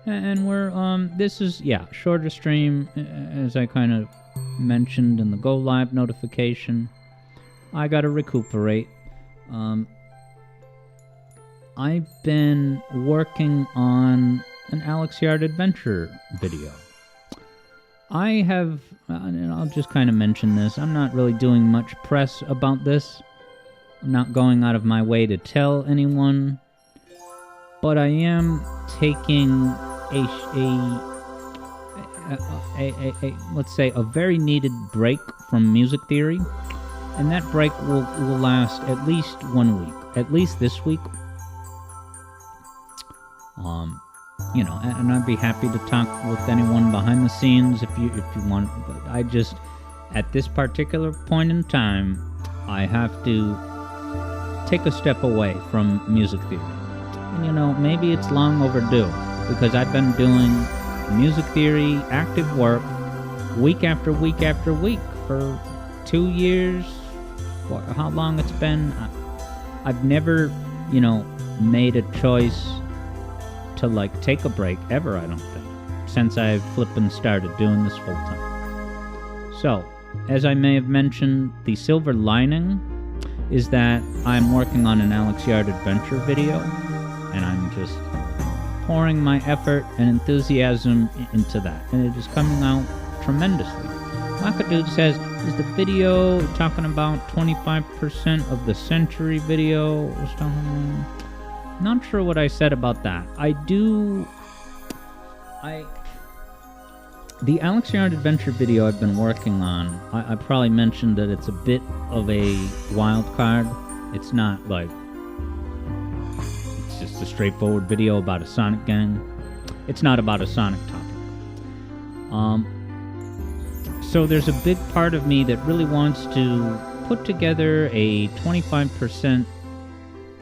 And we're, this is, yeah, shorter stream, as I kind of mentioned in the Go Live notification. I gotta recuperate. I've been working on an Alex Yard Adventure video. I have, and I'll just kind of mention this, I'm not really doing much press about this. I'm not going out of my way to tell anyone. But I am taking let's say, a very needed break from music theory, and that break will last at least 1 week, at least this week. And I'd be happy to talk with anyone behind the scenes if you want. But I just, at this particular point in time, I have to take a step away from music theory. And maybe it's long overdue, because I've been doing music theory active work week after week after week for 2 years, or how long it's been. I've never, made a choice to take a break ever, I don't think, since I've flippin' started doing this full time. So, as I may have mentioned, the silver lining is that I'm working on an Alex Yard adventure video, and I'm just pouring my effort and enthusiasm into that, and it is coming out tremendously. Wackadude says, is the video talking about 25% of the century video? Not sure what I said about that. The Alex Yard adventure video I've been working on, I probably mentioned that it's a bit of a wild card. It's not it's just a straightforward video about a Sonic gang. It's not about a Sonic topic. So there's a big part of me that really wants to put together a 25%,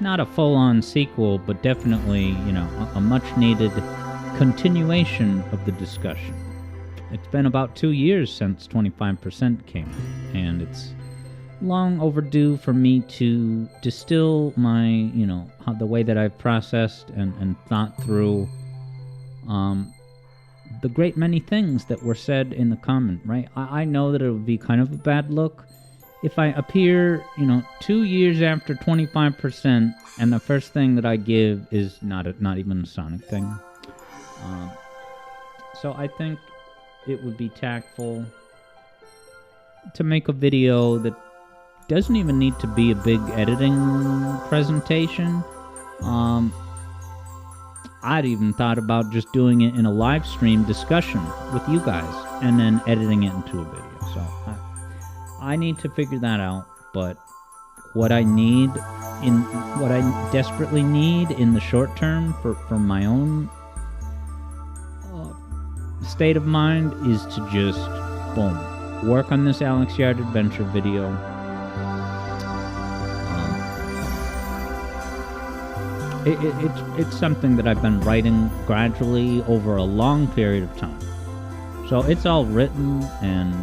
not a full-on sequel, but definitely, a much-needed continuation of the discussion. It's been about 2 years since 25% came, and it's long overdue for me to distill my, the way that I've processed and thought through the great many things that were said in the comment, right? I know that it would be kind of a bad look if I appear, 2 years after 25%, and the first thing that I give is not even a Sonic thing. So I think it would be tactful to make a video that doesn't even need to be a big editing presentation. I'd even thought about just doing it in a live stream discussion with you guys and then editing it into a video. So I need to figure that out, but what I desperately need in the short term for my own state of mind is to just, boom, work on this Alex Yard adventure video. It's something that I've been writing gradually over a long period of time. So it's all written, and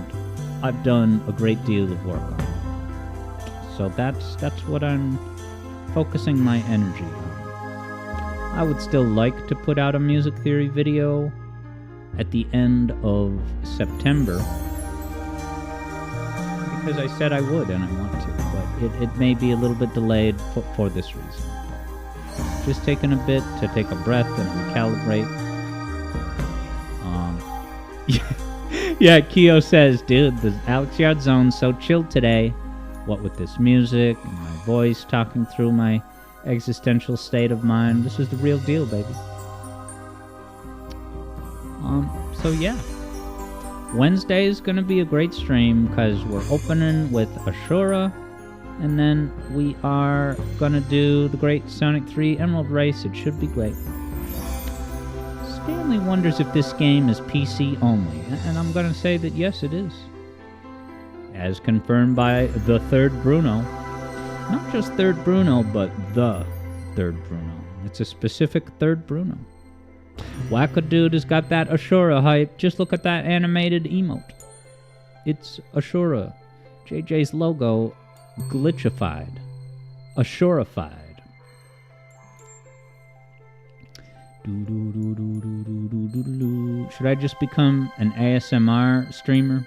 I've done a great deal of work on it. So that's what I'm focusing my energy on. I would still like to put out a music theory video at the end of September, because I said I would and I want to, but it may be a little bit delayed for this reason. Just taking a bit to take a breath and recalibrate. Yeah, Keo says, dude, the Alex Yard Zone's so chilled today. What with this music and my voice talking through my existential state of mind. This is the real deal, baby. So yeah. Wednesday is going to be a great stream because we're opening with Ashura. And then we are going to do the great Sonic 3 Emerald Race. It should be great. Stanley wonders if this game is PC only. And I'm going to say that yes, it is. As confirmed by the third Bruno. Not just third Bruno, but the third Bruno. It's a specific third Bruno. Wackadude has got that Ashura hype. Just look at that animated emote. It's Ashura. JJ's logo glitchified. Ashurified. Should I just become an ASMR streamer?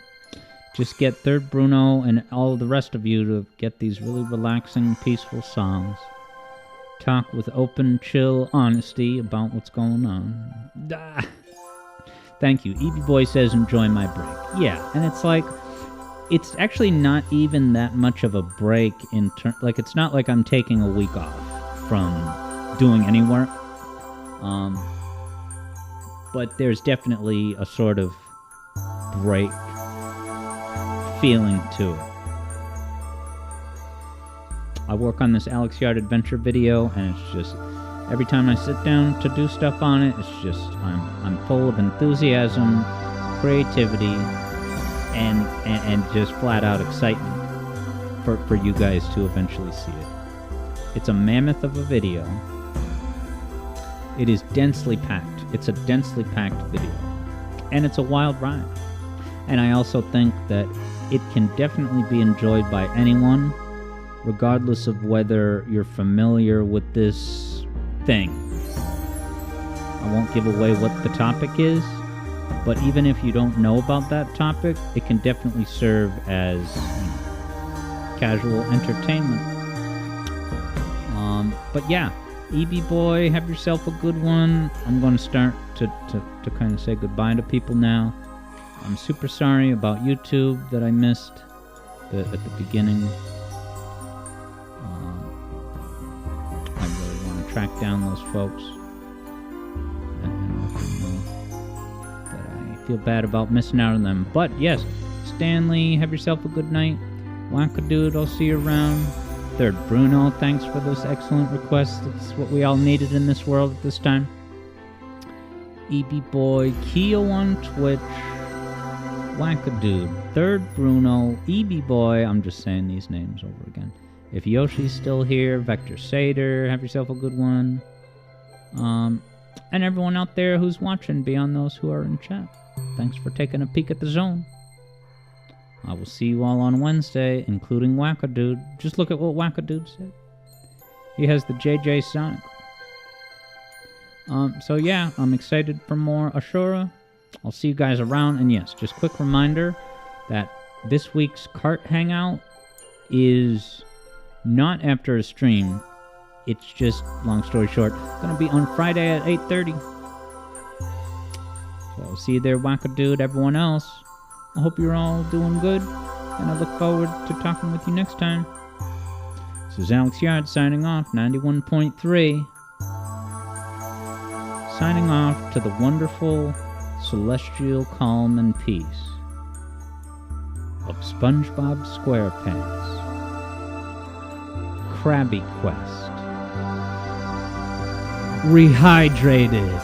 Just get third Bruno and all the rest of you to get these really relaxing, peaceful songs. Talk with open, chill honesty about what's going on. Thank you. Evie Boy says, enjoy my break. Yeah, and it's like, it's actually not even that much of a break in it's not like I'm taking a week off from doing any work. But there's definitely a sort of break feeling to it. I work on this Alex Yard Adventure video, and it's just, every time I sit down to do stuff on it, it's just, I'm full of enthusiasm, creativity, and just flat out excitement for you guys to eventually see it. It's a mammoth of a video. It is densely packed. It's a densely packed video. And it's a wild ride. And I also think that it can definitely be enjoyed by anyone, regardless of whether you're familiar with this thing. I won't give away what the topic is, but even if you don't know about that topic, it can definitely serve as casual entertainment. But yeah, EB Boy, have yourself a good one. I'm going to start to kind of say goodbye to people now. I'm super sorry about YouTube that I missed at the beginning. I really want to track down those folks and let them know that I feel bad about missing out on them. But yes, Stanley, have yourself a good night. Wackadude, I'll see you around. Third Bruno, thanks for those excellent requests. It's what we all needed in this world at this time. EB Boy, Keo on Twitch, Wackadude, Third Bruno, EB Boy, I'm just saying these names over again. If Yoshi's still here, Vector Sater, have yourself a good one. And everyone out there who's watching beyond those who are in chat, thanks for taking a peek at the zone. I will see you all on Wednesday, including Wackadude. Just look at what Wackadude said. He has the JJ Sonic. So yeah, I'm excited for more Ashura. I'll see you guys around. And yes, just quick reminder that this week's Cart Hangout is not after a stream. It's just, long story short, going to be on Friday at 8:30. So I'll see you there, Wackadude. Everyone else, I hope you're all doing good, and I look forward to talking with you next time. This is Alex Yard signing off, 91.3. Signing off to the wonderful celestial calm and peace of SpongeBob SquarePants. Krabby Quest. Rehydrated.